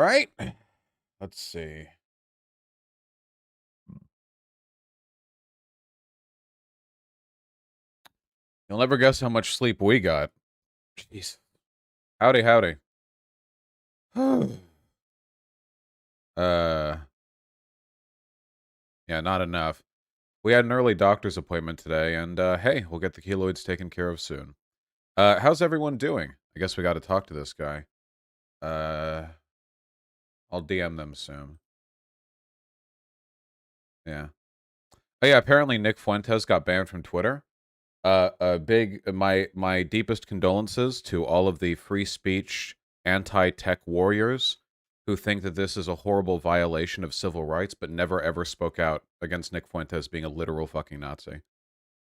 right. Let's see. You'll never guess how much sleep we got. Jeez. Howdy, howdy. uh, yeah, not enough. We had an early doctor's appointment today, and, hey, we'll get the keloids taken care of soon. How's everyone doing? I guess we gotta talk to this guy. I'll DM them soon. Yeah. Oh, yeah, apparently Nick Fuentes got banned from Twitter. My deepest condolences to all of the free speech anti-tech warriors who think that this is a horrible violation of civil rights, but never ever spoke out against Nick Fuentes being a literal fucking Nazi.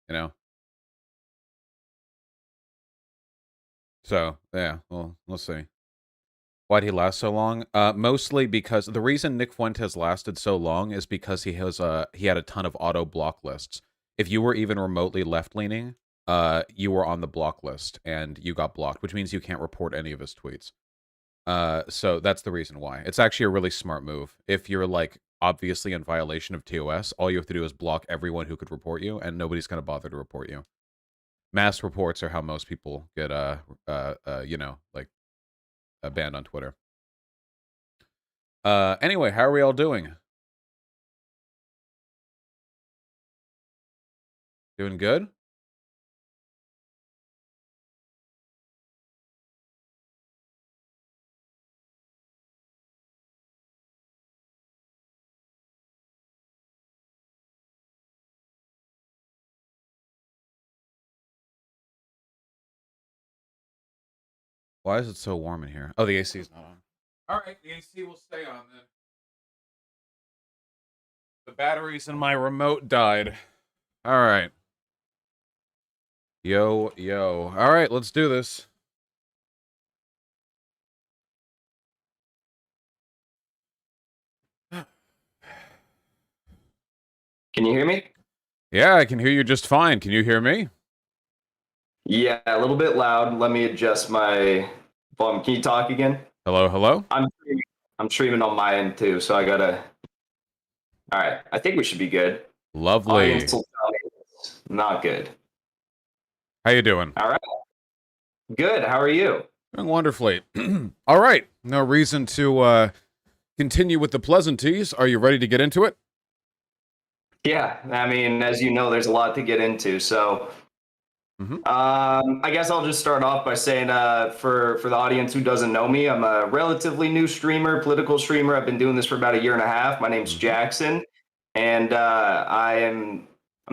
You know? So, yeah, well, we'll see. Why'd he last so long? Mostly because the reason Nick Fuentes lasted so long is because he had a ton of auto block lists. If you were even remotely left-leaning, you were on the block list and you got blocked, which means you can't report any of his tweets. So that's the reason why. It's actually a really smart move. If you're like obviously in violation of TOS, all you have to do is block everyone who could report you, and nobody's gonna bother to report you. Mass reports are how most people get banned on Twitter. Anyway, how are we all doing? Doing good? Why is it so warm in here? Oh, the AC is not on. All right, the AC will stay on then. The batteries in my remote died. All right. Yo, yo. All right, let's do this. Can you hear me? Yeah, I can hear you just fine. Can you hear me? Yeah, a little bit loud. Let me adjust my volume. Can you talk again? Hello, hello? I'm streaming on my end too, so I gotta. All right, I think we should be good. Lovely. Audience will tell me it's not good. How you doing? All right. Good. How are you? Doing wonderfully. All right. No reason to continue with the pleasantries. Are you ready to get into it? Yeah, I mean, as you know, there's a lot to get into. So, I guess I'll just start off by saying, for the audience who doesn't know me, I'm a relatively new streamer, political streamer. I've been doing this for about a year and a half. My name's Jackson, and I'm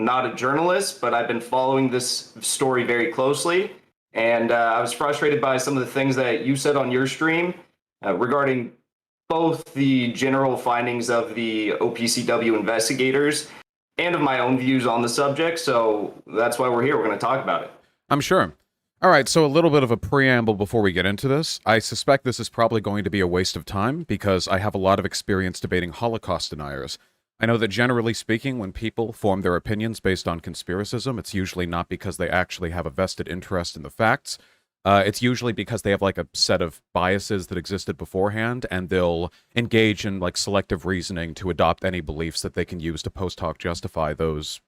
not a journalist, but I've been following this story very closely. And I was frustrated by some of the things that you said on your stream regarding both the general findings of the OPCW investigators and of my own views on the subject. So that's why we're here. We're going to talk about it. I'm sure. All right, so a little bit of a preamble before we get into this. I suspect this is probably going to be a waste of time because I have a lot of experience debating Holocaust deniers. I know that generally speaking, when people form their opinions based on conspiracism, it's usually not because they actually have a vested interest in the facts. It's usually because they have like a set of biases that existed beforehand, and they'll engage in like selective reasoning to adopt any beliefs that they can use to post hoc justify those,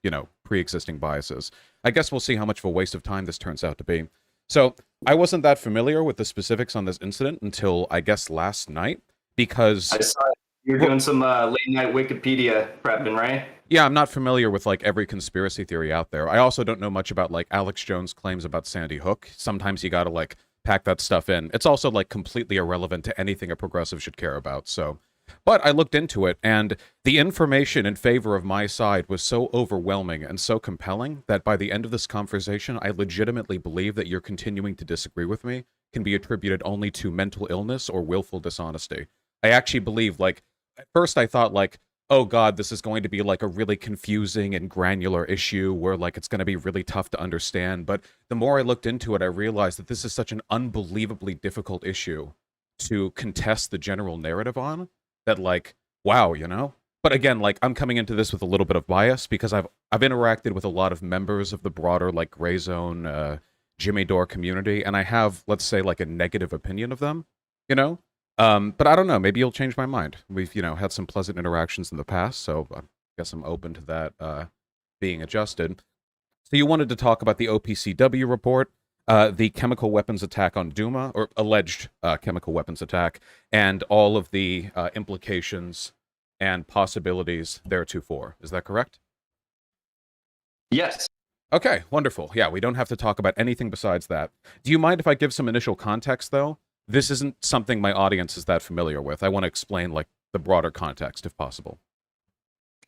pre-existing biases. I guess we'll see how much of a waste of time this turns out to be. So I wasn't that familiar with the specifics on this incident until I guess last night, because I saw you're doing some late night Wikipedia prepping, right? yeah, I'm not familiar with like every conspiracy theory out there. I also don't know much about like Alex Jones' claims about Sandy Hook. Sometimes you gotta like pack that stuff in. It's also like completely irrelevant to anything a progressive should care about. So, but I looked into it, and the information in favor of my side was so overwhelming and so compelling that by the end of this conversation, I legitimately believe that your continuing to disagree with me can be attributed only to mental illness or willful dishonesty. I actually believe, like, at first I thought, like, oh god, this is going to be like a really confusing and granular issue where like it's going to be really tough to understand. But the more I looked into it, I realized that this is such an unbelievably difficult issue to contest the general narrative on that, like, wow, But again, like, I'm coming into this with a little bit of bias because I've interacted with a lot of members of the broader like gray zone Jimmy Dore community, and I have, let's say, like a negative opinion of them, But I don't know. Maybe you'll change my mind. We've, had some pleasant interactions in the past, so I guess I'm open to that being adjusted. So you wanted to talk about the OPCW report, the chemical weapons attack on Duma, or alleged chemical weapons attack, and all of the implications and possibilities theretofore. Is that correct? Yes. Okay, wonderful. Yeah, we don't have to talk about anything besides that. Do you mind if I give some initial context, though? This isn't something my audience is that familiar with. I want to explain, like, the broader context, if possible.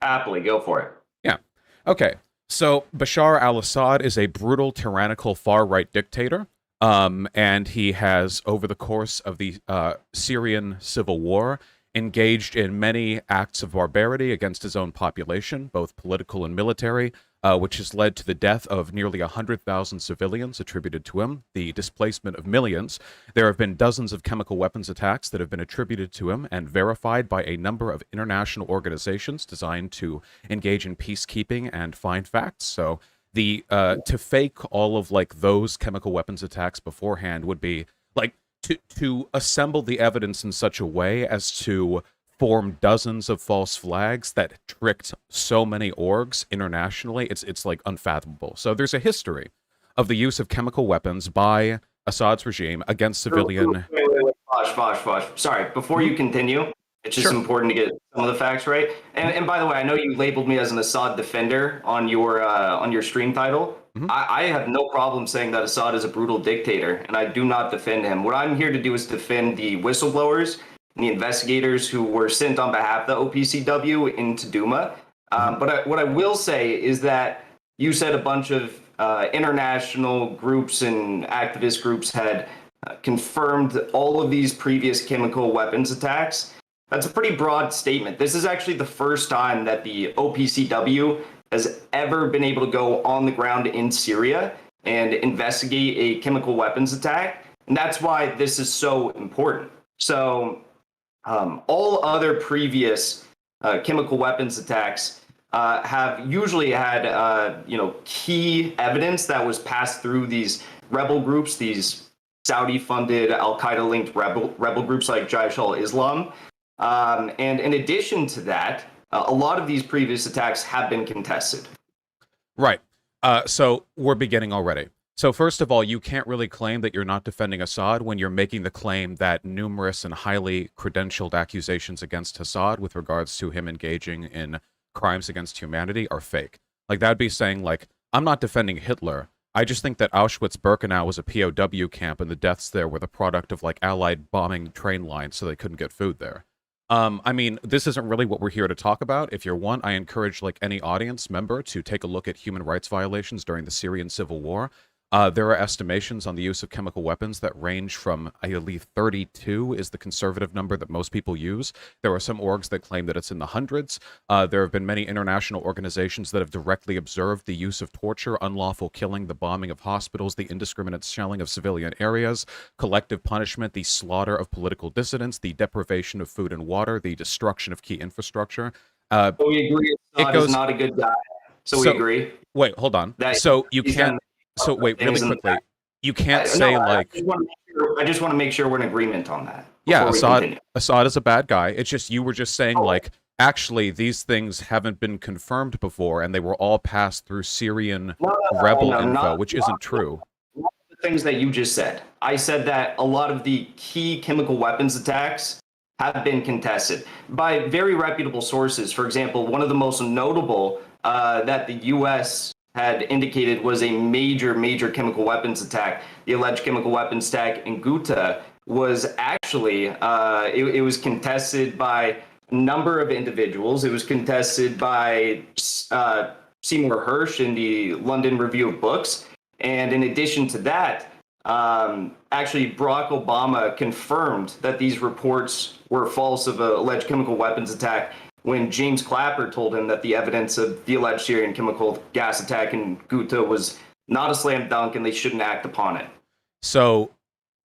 Happily, go for it. Yeah. Okay. So Bashar al-Assad is a brutal, tyrannical, far-right dictator, and he has, over the course of the Syrian civil war, engaged in many acts of barbarity against his own population, both political and military, which has led to the death of nearly 100,000 civilians attributed to him, the displacement of millions. There have been dozens of chemical weapons attacks that have been attributed to him and verified by a number of international organizations designed to engage in peacekeeping and find facts. So the to fake all of like those chemical weapons attacks beforehand would be like to assemble the evidence in such a way as to form dozens of false flags that tricked so many orgs internationally. It's like unfathomable. So there's a history of the use of chemical weapons by Assad's regime against civilian. Wait. Vosh. Sorry, before you continue, it's just important to get some of the facts right. And by the way, I know you labeled me as an Assad defender on your stream title. I have no problem saying that Assad is a brutal dictator, and I do not defend him. What I'm here to do is defend the whistleblowers and the investigators who were sent on behalf of the OPCW into Duma. But what I will say is that you said a bunch of international groups and activist groups had confirmed all of these previous chemical weapons attacks. That's a pretty broad statement. This is actually the first time that the OPCW has ever been able to go on the ground in Syria and investigate a chemical weapons attack. And that's why this is so important. So all other previous chemical weapons attacks have usually had key evidence that was passed through these rebel groups, these Saudi-funded Al-Qaeda-linked rebel groups like Jaish al-Islam. And in addition to that, a lot of these previous attacks have been contested. Right. So we're beginning already. So first of all, you can't really claim that you're not defending Assad when you're making the claim that numerous and highly credentialed accusations against Assad with regards to him engaging in crimes against humanity are fake. Like, that'd be saying, like, I'm not defending Hitler. I just think that Auschwitz-Birkenau was a POW camp, and the deaths there were the product of, like, Allied bombing train lines so they couldn't get food there. I mean, this isn't really what we're here to talk about. If you're one, I encourage, like, any audience member to take a look at human rights violations during the Syrian civil war. There are estimations on the use of chemical weapons that range from, I believe, 32 is the conservative number that most people use. There are some orgs that claim that it's in the hundreds. There have been many international organizations that have directly observed the use of torture, unlawful killing, the bombing of hospitals, the indiscriminate shelling of civilian areas, collective punishment, the slaughter of political dissidents, the deprivation of food and water, the destruction of key infrastructure. So we agree Assad is not a good guy. So we agree. Wait, hold on. So you can't... So wait, really quickly, you can't say like... I just want to make sure we're in agreement on that. Yeah, Assad is a bad guy. It's just, you were just saying like, actually, these things haven't been confirmed before, and they were all passed through Syrian rebel info, which isn't true. Not the things that you just said. I said that a lot of the key chemical weapons attacks have been contested by very reputable sources. For example, one of the most notable that the U.S. had indicated was a major chemical weapons attack. The alleged chemical weapons attack in Ghouta was actually, it was contested by a number of individuals. It was contested by Seymour Hersh in the London Review of Books. And in addition to that, actually Barack Obama confirmed that these reports were false of an alleged chemical weapons attack when James Clapper told him that the evidence of the alleged Syrian chemical gas attack in Ghouta was not a slam dunk and they shouldn't act upon it. So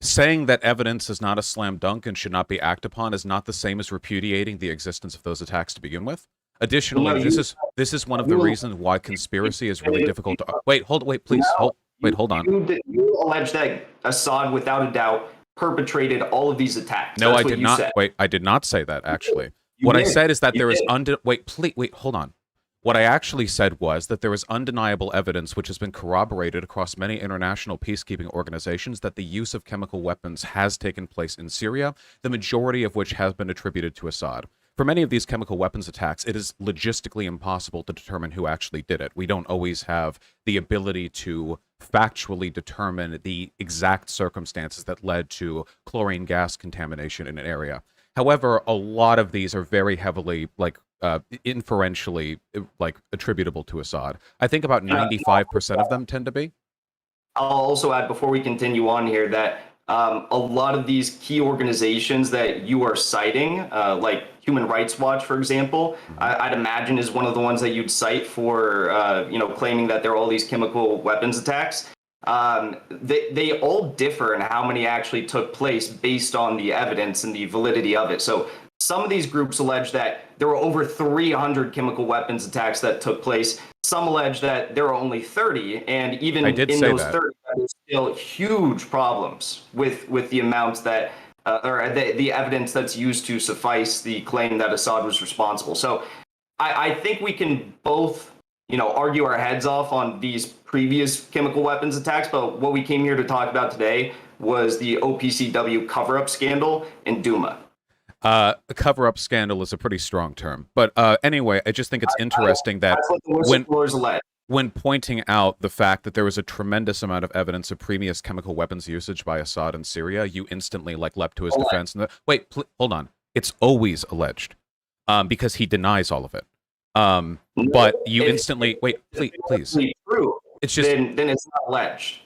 saying that evidence is not a slam dunk and should not be acted upon is not the same as repudiating the existence of those attacks to begin with. Additionally, this is one of the reasons why conspiracy is really difficult to... Wait, hold on. You allege that Assad, without a doubt, perpetrated all of these attacks. No, That's I what did you not. said. Wait, I did not say that, actually. You What I did. said is that You there is did. wait, hold on. What I actually said was that there is undeniable evidence, which has been corroborated across many international peacekeeping organizations, that the use of chemical weapons has taken place in Syria, the majority of which has been attributed to Assad. For many of these chemical weapons attacks, it is logistically impossible to determine who actually did it. We don't always have the ability to factually determine the exact circumstances that led to chlorine gas contamination in an area. However, a lot of these are very heavily inferentially attributable to Assad. I think about 95% of them tend to be. I'll also add before we continue on here that a lot of these key organizations that you are citing, like Human Rights Watch, for example, I'd imagine is one of the ones that you'd cite for claiming that there are all these chemical weapons attacks. They all differ in how many actually took place based on the evidence and the validity of it. So some of these groups allege that there were over 300 chemical weapons attacks that took place. Some allege that there are only 30, and even I did in say those that. 30, there's still huge problems with the amounts that, or the evidence that's used to suffice the claim that Assad was responsible. So I think we can both, argue our heads off on these previous chemical weapons attacks, but what we came here to talk about today was the OPCW cover-up scandal in Duma. A cover-up scandal is a pretty strong term. But anyway, I just think it's interesting that That's what the whistleblowers allege. when pointing out the fact that there was a tremendous amount of evidence of previous chemical weapons usage by Assad in Syria, you instantly leapt to his defense. And wait, hold on. It's always alleged because he denies all of it. But you instantly wait, please. True, It's just then it's not alleged.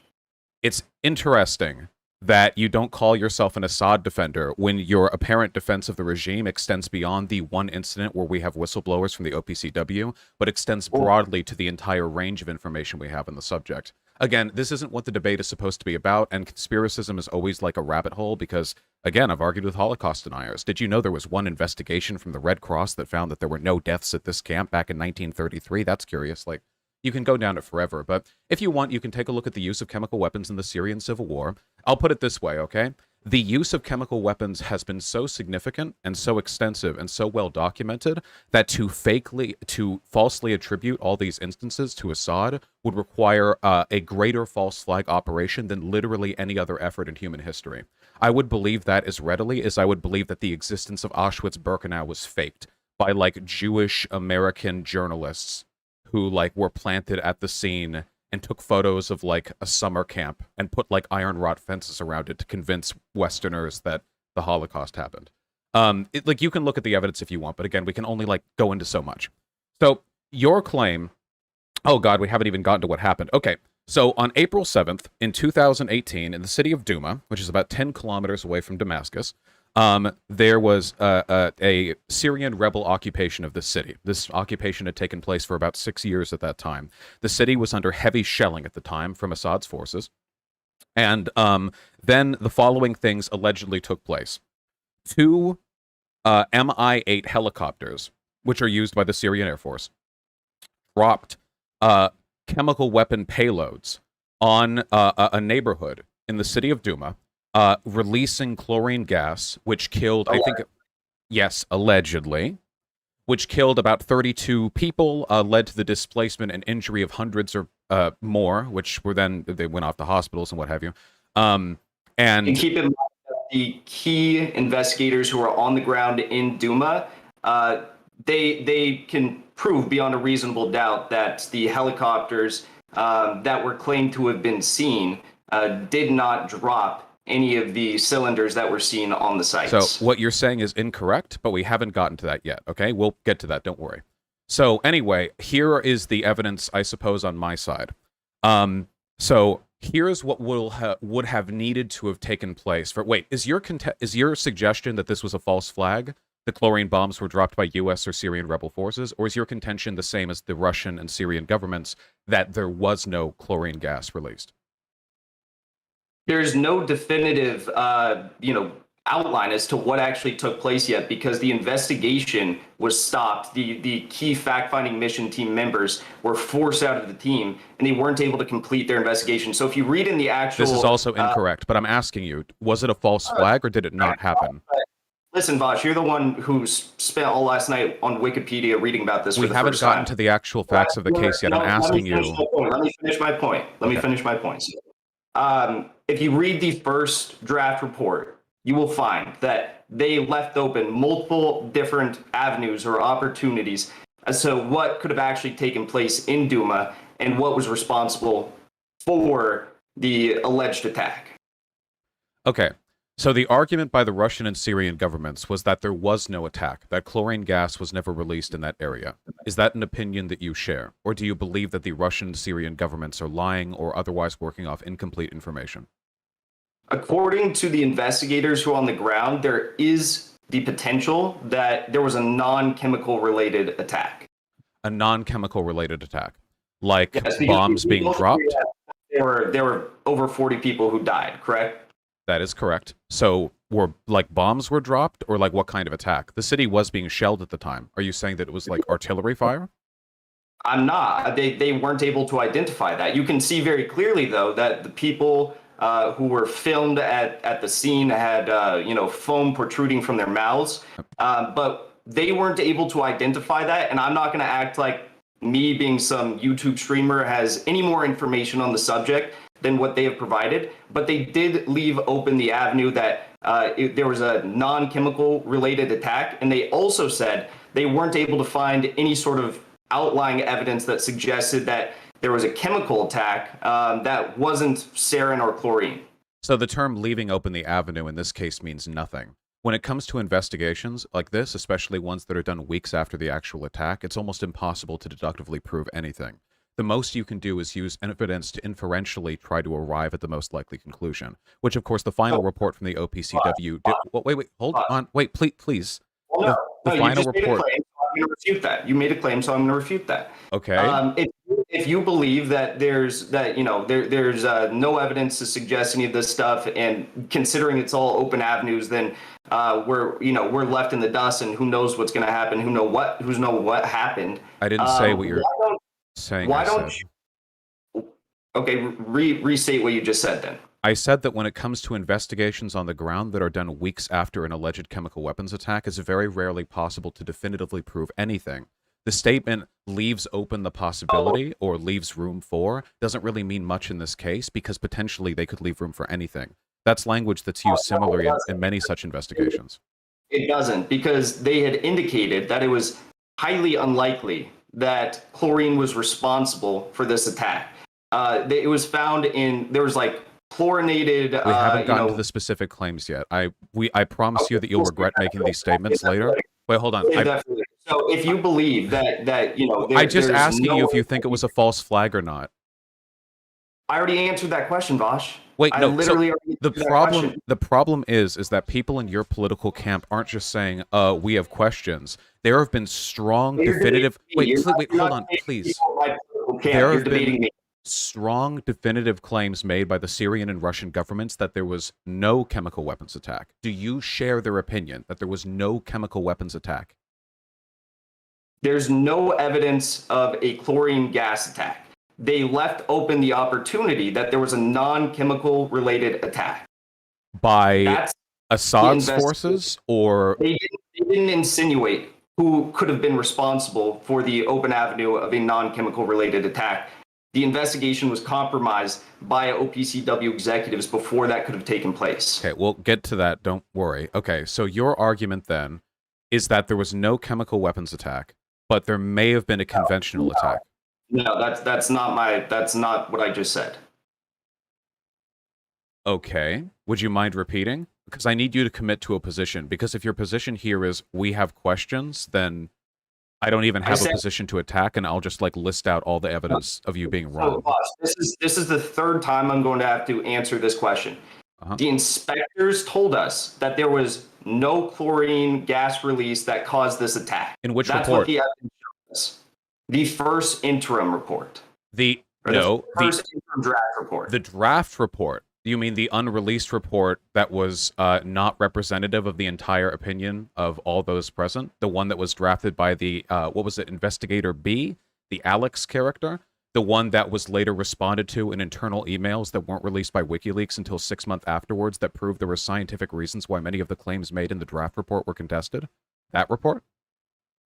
It's interesting that you don't call yourself an Assad defender when your apparent defense of the regime extends beyond the one incident where we have whistleblowers from the OPCW, but extends broadly to the entire range of information we have on the subject. Again, this isn't what the debate is supposed to be about, and conspiracism is always like a rabbit hole because, again, I've argued with Holocaust deniers. Did you know there was one investigation from the Red Cross that found that there were no deaths at this camp back in 1933? That's curious. You can go down it forever, but if you want, you can take a look at the use of chemical weapons in the Syrian civil war. I'll put it this way, okay? The use of chemical weapons has been so significant and so extensive and so well documented that to falsely attribute all these instances to Assad would require a greater false flag operation than literally any other effort in human history. I would believe that as readily as I would believe that the existence of Auschwitz-Birkenau was faked by Jewish American journalists who were planted at the scene and took photos of a summer camp and put iron rod fences around it to convince Westerners that the Holocaust happened. You can look at the evidence if you want, but again, we can only go into so much. So your claim, oh God, we haven't even gotten to what happened. Okay, so on April 7th in 2018, in the city of Duma, which is about 10 kilometers away from Damascus, there was a Syrian rebel occupation of this city. This occupation had taken place for about 6 years at that time. The city was under heavy shelling at the time from Assad's forces. And then the following things allegedly took place. 2 Mi-8 helicopters, which are used by the Syrian Air Force, dropped chemical weapon payloads on a neighborhood in the city of Duma, releasing chlorine gas, which killed, allegedly, which killed about 32 people, led to the displacement and injury of hundreds or more, which were then, they went off to hospitals and what have you. And keep in mind that the key investigators who are on the ground in Duma, they can prove beyond a reasonable doubt that the helicopters that were claimed to have been seen did not drop any of the cylinders that were seen on the site. So what you're saying is incorrect, but we haven't gotten to that yet, okay? We'll get to that, don't worry. So anyway, here is the evidence, I suppose, on my side. So here's what would have needed to have taken place. Is your suggestion that this was a false flag? The chlorine bombs were dropped by U.S. or Syrian rebel forces? Or is your contention the same as the Russian and Syrian governments, that there was no chlorine gas released? There's no definitive, outline as to what actually took place yet, because the investigation was stopped. The key fact-finding mission team members were forced out of the team, and they weren't able to complete their investigation. So if you read in the actual... This is also incorrect, but I'm asking you, was it a false flag or did it not happen? Listen, Vosh, you're the one who spent all last night on Wikipedia reading about this. We haven't gotten to the actual facts of the case yet. I'm asking you. Let me finish my point. Let me finish my point. If you read the first draft report, you will find that they left open multiple different avenues or opportunities as to what could have actually taken place in Duma and what was responsible for the alleged attack. Okay, so the argument by the Russian and Syrian governments was that there was no attack, that chlorine gas was never released in that area. Is that an opinion that you share? Or do you believe that the Russian and Syrian governments are lying or otherwise working off incomplete information? According to the investigators who are on the ground, there is the potential that there was a non-chemical related attack. A non-chemical related attack? Like bombs being dropped? There were over 40 people who died, correct? That is correct. So were like bombs were dropped or like what kind of attack? The city was being shelled at the time. Are you saying that it was like artillery fire? I'm not. They weren't able to identify that. You can see very clearly, though, that the people who were filmed at the scene had foam protruding from their mouths, but they weren't able to identify that. And I'm not going to act like me, being some YouTube streamer, has any more information on the subject than what they have provided. But they did leave open the avenue that there was a non-chemical related attack, and they also said they weren't able to find any sort of outlying evidence that suggested that there was a chemical attack that wasn't sarin or chlorine. So the term leaving open the avenue in this case means nothing. When it comes to investigations like this, especially ones that are done weeks after the actual attack, it's almost impossible to deductively prove anything. The most you can do is use evidence to inferentially try to arrive at the most likely conclusion, which of course the final report from the OPCW did. Well, wait, hold on. Wait, please. Well, the final report. I'm going to refute that. You made a claim, so I'm going to refute that. Okay. If you believe that there's no evidence to suggest any of this stuff, and considering it's all open avenues, then we're left in the dust, and who knows what's going to happen? Who knows what happened? I didn't say what you're saying. Why don't you? Okay, restate what you just said then. I said that when it comes to investigations on the ground that are done weeks after an alleged chemical weapons attack, it's very rarely possible to definitively prove anything. The statement leaves open the possibility or leaves room for doesn't really mean much in this case, because potentially they could leave room for anything. That's language that's used similarly in many such investigations. It doesn't, because they had indicated that it was highly unlikely that chlorine was responsible for this attack. It was found there was like chlorinated. We haven't gotten to the specific claims yet. I promise you that you'll regret making these statements later. Wait, hold on. So if you believe that I just asked you if you think it was a false flag or not. I already answered that question, Vosh. Wait, no. Literally The problem is that people in your political camp aren't just saying, we have questions. There have been strong, definitive. Wait, hold on, please. There have been strong, definitive claims made by the Syrian and Russian governments that there was no chemical weapons attack. Do you share their opinion that there was no chemical weapons attack? There's no evidence of a chlorine gas attack. They left open the opportunity that there was a non-chemical related attack. By Assad's forces, or? They didn't insinuate who could have been responsible for the open avenue of a non-chemical related attack. The investigation was compromised by OPCW executives before that could have taken place. Okay, we'll get to that. Don't worry. Okay, so your argument then is that there was no chemical weapons attack, but there may have been a conventional attack. No, that's not what I just said. Okay. Would you mind repeating? Because I need you to commit to a position. Because if your position here is we have questions, then I don't even have a position to attack, and I'll just like list out all the evidence of you being wrong. This is the third time I'm going to have to answer this question. The inspectors told us that there was no chlorine gas release that caused this attack. In which report? That's what the evidence showed us. The first interim report. The first interim draft report. The draft report. You mean the unreleased report that was not representative of the entire opinion of all those present? The one that was drafted by the, what was it, Investigator B, the Alex character? The one that was later responded to in internal emails that weren't released by WikiLeaks until 6 months afterwards that proved there were scientific reasons why many of the claims made in the draft report were contested? That report?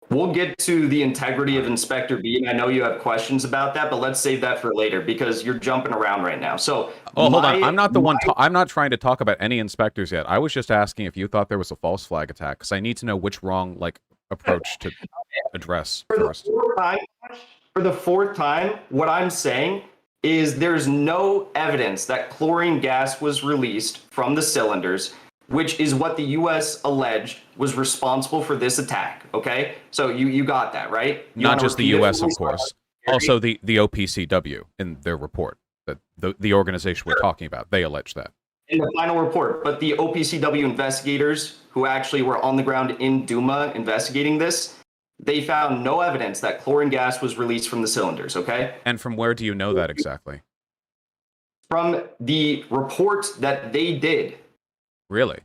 We'll get to the integrity of Inspector B, and I know you have questions about that, but let's save that for later because you're jumping around right now. So, oh, hold on. I'm not the one. I'm not trying to talk about any inspectors yet. I was just asking if you thought there was a false flag attack because I need to know which wrong approach to address first. For the fourth time, what I'm saying is there's no evidence that chlorine gas was released from the cylinders, which is what the U.S. alleged was responsible for this attack. Okay, so you got that, right? Not just the U.S., of course. Also the OPCW in their report, that the organization we're talking about, they allege that. In the final report, but the OPCW investigators who actually were on the ground in Duma investigating this, they found no evidence that chlorine gas was released from the cylinders, okay? And from where do you know that exactly? From the report that they did. Really?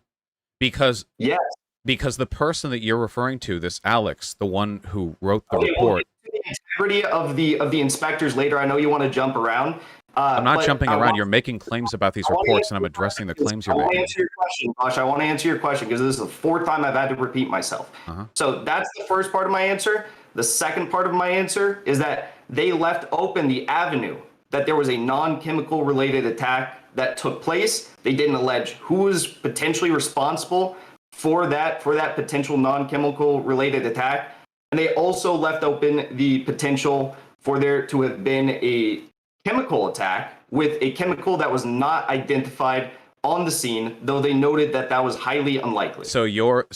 Because yes, because the person that you're referring to, this Alex, the one who wrote the report. We'll get to the integrity of the inspectors later. I know you want to jump around. I'm not jumping around. You're making claims about these reports, and I'm addressing the claims you're making. I want to answer your question, Josh. I want to answer your question because this is the fourth time I've had to repeat myself. So that's the first part of my answer. The second part of my answer is that they left open the avenue that there was a non-chemical related attack that took place. They didn't allege who was potentially responsible for that potential non-chemical related attack. And they also left open the potential for there to have been a chemical attack with a chemical that was not identified on the scene, though they noted that that was highly unlikely. So your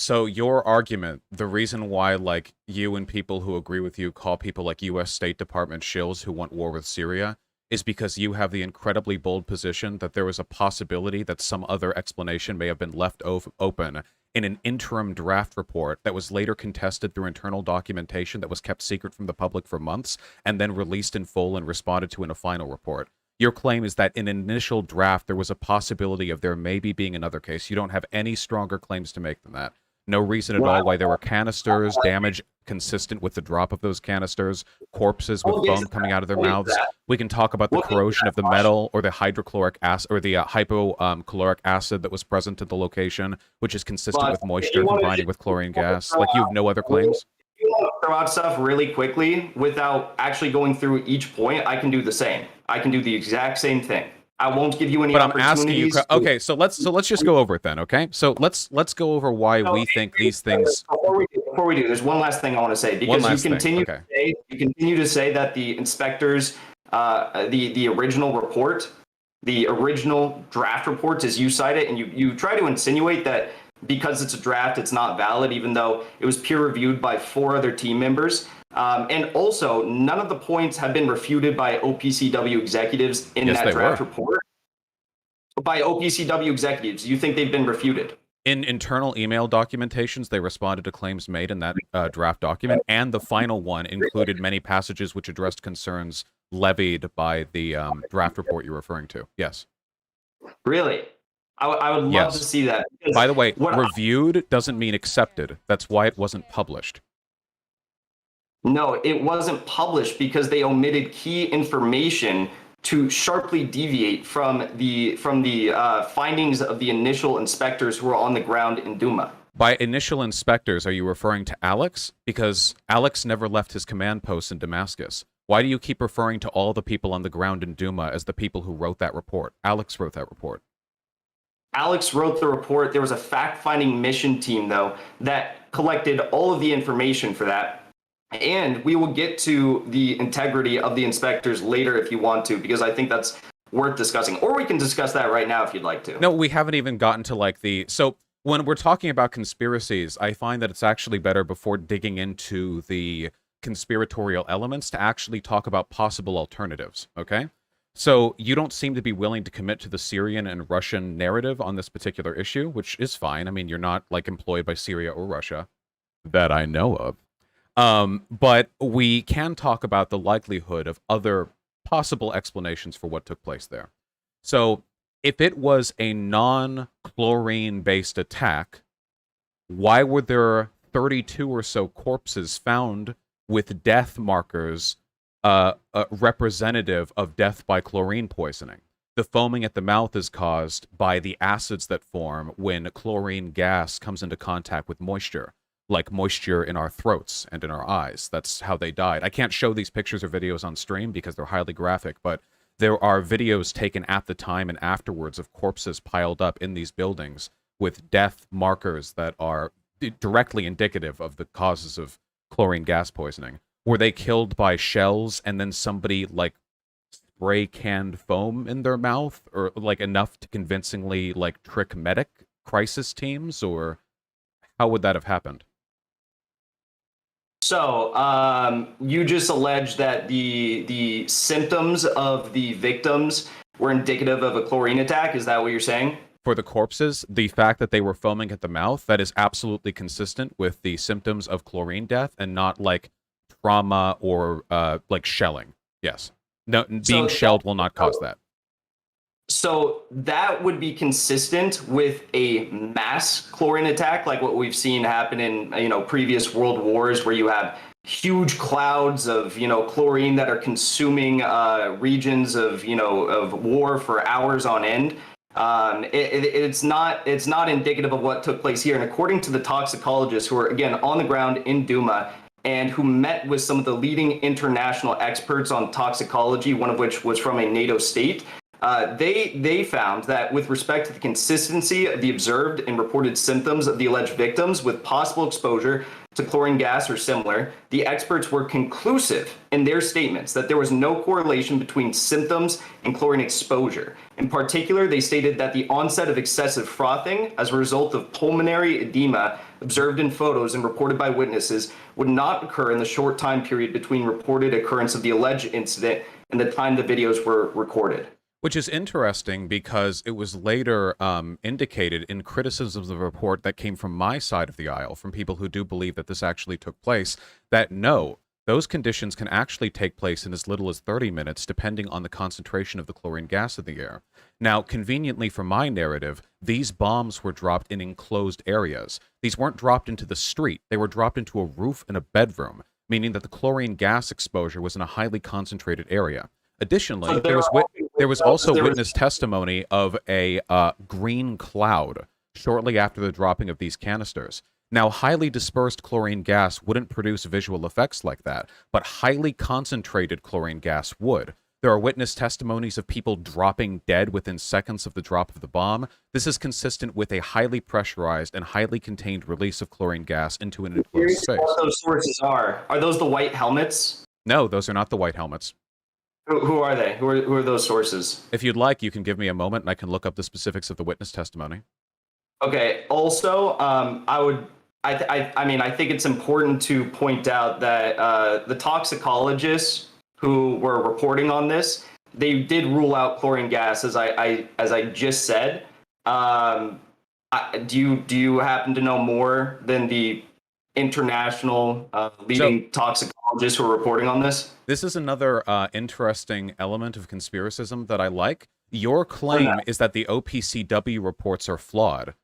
argument, the reason why like you and people who agree with you call people like U.S. State Department shills who want war with Syria is because you have the incredibly bold position that there was a possibility that some other explanation may have been left open in an interim draft report that was later contested through internal documentation that was kept secret from the public for months and then released in full and responded to in a final report. Your claim is that in an initial draft, there was a possibility of there maybe being another case. You don't have any stronger claims to make than that. No reason at all why there were canisters, damage consistent with the drop of those canisters, corpses with foam coming out of their mouths. We can talk about the corrosion of the metal or the hydrochloric acid or the hypochloric acid that was present at the location, which is consistent with moisture combining with chlorine gas. Like, you have no other claims? If you want to throw out stuff really quickly without actually going through each point, I can do the same. I can do the exact same thing. I won't give you any opportunities. But I'm asking you. Okay, so let's just go over it then. Okay, so let's go over why we think these things. Before we do, there's one last thing I want to say because you continue to say that the inspectors, the original report, the original draft report, as you cite it, and you try to insinuate that because it's a draft, it's not valid, even though it was peer reviewed by 4 other team members. And also, none of the points have been refuted by OPCW executives in that draft report. By OPCW executives, you think they've been refuted? In internal email documentations, they responded to claims made in that draft document, and the final one included many passages which addressed concerns levied by the draft report you're referring to. Yes. Really? I would love to see that. By the way, reviewed doesn't mean accepted. That's why it wasn't published. No, it wasn't published because they omitted key information to sharply deviate from the findings of the initial inspectors who were on the ground in Duma. By initial inspectors, are you referring to Alex? Because Alex never left his command post in Damascus. Why do you keep referring to all the people on the ground in Duma as the people who wrote that report? Alex wrote that report. Alex wrote the report. There was a fact-finding mission team, though, that collected all of the information for that. And we will get to the integrity of the inspectors later if you want to, because I think that's worth discussing. Or we can discuss that right now if you'd like to. No, we haven't even gotten to like the... So when we're talking about conspiracies, I find that it's actually better before digging into the conspiratorial elements to actually talk about possible alternatives, okay? So you don't seem to be willing to commit to the Syrian and Russian narrative on this particular issue, which is fine. I mean, you're not like employed by Syria or Russia that I know of. But we can talk about the likelihood of other possible explanations for what took place there. So if it was a non-chlorine-based attack, why were there 32 or so corpses found with death markers representative of death by chlorine poisoning? The foaming at the mouth is caused by the acids that form when chlorine gas comes into contact with moisture, like moisture in our throats and in our eyes. That's how they died. I can't show these pictures or videos on stream because they're highly graphic, but there are videos taken at the time and afterwards of corpses piled up in these buildings with death markers that are directly indicative of the causes of chlorine gas poisoning. Were they killed by shells and then somebody, like, spray canned foam in their mouth, or like enough to convincingly like trick medic crisis teams, or how would that have happened? So you just alleged that the symptoms of the victims were indicative of a chlorine attack. Is that what you're saying? For the corpses, the fact that they were foaming at the mouth, that is absolutely consistent with the symptoms of chlorine death and not like trauma or like shelling. Yes. No, being shelled will not cause that. So that would be consistent with a mass chlorine attack, like what we've seen happen in previous world wars, where you have huge clouds of chlorine that are consuming regions of war for hours on end. It's not indicative of what took place here. And according to the toxicologists who are again on the ground in Duma, and who met with some of the leading international experts on toxicology, one of which was from a NATO state, they found that with respect to the consistency of the observed and reported symptoms of the alleged victims with possible exposure to chlorine gas or similar, the experts were conclusive in their statements that there was no correlation between symptoms and chlorine exposure. In particular, they stated that the onset of excessive frothing as a result of pulmonary edema observed in photos and reported by witnesses would not occur in the short time period between reported occurrence of the alleged incident and the time the videos were recorded. Which is interesting because it was later indicated in criticisms of the report that came from my side of the aisle, from people who do believe that this actually took place, that no, those conditions can actually take place in as little as 30 minutes, depending on the concentration of the chlorine gas in the air. Now, conveniently for my narrative, these bombs were dropped in enclosed areas. These weren't dropped into the street. They were dropped into a roof in a bedroom, meaning that the chlorine gas exposure was in a highly concentrated area. Additionally, So there was also witness testimony of a green cloud shortly after the dropping of these canisters. Now, highly dispersed chlorine gas wouldn't produce visual effects like that, but highly concentrated chlorine gas would. There are witness testimonies of people dropping dead within seconds of the drop of the bomb. This is consistent with a highly pressurized and highly contained release of chlorine gas into an enclosed space. What those sources are those the white helmets? No, those are not the white helmets. Who are they? Who are those sources? If you'd like, you can give me a moment and I can look up the specifics of the witness testimony. Okay. Also, I think it's important to point out that the toxicologists who were reporting on this, they did rule out chlorine gas, as I just said. Do you happen to know more than the international leading toxicologists who are reporting on this? This is another interesting element of conspiracism that I like. Your claim is that the OPCW reports are flawed.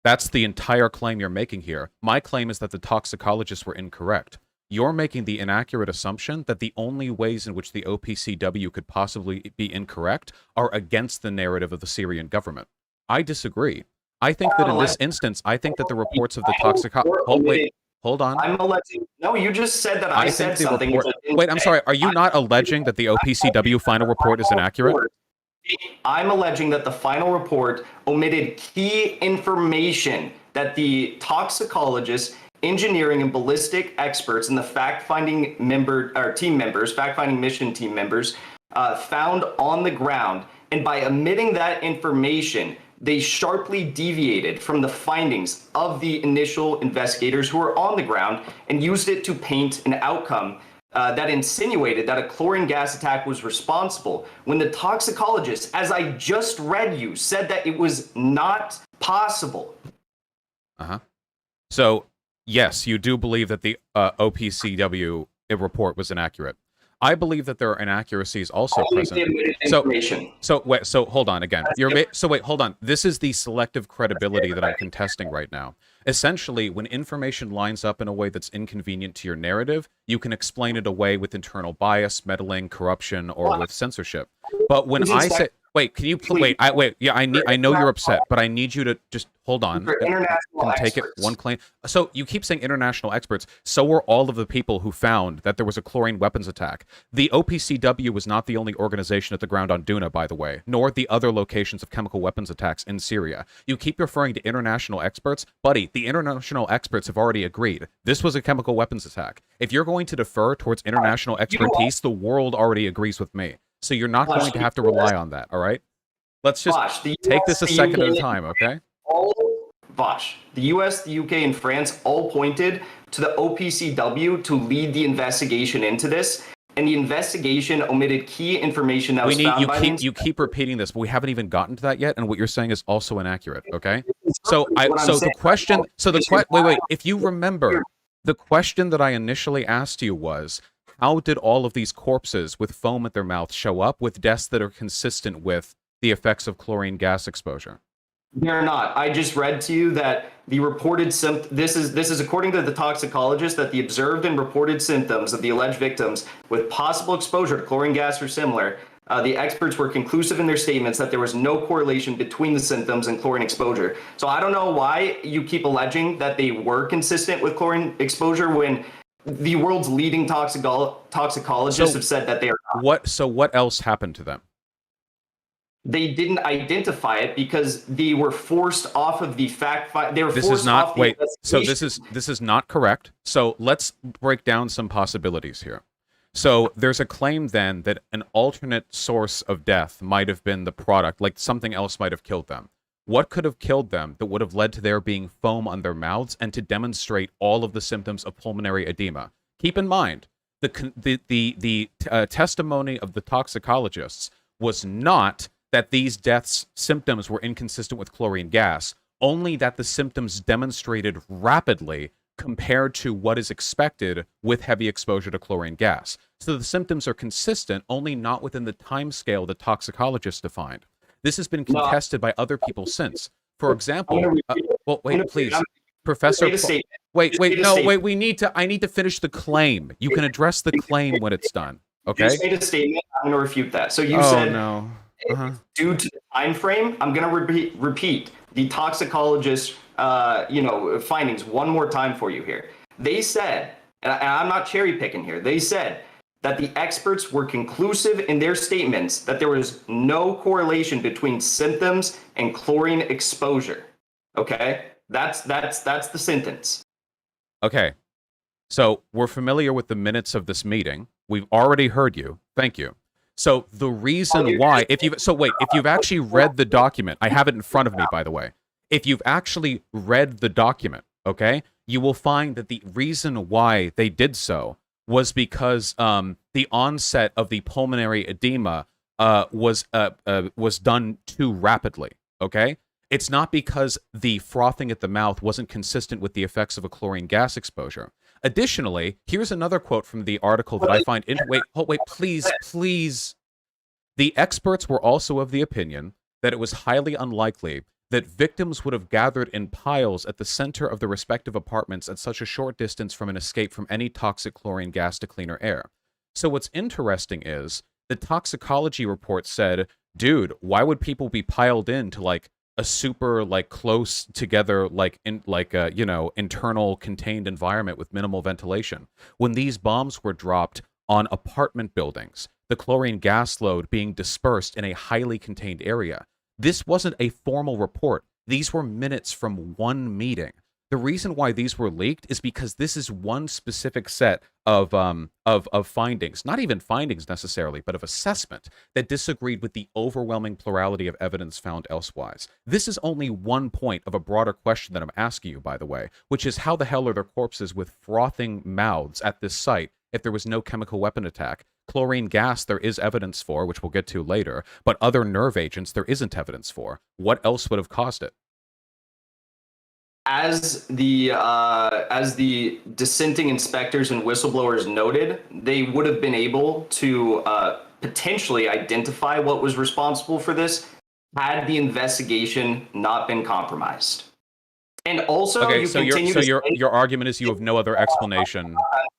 That's the entire claim you're making here. My claim is that the toxicologists were incorrect. You're making the inaccurate assumption that the only ways in which the OPCW could possibly be incorrect are against the narrative of the Syrian government. I disagree. I think that in this instance, I think that the reports of the toxicology... Hold on. I'm alleging... No, you just said that I said something. Wait, I'm sorry. Are you not alleging that the OPCW final report is inaccurate? I'm alleging that the final report omitted key information that the toxicologists, engineering and ballistic experts, and the fact-finding fact-finding mission team members found on the ground. And by omitting that information, they sharply deviated from the findings of the initial investigators who were on the ground and used it to paint an outcome that insinuated that a chlorine gas attack was responsible, when the toxicologists, as I just read you, said that it was not possible. So, yes, you do believe that the OPCW report was inaccurate. I believe that there are inaccuracies also Only present. the admitted So, information. so hold on again. Wait, hold on. This is the selective credibility that I'm contesting right now. Essentially, when information lines up in a way that's inconvenient to your narrative, you can explain it away with internal bias, meddling, corruption, or with censorship. But when I say, wait, can you wait? Yeah, I know you're upset, but I need you to just hold on and take it one claim. So you keep saying international experts. So were all of the people who found that there was a chlorine weapons attack. The OPCW was not the only organization at the ground on Duna, by the way, nor the other locations of chemical weapons attacks in Syria. You keep referring to international experts, buddy. The international experts have already agreed this was a chemical weapons attack. If you're going to defer towards international expertise, the world already agrees with me. So you're not going to have to rely on that, all right? Let's just take this a second at a time, okay? The US, the UK, and France all pointed to the OPCW to lead the investigation into this, and the investigation omitted key information that was found by you keep repeating this, but we haven't even gotten to that yet, and what you're saying is also inaccurate, okay? Wait, if you remember, the question that I initially asked you was, how did all of these corpses with foam at their mouths show up with deaths that are consistent with the effects of chlorine gas exposure? They're not. I just read to you that the reported this is according to the toxicologist, that the observed and reported symptoms of the alleged victims with possible exposure to chlorine gas or similar, the experts were conclusive in their statements that there was no correlation between the symptoms and chlorine exposure. So I don't know why you keep alleging that they were consistent with chlorine exposure when the world's leading toxicologists have said that they are not. So what else happened to them? They didn't identify it because they were forced off of the fact. They were this forced is not off the wait. So this is not correct. So let's break down some possibilities here. So there's a claim then that an alternate source of death might have been the product, like something else might have killed them. What could have killed them that would have led to there being foam on their mouths and to demonstrate all of the symptoms of pulmonary edema? Keep in mind, the testimony of the toxicologists was not that these deaths' symptoms were inconsistent with chlorine gas, only that the symptoms demonstrated rapidly compared to what is expected with heavy exposure to chlorine gas. So the symptoms are consistent, only not within the time scale that toxicologists defined. This has been contested by other people since. For example, please, Professor. I need to finish the claim. You can address the claim when it's done. Okay. You just made a statement. I'm going to refute that. So you said, no. Due to the time frame, I'm going to repeat the toxicologist, findings one more time for you here. They said, and I'm not cherry picking here. They said that the experts were conclusive in their statements that there was no correlation between symptoms and chlorine exposure. Okay, that's the sentence. Okay, so we're familiar with the minutes of this meeting. We've already heard you. Thank you. So the reason why, if you've actually read the document, I have it in front of me, by the way. If you've actually read the document, okay, you will find that the reason why they did so was because the onset of the pulmonary edema was done too rapidly, okay? It's not because the frothing at the mouth wasn't consistent with the effects of a chlorine gas exposure. Additionally, here's another quote from the article that I find please. The experts were also of the opinion that it was highly unlikely that victims would have gathered in piles at the center of the respective apartments at such a short distance from an escape from any toxic chlorine gas to cleaner air. So what's interesting is the toxicology report said, dude, why would people be piled into like a super like close together internal contained environment with minimal ventilation when these bombs were dropped on apartment buildings, the chlorine gas load being dispersed in a highly contained area? This wasn't a formal report. These were minutes from one meeting. The reason why these were leaked is because this is one specific set of findings, not even findings necessarily, but of assessment that disagreed with the overwhelming plurality of evidence found elsewise. This is only one point of a broader question that I'm asking you, by the way, which is how the hell are there corpses with frothing mouths at this site if there was no chemical weapon attack? Chlorine gas there is evidence for, which we'll get to later, but other nerve agents there isn't evidence for. What else would have caused it? as the dissenting inspectors and whistleblowers noted, they would have been able to potentially identify what was responsible for this had the investigation not been compromised. And also, Okay, you so continue to say, your argument is you have no other explanation.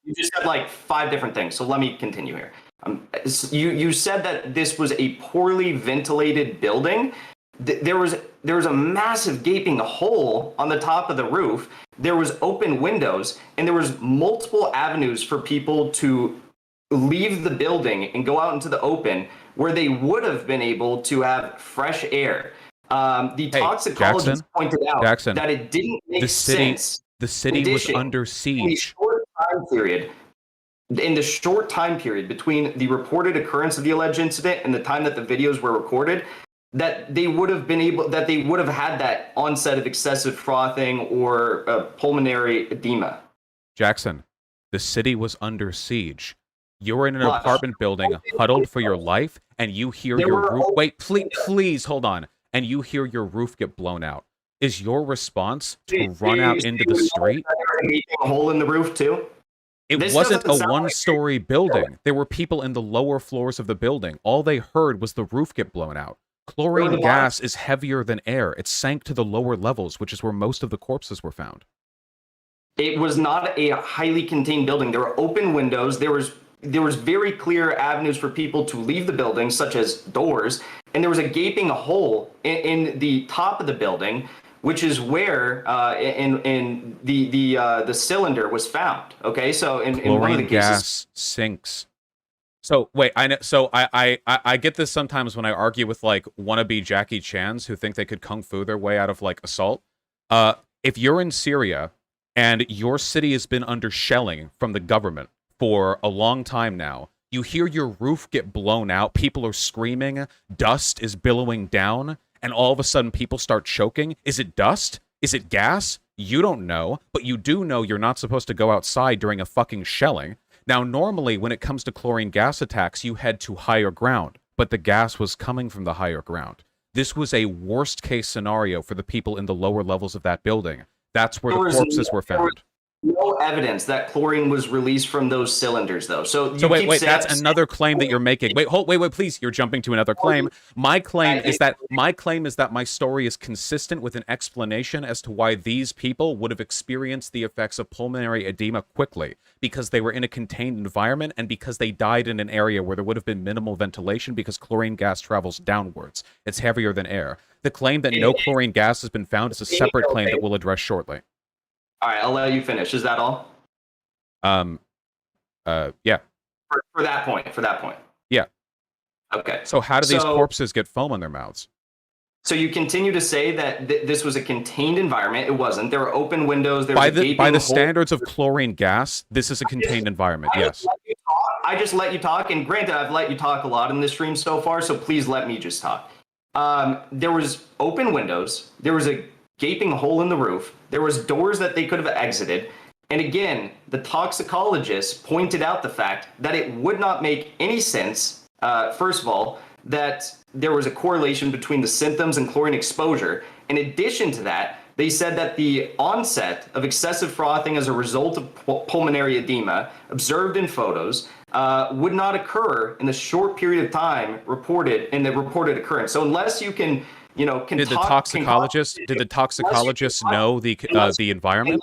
you just said like 5 different things. So let me continue here. You said that this was a poorly ventilated building. There was a massive gaping hole on the top of the roof. There was open windows, and there was multiple avenues for people to leave the building and go out into the open, where they would have been able to have fresh air. The toxicologist pointed out that it didn't make sense. The city was under siege. In the short time period between the reported occurrence of the alleged incident and the time that the videos were recorded, that they would have had that onset of excessive frothing or pulmonary edema. Jackson, the city was under siege. You're in an apartment building, huddled for your life, and you hear your roof. Wait, please hold on. And you hear your roof get blown out. Is your response to run out into the street? A hole in the roof too. It wasn't a one-story building. There were people in the lower floors of the building. All they heard was the roof get blown out. Chlorine gas is heavier than air. It sank to the lower levels, which is where most of the corpses were found. It was not a highly contained building. There were open windows. There was very clear avenues for people to leave the building, such as doors, and there was a gaping hole in the top of the building, which is where in the cylinder was found. Okay, so in one of the cases, gas sinks. So wait, I know. So I get this sometimes when I argue with like wannabe Jackie Chans who think they could kung fu their way out of like assault. If you're in Syria and your city has been under shelling from the government for a long time now, you hear your roof get blown out, people are screaming, dust is billowing down, and all of a sudden people start choking. Is it dust? Is it gas? You don't know, but you do know you're not supposed to go outside during a fucking shelling. Now, normally, when it comes to chlorine gas attacks, you head to higher ground, but the gas was coming from the higher ground. This was a worst-case scenario for the people in the lower levels of that building. That's where the corpses were found. No evidence that chlorine was released from those cylinders, though. So wait, that's another claim that you're making. Wait, please. You're jumping to another claim. My claim is that my story is consistent with an explanation as to why these people would have experienced the effects of pulmonary edema quickly, because they were in a contained environment and because they died in an area where there would have been minimal ventilation because chlorine gas travels downwards. It's heavier than air. The claim that no chlorine gas has been found is a separate claim that we'll address shortly. All right, I'll let you finish. Is that all? Yeah. For that point. Yeah. Okay. So how do these corpses get foam on their mouths? So you continue to say that this was a contained environment. It wasn't. There were open windows. There was by the standards of chlorine gas, this is a contained environment. Yes. I just let you talk, and granted, I've let you talk a lot in this stream so far. So please let me just talk. There was open windows. There was a gaping hole in the roof. There was doors that they could have exited. And again, the toxicologist pointed out the fact that it would not make any sense, first of all, that there was a correlation between the symptoms and chlorine exposure. In addition to that, they said that the onset of excessive frothing as a result of pulmonary edema observed in photos would not occur in the short period of time reported in the reported occurrence. So unless you can did the toxicologist know the environment?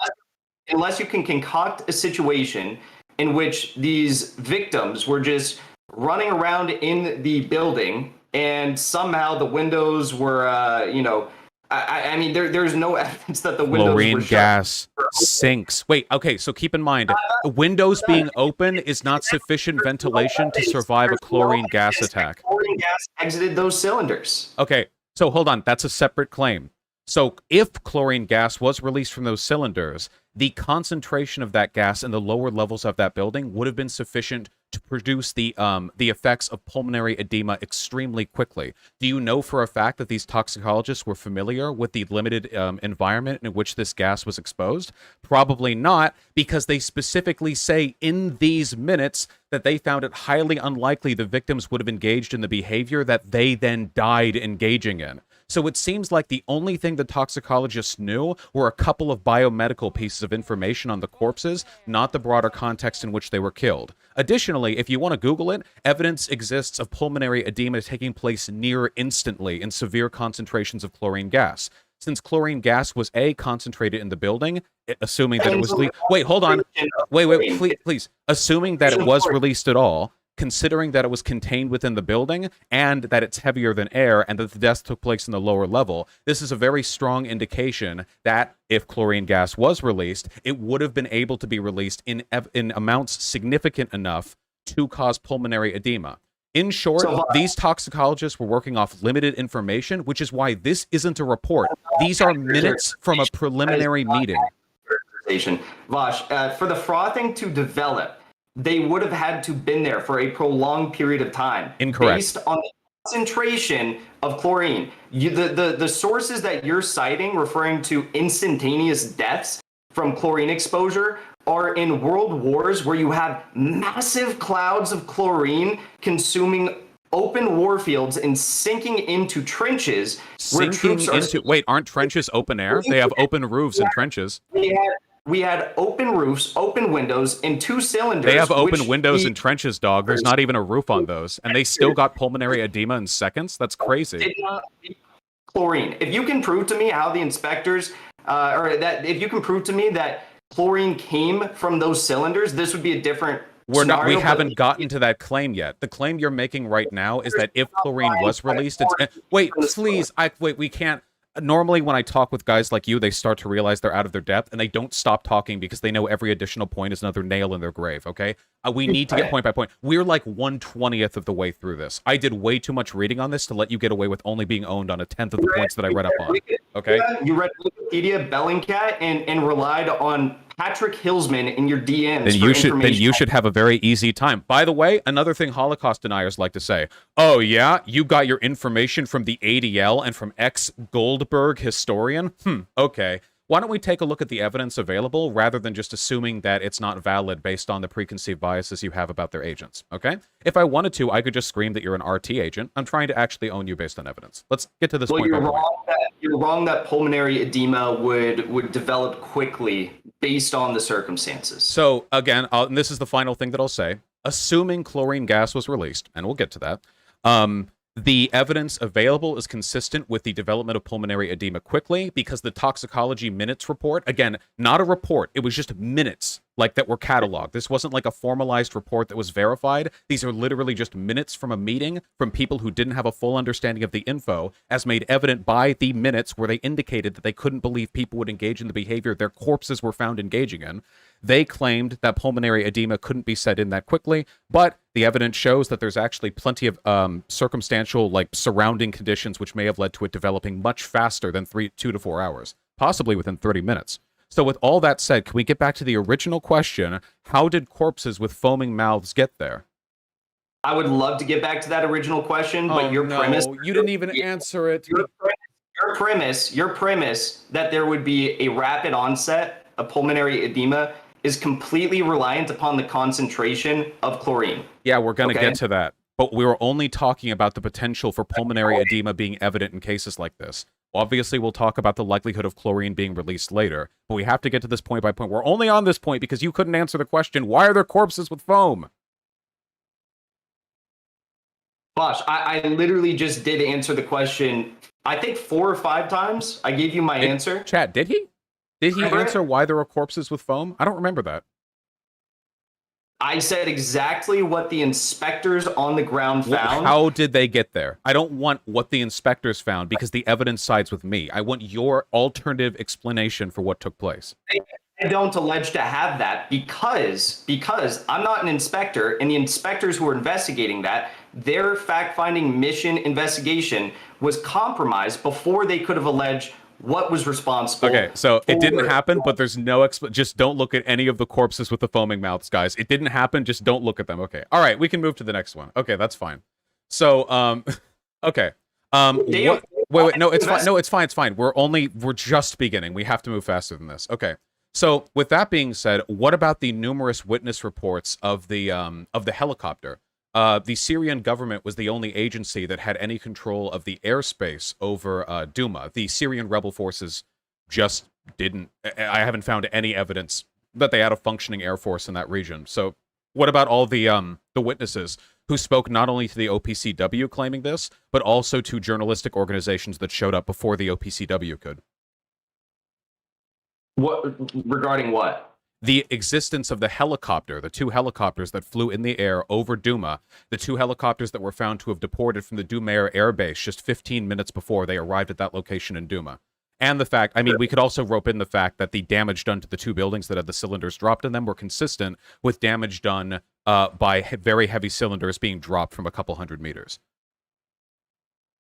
Unless you can concoct a situation in which these victims were just running around in the building and somehow the windows were, I mean, there's no evidence that the windows chlorine were shut. gas sinks. Wait, okay, so keep in mind, windows being open is not sufficient ventilation to survive a chlorine gas attack. Chlorine gas exited those cylinders. Okay. So hold on, that's a separate claim. So if chlorine gas was released from those cylinders, the concentration of that gas in the lower levels of that building would have been sufficient to produce the effects of pulmonary edema extremely quickly. Do you know for a fact that these toxicologists were familiar with the limited environment in which this gas was exposed? Probably not, because they specifically say in these minutes that they found it highly unlikely the victims would have engaged in the behavior that they then died engaging in. So it seems like the only thing the toxicologists knew were a couple of biomedical pieces of information on the corpses, not the broader context in which they were killed. Additionally, if you want to Google it, evidence exists of pulmonary edema taking place near instantly in severe concentrations of chlorine gas. Since chlorine gas was concentrated in the building, assuming that it was wait, hold on. Wait, please. Assuming that it was released at all, considering that it was contained within the building and that it's heavier than air and that the death took place in the lower level, this is a very strong indication that if chlorine gas was released, it would have been able to be released in amounts significant enough to cause pulmonary edema. In short, these toxicologists were working off limited information, which is why this isn't a report. These are minutes from a preliminary meeting. Vosh, for the frothing to develop, they would have had to been there for a prolonged period of time. Incorrect. Based on the concentration of chlorine. The sources that you're citing referring to instantaneous deaths from chlorine exposure are in world wars where you have massive clouds of chlorine consuming open war fields and sinking into trenches where troops are... Wait, aren't trenches open air? They have open roofs and trenches. We had open roofs, open windows, and 2 cylinders. They have open windows and trenches, dog. There's not even a roof on those. And they still got pulmonary edema in seconds? That's crazy. Did not be chlorine. If you can prove to me how the inspectors, if you can prove to me that chlorine came from those cylinders, this would be a different scenario. We haven't gotten to that claim yet. The claim you're making right now is that if chlorine was released, it's... Wait, please. We can't... Normally, when I talk with guys like you, they start to realize they're out of their depth, and they don't stop talking because they know every additional point is another nail in their grave, okay? We need to get point by point. We're like 1/20th of the way through this. I did way too much reading on this to let you get away with only being owned on 1/10 of the points that I read up on, okay? You read Wikipedia, Bellingcat, and relied on Patrick Hillsman in your DMs then you should have a very easy time. By the way, another thing Holocaust deniers like to say, oh yeah, you got your information from the ADL and from ex-Goldberg historian? Okay. Why don't we take a look at the evidence available rather than just assuming that it's not valid based on the preconceived biases you have about their agents, okay? If I wanted to, I could just scream that you're an RT agent. I'm trying to actually own you based on evidence. Let's get to this point. You're wrong that pulmonary edema would develop quickly based on the circumstances. So, again, and this is the final thing that I'll say. Assuming chlorine gas was released, and we'll get to that, the evidence available is consistent with the development of pulmonary edema quickly because the toxicology minutes report, again, not a report, it was just minutes like that were cataloged. This wasn't like a formalized report that was verified. These are literally just minutes from a meeting from people who didn't have a full understanding of the info, as made evident by the minutes where they indicated that they couldn't believe people would engage in the behavior their corpses were found engaging in. They claimed that pulmonary edema couldn't be set in that quickly, but the evidence shows that there's actually plenty of circumstantial, like, surrounding conditions which may have led to it developing much faster than 2 to 4 hours, possibly within 30 minutes. So with all that said, can we get back to the original question? How did corpses with foaming mouths get there? I would love to get back to that original question, but premise... You didn't even answer it. Your premise that there would be a rapid onset of pulmonary edema is completely reliant upon the concentration of chlorine. Yeah, we're going to get to that. But we were only talking about the potential for pulmonary edema being evident in cases like this. Obviously, we'll talk about the likelihood of chlorine being released later, but we have to get to this point by point. We're only on this point because you couldn't answer the question, why are there corpses with foam? Bosh, I literally just did answer the question, I think 4 or 5 times. I gave you my answer. Chad, did he? Did he answer why there are corpses with foam? I don't remember that. I said exactly what the inspectors on the ground found. How did they get there? I don't want what the inspectors found because the evidence sides with me. I want your alternative explanation for what took place. I don't allege to have that because I'm not an inspector, and the inspectors who were investigating that, their fact-finding mission investigation was compromised before they could have alleged what was responsible. Okay, so it didn't happen, but there's no just don't look at any of the corpses with the foaming mouths, guys. It didn't happen, just don't look at them. Okay. All right, we can move to the next one. Okay, that's fine. So, okay. Wait, no, it's fine. No, it's fine. We're just beginning. We have to move faster than this. Okay. So, with that being said, what about the numerous witness reports of the helicopter? the Syrian government was the only agency that had any control of the airspace over Douma. The Syrian rebel forces just didn't. I haven't found any evidence that they had a functioning air force in that region. So, what about all the witnesses who spoke not only to the OPCW claiming this, but also to journalistic organizations that showed up before the OPCW could? What regarding what? The existence of the helicopter, the 2 helicopters that flew in the air over Douma, the 2 helicopters that were found to have deported from the Douma Air Base just 15 minutes before they arrived at that location in Douma. And the fact, I mean, we could also rope in the fact that the damage done to the 2 buildings that had the cylinders dropped in them were consistent with damage done by very heavy cylinders being dropped from a couple hundred meters.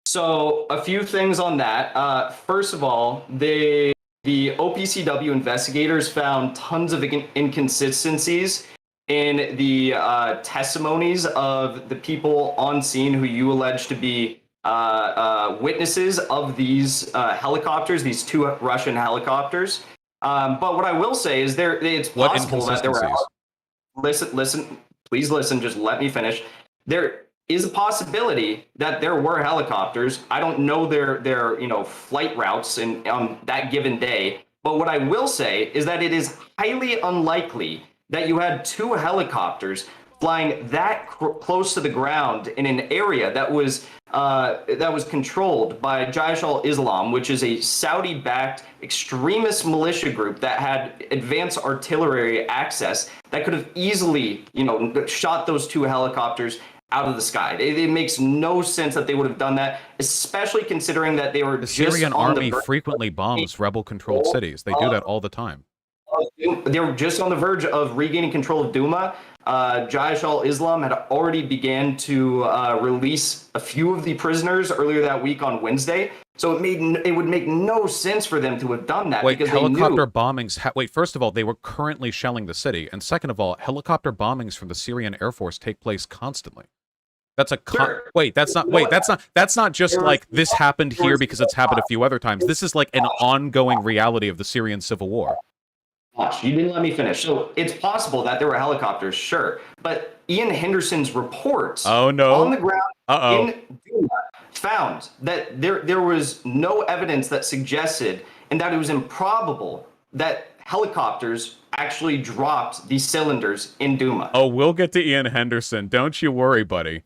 So a few things on that. First of all, the OPCW investigators found tons of inconsistencies in the testimonies of the people on scene who you allege to be witnesses of these helicopters, these 2 Russian helicopters. But what I will say is it's possible that there were... Listen, please listen, just let me finish. There is a possibility that there were helicopters. I don't know their flight routes on that given day. But what I will say is that it is highly unlikely that you had 2 helicopters flying that close to the ground in an area that was controlled by Jaish al-Islam, which is a Saudi-backed extremist militia group that had advanced artillery access that could have easily, shot those 2 helicopters out of the sky. It makes no sense that they would have done that, especially considering that they were the Syrian army frequently bombs rebel-controlled cities. They do that all the time. They were just on the verge of regaining control of Douma. Jaish al-Islam had already began to release a few of the prisoners earlier that week on Wednesday. So it would make no sense for them to have done that. Wait, because helicopter bombings... Wait, first of all, they were currently shelling the city. And second of all, helicopter bombings from the Syrian Air Force take place constantly. That's a... That's not just like this happened here because it's happened a few other times. This is like an ongoing reality of the Syrian civil war. Gosh, you didn't let me finish. So it's possible that there were helicopters, sure. But Ian Henderson's reports on the ground in Douma found that there was no evidence that suggested and that it was improbable that helicopters actually dropped these cylinders in Douma. Oh, we'll get to Ian Henderson. Don't you worry, buddy.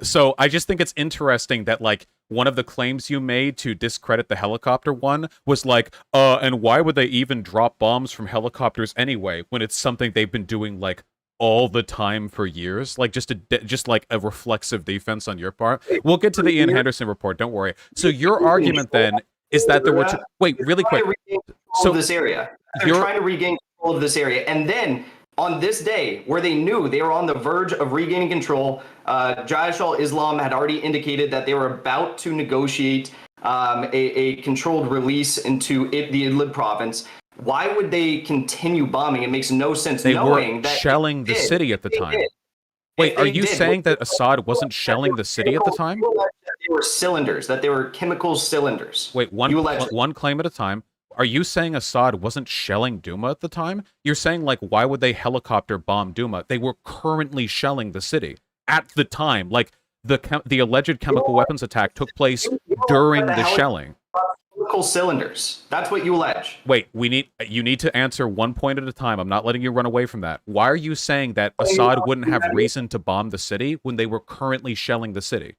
So I just think it's interesting that, like, one of the claims you made to discredit the helicopter one was like, and why would they even drop bombs from helicopters anyway when it's something they've been doing, like, all the time for years? Like, just like a reflexive defense on your part. We'll get to the Ian Henderson report, don't worry. So your argument then is that there were... Wait, really quick. So this area. They're trying to regain control of this area. And then on this day, where they knew they were on the verge of regaining control, Jaish al-Islam had already indicated that they were about to negotiate a controlled release into the Idlib province. Why would they continue bombing? It makes no sense. They were shelling the city at the time. Wait, are you saying that Assad wasn't shelling the city at the time? They were cylinders, that they were chemical cylinders. Wait, one claim at a time. Are you saying Assad wasn't shelling Douma at the time? You're saying, like, why would they helicopter bomb Douma? They were currently shelling the city at the time. Like, the alleged chemical weapons attack took place during the shelling. Chemical cylinders. That's what you allege. Wait, you need to answer one point at a time. I'm not letting you run away from that. Why are you saying that Assad wouldn't have reason to bomb the city when they were currently shelling the city?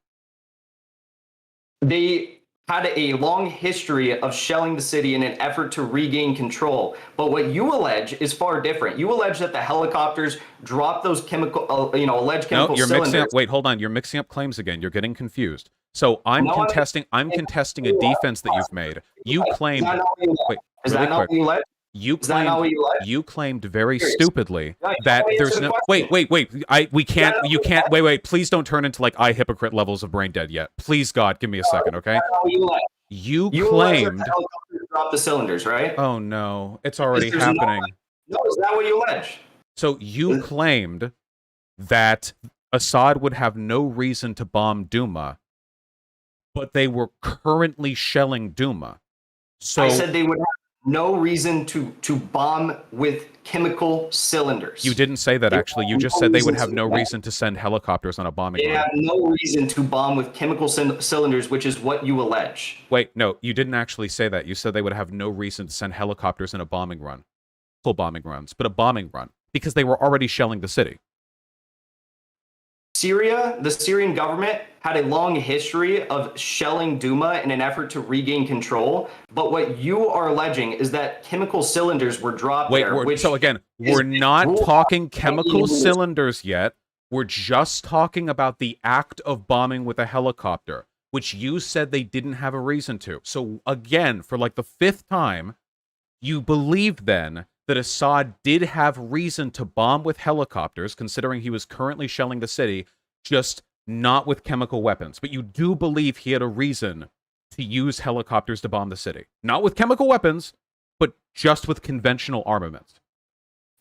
They had a long history of shelling the city in an effort to regain control. But what you allege is far different. You allege that the helicopters dropped those alleged chemical cylinders. Wait, hold on. You're mixing up claims again. You're getting confused. So I'm contesting a defense that you've made. You claimed... Wait, really quick. You claimed very stupidly that there's no... Wait. You can't... Wait. Please don't turn into, like, I hypocrite levels of brain dead yet. Please, God, give me a second, okay? You claimed... Drop the cylinders, right? Oh, no. It's already happening. No, is that what you allege? So you claimed that Assad would have no reason to bomb Douma, but they were currently shelling Douma. So I said they would have no reason to bomb with chemical cylinders. You didn't say that, actually. You just said they would have no reason to send helicopters on a bombing run. They have no reason to bomb with chemical cylinders, which is what you allege. Wait, no, you didn't actually say that. You said they would have no reason to send helicopters in a bombing run. Full bombing runs, but a bombing run, because they were already shelling the city. Syria, the Syrian government had a long history of shelling Douma in an effort to regain control. But what you are alleging is that chemical cylinders were dropped there. So again, we're not talking chemical cylinders yet. We're just talking about the act of bombing with a helicopter, which you said they didn't have a reason to. So again, for like the 5th time, you believed then that Assad did have reason to bomb with helicopters, considering he was currently shelling the city, just not with chemical weapons. But you do believe he had a reason to use helicopters to bomb the city. Not with chemical weapons, but just with conventional armaments.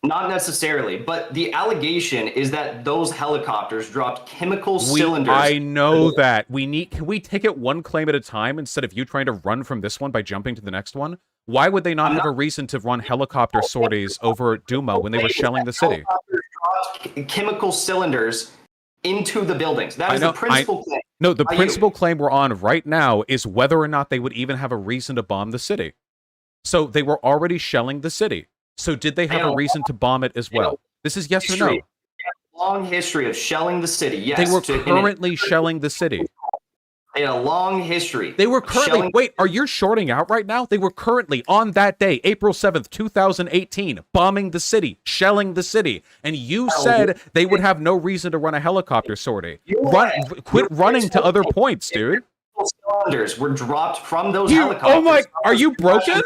Not necessarily, but the allegation is that those helicopters dropped chemical cylinders. I know that. Can we take it one claim at a time instead of you trying to run from this one by jumping to the next one? Why would they not have a reason to run helicopter sorties over Douma when they were shelling the city? Chemical cylinders into the buildings. That is the principal claim. No, the principal claim we're on right now is whether or not they would even have a reason to bomb the city. So they were already shelling the city. So did they have a reason to bomb it as well? This is yes or no. Long history of shelling the city. Yes. They were currently shelling the city. They had a long history. They were currently... Wait, are you shorting out right now? They were currently, on that day, April 7th, 2018, bombing the city, shelling the city. And you said they would have no reason to run a helicopter sortie. Quit running to other points, dude. Cylinders were dropped from those helicopters. Oh my... Are you broken?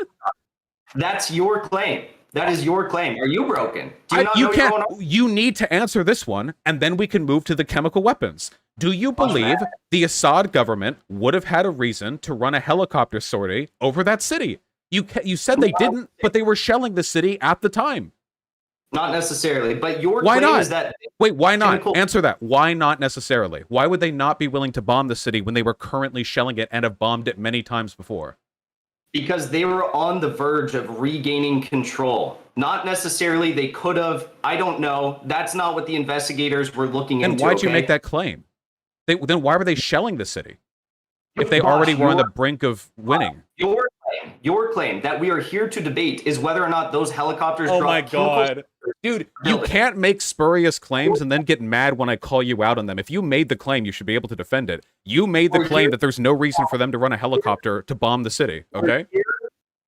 That's your claim. That is your claim. Are you broken? Do you not know what's going on? You need to answer this one, and then we can move to the chemical weapons. Do you believe the Assad government would have had a reason to run a helicopter sortie over that city? You said they didn't, but they were shelling the city at the time. Not necessarily, but your claim is that... Wait, why not? Answer that. Why not necessarily? Why would they not be willing to bomb the city when they were currently shelling it and have bombed it many times before? Because they were on the verge of regaining control. Not necessarily they could have. I don't know. That's not what the investigators were looking into. And why'd you make that claim? Then why were they shelling the city? If they already were on the brink of winning. Your claim that we are here to debate is whether or not those helicopters dropped... Oh my God. Dude, you can't make spurious claims and then get mad when I call you out on them. If you made the claim, you should be able to defend it. You made the claim that there's no reason for them to run a helicopter to bomb the city, okay?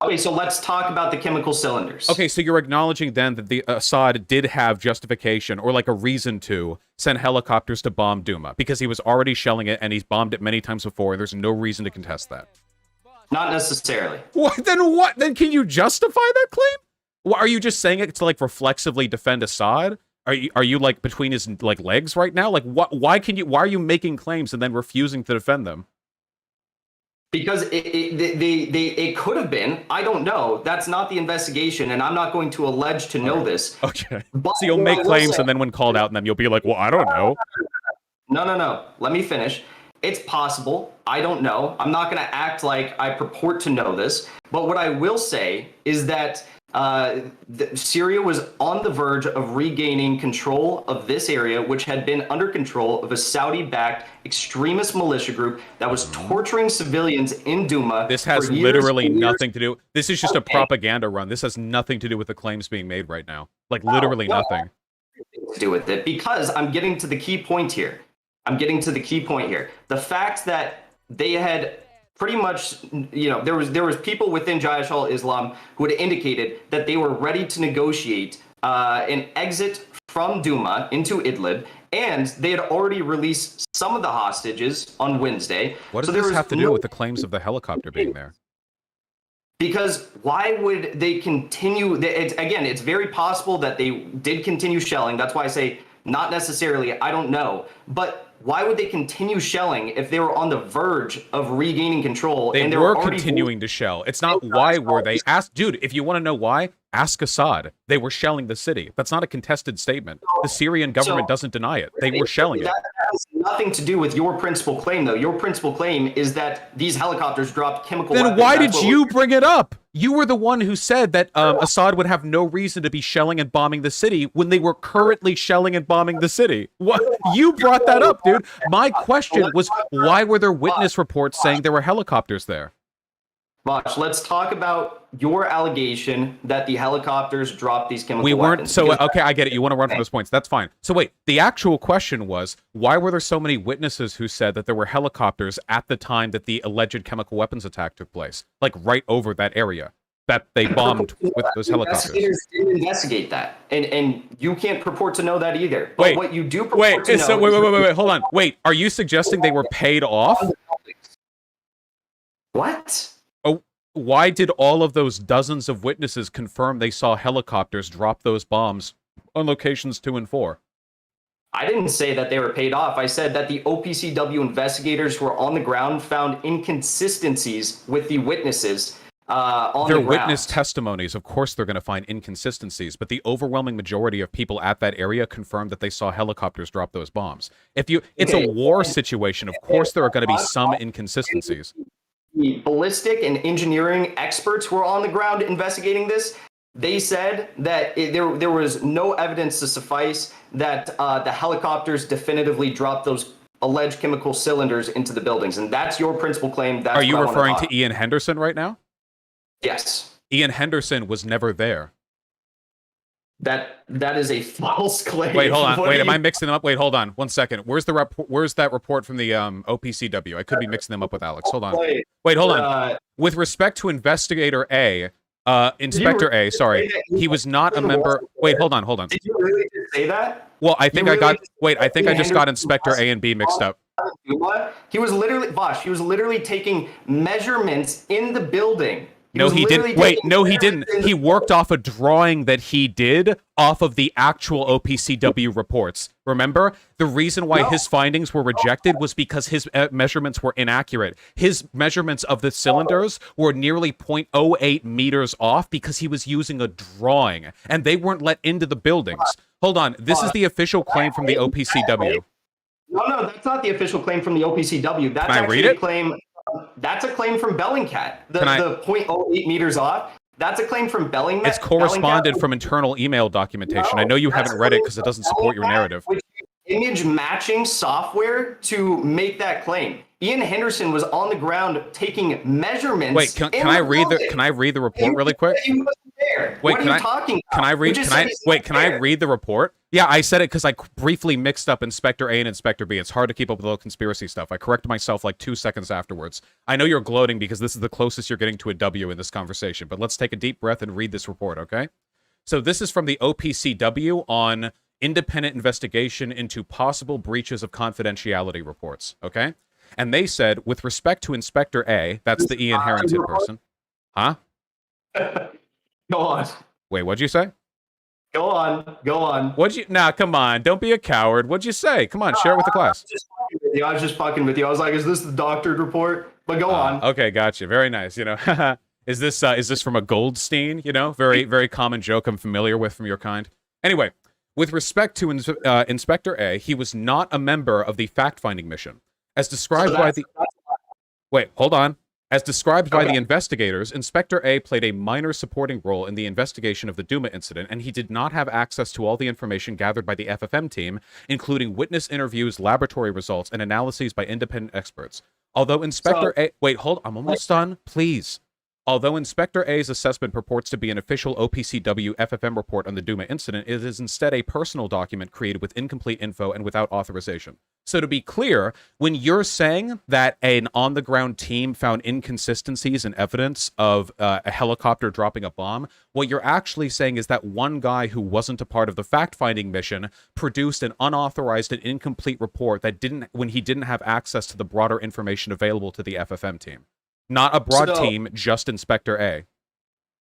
Okay, so let's talk about the chemical cylinders. Okay, so you're acknowledging then that the Assad did have justification or like a reason to send helicopters to bomb Douma because he was already shelling it and he's bombed it many times before. There's no reason to contest that. Not necessarily. What? Then can you justify that claim? Are you just saying it to like reflexively defend Assad? Are you like between his like legs right now? Like why are you making claims and then refusing to defend them? Because it could have been. I don't know. That's not the investigation, and I'm not going to allege to know this. Okay. So you'll make claims, and then when called out, and then you'll be like, well, I don't know. No. Let me finish. It's possible. I don't know. I'm not going to act like I purport to know this. But what I will say is that Syria was on the verge of regaining control of this area, which had been under control of a Saudi-backed extremist militia group that was torturing civilians in Douma. This has literally nothing to do. This is just a propaganda run. This has nothing to do with the claims being made right now. Like literally nothing. To do with it, because I'm getting to the key point here. The fact that they had pretty much, there was people within Jaish al-Islam who had indicated that they were ready to negotiate an exit from Douma into Idlib, and they had already released some of the hostages on Wednesday. What does this have to do with the claims of the helicopter being there? Because why would they continue? It's very possible that they did continue shelling. That's why I say not necessarily. I don't know. But why would they continue shelling if they were on the verge of regaining control? They were continuing to shell. It's not why were they. Dude, if you want to know why, ask Assad. They were shelling the city. That's not a contested statement. The Syrian government doesn't deny it. They were shelling it. That has nothing to do with your principal claim, though. Your principal claim is that these helicopters dropped chemical weapons. Then why did you bring it up? You were the one who said that Assad would have no reason to be shelling and bombing the city when they were currently shelling and bombing the city. What? You brought that up, dude. My question was, why were there witness reports saying there were helicopters there? Vosh, let's talk about your allegation that the helicopters dropped these chemical We weren't, weapons. so, okay, I get it. You want to run from those points. That's fine. So wait, the actual question was, why were there so many witnesses who said that there were helicopters at the time that the alleged chemical weapons attack took place? Like, right over that area that they bombed with those helicopters. Investigators didn't investigate that, and you can't purport to know that either. But wait, what you do purport to know... So, wait, hold on. Wait, are you suggesting they were paid off? What? Oh, why did all of those dozens of witnesses confirm they saw helicopters drop those bombs on locations 2 and 4? I didn't say that they were paid off. I said that the OPCW investigators who were on the ground found inconsistencies with the witnesses on the ground. Their witness testimonies, of course they're going to find inconsistencies, but the overwhelming majority of people at that area confirmed that they saw helicopters drop those bombs. It's a war situation, of course there are going to be some inconsistencies. The ballistic and engineering experts who were on the ground investigating this, they said that there was no evidence to suffice that the helicopters definitively dropped those alleged chemical cylinders into the buildings. And that's your principal claim. That's Are you referring to Ian Henderson right now? Yes. Ian Henderson was never there. That is a false claim. Wait, hold on. Wait, am I mixing them up? Wait, hold on. 1 second. Where's that report from the OPCW? I could be mixing them up with Alex. Hold on. Wait, hold on. With respect to Inspector A, he was not a member. Wait, hold on. Did you really just say that? Well, I think I just got Inspector A and B mixed up. He was literally taking measurements in the building. No, he didn't. Wait, no, he didn't. He worked off a drawing that he did off of the actual OPCW reports. Remember? The reason why his findings were rejected was because his measurements were inaccurate. His measurements of the cylinders were nearly 0.08 meters off because he was using a drawing, and they weren't let into the buildings. Hold on. This is the official claim from the OPCW. No, that's not the official claim from the OPCW. That's actually a claim. That's a claim from Bellingcat. The 0.08 meters off. That's a claim from Bellingcat. It's corresponded from internal email documentation. I know you haven't read it because it doesn't support your narrative. Image matching software to make that claim. Ian Henderson was on the ground taking measurements. Wait, can I read the report really quick? He wasn't there. Wait, what are you talking about? Can I read the report? Yeah, I said it because I briefly mixed up Inspector A and Inspector B. It's hard to keep up with all the conspiracy stuff. I corrected myself like 2 seconds afterwards. I know you're gloating because this is the closest you're getting to a W in this conversation, but let's take a deep breath and read this report, okay? So this is from the OPCW on independent investigation into possible breaches of confidentiality reports, okay? And they said, with respect to Inspector A, that's the Ian Harrington person. Huh? Go on. Wait, what'd you say? Go on. Nah, come on. Don't be a coward. What'd you say? Come on, share it with the class. I was just fucking with you. I was like, is this the doctored report? But go on. Okay, gotcha. Very nice. You know, is this from a Goldstein? You know, very, very common joke I'm familiar with from your kind. Anyway, with respect to Inspector A, he was not a member of the fact-finding mission. As described by the... Wait, hold on. As described by the investigators, Inspector A played a minor supporting role in the investigation of the Duma incident, and he did not have access to all the information gathered by the FFM team, including witness interviews, laboratory results, and analyses by independent experts. Although Inspector A... Wait, hold... I'm almost done. Please. Although Inspector A's assessment purports to be an official OPCW FFM report on the Duma incident, it is instead a personal document created with incomplete info and without authorization. So to be clear, when you're saying that an on-the-ground team found inconsistencies in evidence of a helicopter dropping a bomb, what you're actually saying is that one guy who wasn't a part of the fact-finding mission produced an unauthorized and incomplete report that when he didn't have access to the broader information available to the FFM team. Not a broad team, just Inspector A.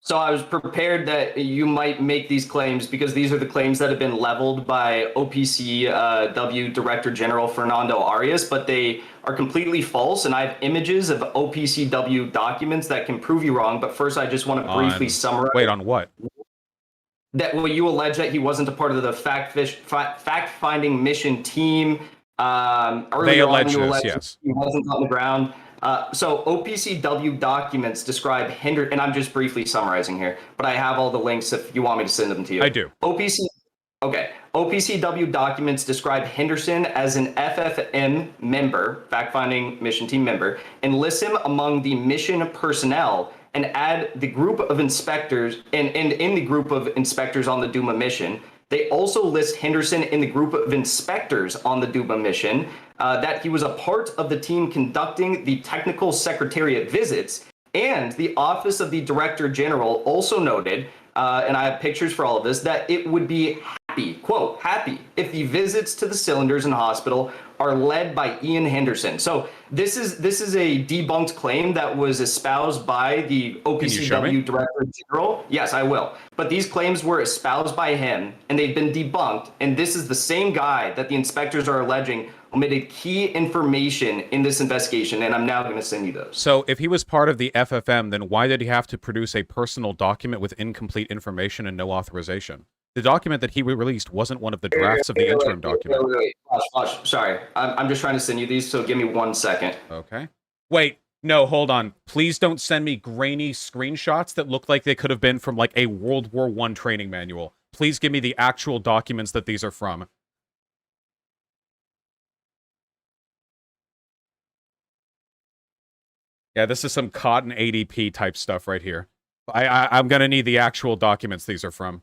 So I was prepared that you might make these claims because these are the claims that have been leveled by OPCW Director General Fernando Arias, but they are completely false. And I have images of OPCW documents that can prove you wrong. But first, I just want to briefly summarize. Wait, on what? That you allege that he wasn't a part of the fact-finding mission team. They allege this, yes. He wasn't on the ground. So OPCW documents describe and I'm just briefly summarizing here, but I have all the links if you want me to send them to you. I do. Okay. OPCW documents describe Henderson as an FFM member, fact-finding mission team member, and list him among the mission personnel and add the group of inspectors and in the group of inspectors on the Duma mission. They also list Henderson in the group of inspectors on the Duma mission, that he was a part of the team conducting the technical secretariat visits, and the Office of the Director General also noted, and I have pictures for all of this, that it would be happy, quote, happy, if the visits to the cylinders in the hospital are led by Ian Henderson. So this is a debunked claim that was espoused by the OPCW Director General. Yes, I will. But these claims were espoused by him, and they've been debunked. And this is the same guy that the inspectors are alleging omitted key information in this investigation, and I'm now going to send you those. So if he was part of the FFM, then why did he have to produce a personal document with incomplete information and no authorization? The document that he released wasn't one of the drafts of the interim document. Wait. Sorry. I'm just trying to send you these, so give me 1 second. Okay. Wait, no, hold on. Please don't send me grainy screenshots that look like they could have been from, like, a World War I training manual. Please give me the actual documents that these are from. Yeah, this is some cotton ADP type stuff right here. I'm gonna need the actual documents these are from.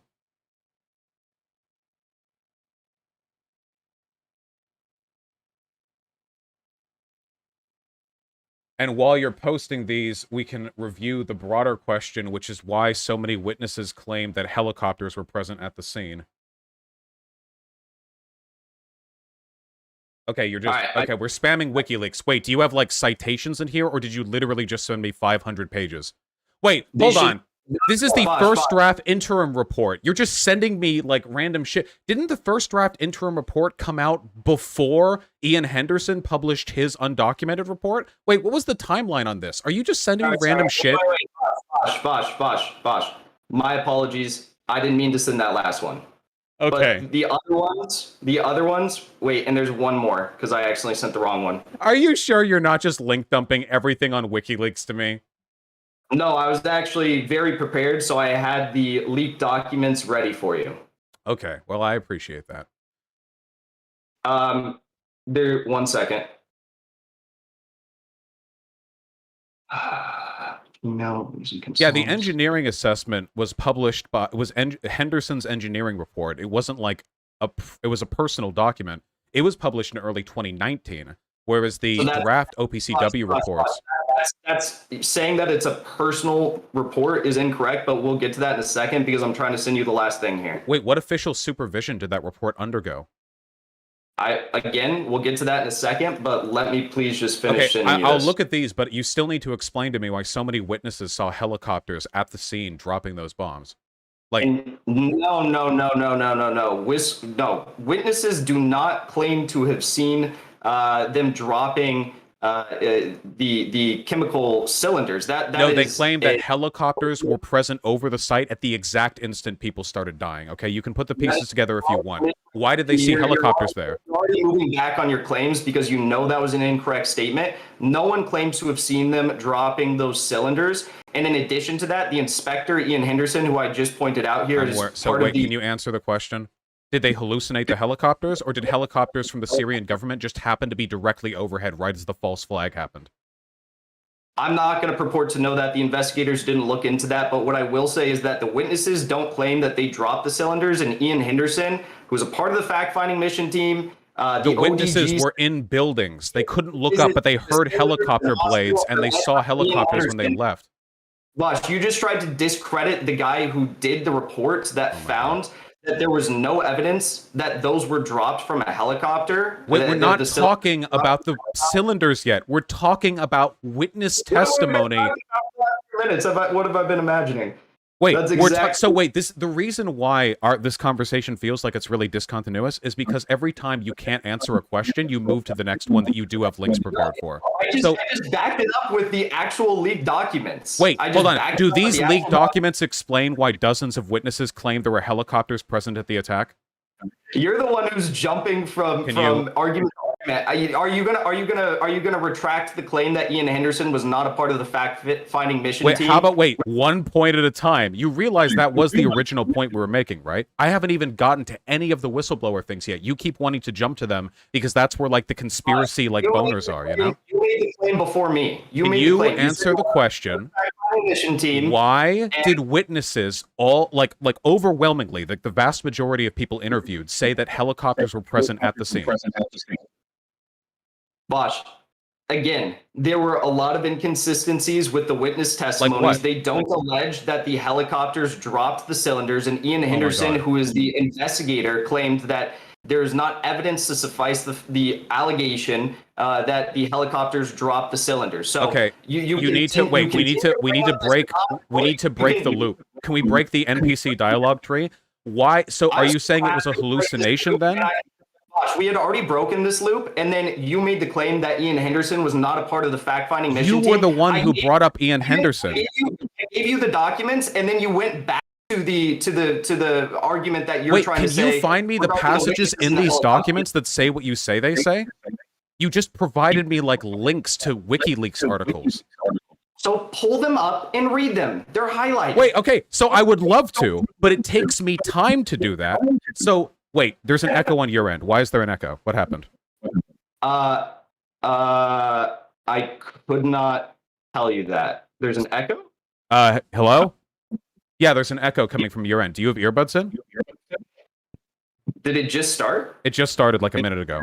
And while you're posting these, we can review the broader question, which is why so many witnesses claim that helicopters were present at the scene. Okay, you're just... okay, we're spamming WikiLeaks. Wait, do you have, like, citations in here, or did you literally just send me 500 pages? Wait, hold on. This is the first draft interim report. You're just sending me, like, random shit. Didn't the first draft interim report come out before Ian Henderson published his undocumented report? Wait, what was the timeline on this? Are you just sending me random shit? Bosh. My apologies. I didn't mean to send that last one. Okay. But the other ones, wait, and there's one more, because I accidentally sent the wrong one. Are you sure you're not just link dumping everything on WikiLeaks to me? No, I was actually very prepared, so I had the leaked documents ready for you. Okay, well, I appreciate that. 1 second. Yeah, the engineering assessment was published by Henderson's engineering report. It wasn't like it was a personal document. It was published in early 2019, whereas the draft OPCW reports. That's saying that it's a personal report is incorrect, but we'll get to that in a second because I'm trying to send you the last thing here. Wait, what official supervision did that report undergo? Again, we'll get to that in a second, but let me please just finish. Okay, I'll look at these, but you still need to explain to me why so many witnesses saw helicopters at the scene dropping those bombs. Like, no. Witnesses do not claim to have seen them dropping the chemical cylinders. They claim that helicopters were present over the site at the exact instant people started dying. Okay, you can put the pieces together if you want. Why did they see helicopters there? You're already moving back on your claims because you know that was an incorrect statement. No one claims to have seen them dropping those cylinders. And in addition to that, the inspector, Ian Henderson, who I just pointed out here, can you answer the question? Did they hallucinate the helicopters, or did helicopters from the Syrian government just happen to be directly overhead right as the false flag happened? I'm not going to purport to know that. The investigators didn't look into that, but what I will say is that the witnesses don't claim that they dropped the cylinders, and Ian Henderson, who was a part of the fact-finding mission team, the witnesses were in buildings. They couldn't look up, but they heard helicopter blades, and they saw helicopters when they left. Bosh, you just tried to discredit the guy who did the reports that found that there was no evidence that those were dropped from a helicopter. Wait, we're not talking about the cylinders yet. We're talking about witness testimony. What have I been imagining? Wait, the reason why this conversation feels like it's really discontinuous is because every time you can't answer a question, you move to the next one that you do have links prepared for. I just backed it up with the actual leaked documents. Wait, hold on. Do these leaked documents explain why dozens of witnesses claim there were helicopters present at the attack? You're the one who's jumping from argument to Are you gonna retract the claim that Ian Henderson was not a part of the fact-finding mission Wait, team? how about one point at a time? You realize that was the original point we were making, right? I haven't even gotten to any of the whistleblower things yet. You keep wanting to jump to them because that's where like the conspiracy boners are, you know? You made the claim before me. Can you answer the question? Mission team. Why did witnesses all like overwhelmingly, like the vast majority of people interviewed, say that helicopters were present at the scene? Bosh, again, there were a lot of inconsistencies with the witness testimonies. They don't allege that the helicopters dropped the cylinders, and Ian Henderson, who is the investigator, claimed that there is not evidence to suffice the allegation that the helicopters dropped the cylinders. So okay, you need to wait. We need to break the loop. Can we break the NPC dialogue tree? Why? So are you saying it was a hallucination then? Gosh, we had already broken this loop, and then you made the claim that Ian Henderson was not a part of the fact-finding mission team. You were the one who brought up Ian Henderson. I gave you the documents, and then you went back to the argument that you're trying to say. Can you find me the passages in these documents that say what you say they say? You just provided me like links to WikiLeaks articles. So pull them up and read them. They're highlighted. Wait, okay. So I would love to, but it takes me time to do that. So wait, there's an echo on your end. Why is there an echo? What happened? I could not tell you that. There's an echo? Hello? Yeah, there's an echo coming from your end. Do you have earbuds in? Did it just start? It just started like a minute ago.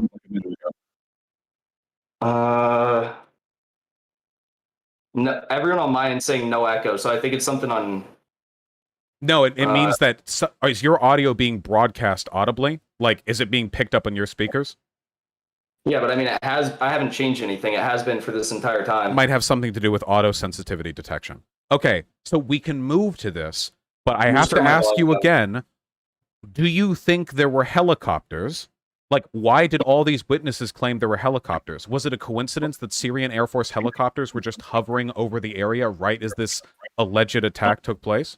No, everyone on my end saying no echo, so I think it's something on... No, it means that... is your audio being broadcast audibly? Like, is it being picked up on your speakers? Yeah, but I mean, I haven't changed anything. It has been for this entire time. It might have something to do with auto sensitivity detection. Okay, so we can move to this, but I have to ask you again, do you think there were helicopters? Like, why did all these witnesses claim there were helicopters? Was it a coincidence that Syrian Air Force helicopters were just hovering over the area right as this alleged attack took place?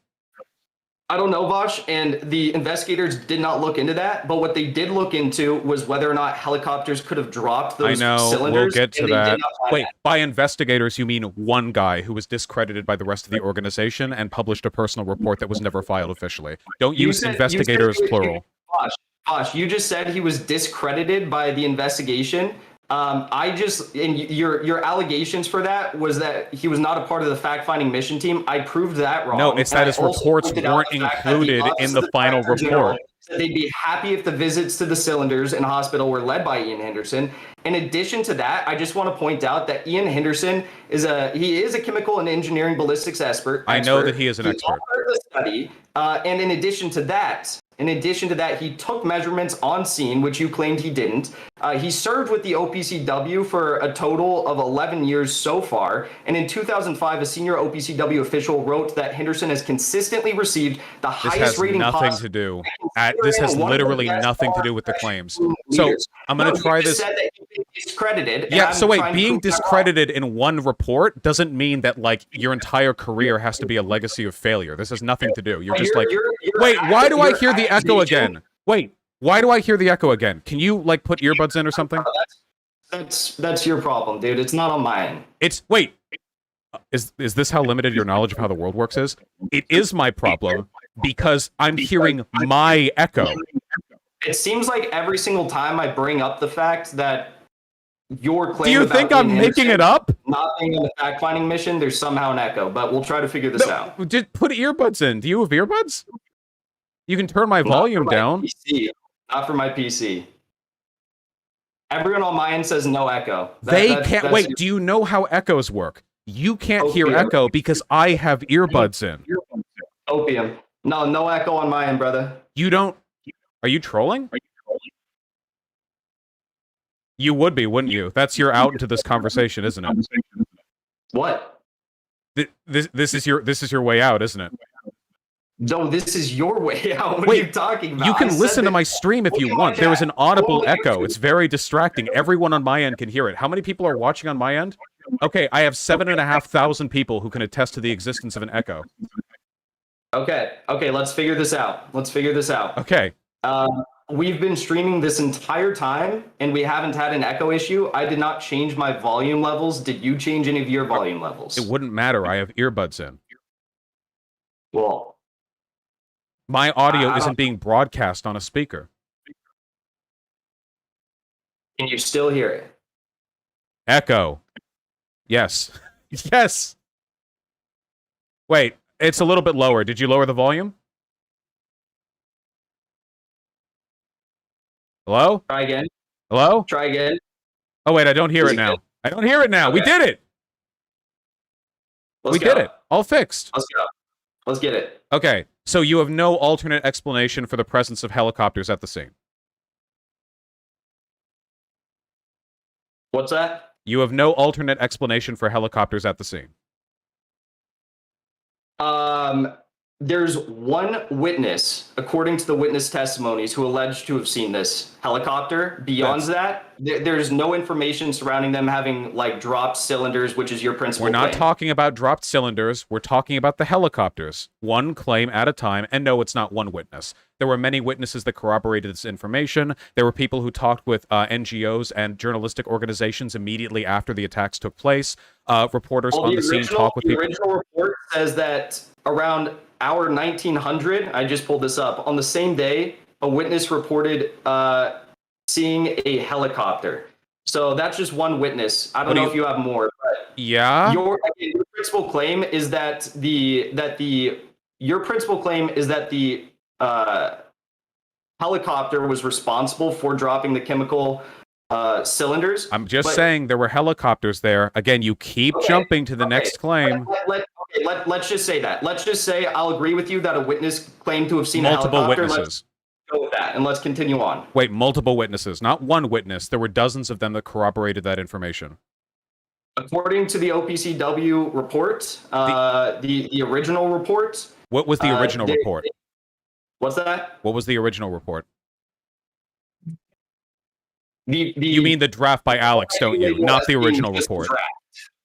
I don't know, Vosh, and the investigators did not look into that, but what they did look into was whether or not helicopters could have dropped those cylinders. We'll get to that. Wait, by investigators, you mean one guy who was discredited by the rest of the organization and published a personal report that was never filed officially. Don't use investigators plural. Vosh, you just said he was discredited by the investigation. And your allegations for that was that he was not a part of the fact-finding mission team. I proved that wrong. No, it's that his reports weren't included in the final report. They'd be happy if the visits to the cylinders in hospital were led by Ian Henderson. In addition to that, I just want to point out that Ian Henderson is a chemical and engineering ballistics expert. I know that he is an expert. Study, and in addition to that, he took measurements on scene, which you claimed he didn't. He served with the OPCW for a total of 11 years so far. And in 2005, a senior OPCW official wrote that Henderson has consistently received the highest rating possible. This has literally nothing to do with the claims. So I'm going to try this. Said that you've been discredited. Yeah, so wait, being discredited in one report doesn't mean that like your entire career has to be a legacy of failure. This has nothing to do. You're just like, wait, why do I hear the echo again? Wait, why do I hear the echo again? Can you like put earbuds in or something? That's your problem, dude. It's not on mine. Wait. Is this how limited your knowledge of how the world works is? It is my problem because I'm hearing my echo. It seems like every single time I bring up the fact that your claim. Do you think I'm making it up? Not being on the fact-finding mission, there's somehow an echo, but we'll try to figure this out. Just put earbuds in. Do you have earbuds? You can turn my volume down. Not for my PC. Everyone on my end says no echo. They can't. Wait, do you know how echoes work? You can't hear echo because I have earbuds in. Opium. No echo on my end, brother. You don't. Are you trolling? You would be, wouldn't you? That's your out into this conversation, isn't it? What? This is your way out, isn't it? No, this is your way out. What are you talking about? You can listen to my stream if you want. There is an audible echo. It's very distracting. Everyone on my end can hear it. How many people are watching on my end? Okay, I have 7,500 people who can attest to the existence of an echo. Okay, let's figure this out. Okay. we've been streaming this entire time and we haven't had an echo issue. I did not change my volume levels. Did you change any of your volume levels? It wouldn't matter. I have earbuds in. Well, my audio isn't being broadcast on a speaker. Can you still hear it? Echo. Yes. Yes. Wait, it's a little bit lower. Did you lower the volume? Hello? Try again. Hello? Try again. Oh, wait, I don't hear it now. I don't hear it now. Okay. We did it. We did it. All fixed. Let's go. Let's get it. Okay, so you have no alternate explanation for the presence of helicopters at the scene. What's that? You have no alternate explanation for helicopters at the scene. There's one witness, according to the witness testimonies, who alleged to have seen this helicopter. Beyond that, there's no information surrounding them having like dropped cylinders, which is your principal claim. We're not claim. talking about dropped cylinders. We're talking about the helicopters. One claim at a time. And no, it's not one witness. There were many witnesses that corroborated this information. There were people who talked with NGOs and journalistic organizations immediately after the attacks took place. Reporters on the scene talk with people. The original report says that around hour 1900, I just pulled this up, on the same day, a witness reported seeing a helicopter. So that's just one witness. I don't know if you have more. But yeah. Your principal claim is that the helicopter was responsible for dropping the chemical cylinders. I'm just saying there were helicopters there. Again, you keep jumping to the next claim. Let's just say that. Let's just say I'll agree with you that a witness claimed to have seen multiple a helicopter. Witnesses. Let's go with that, and let's continue on. Wait, multiple witnesses, not one witness. There were dozens of them that corroborated that information. According to the OPCW report, the original report. What was the original report? What's that? What was the original report? You mean the draft by Alex, don't you? Not the original report.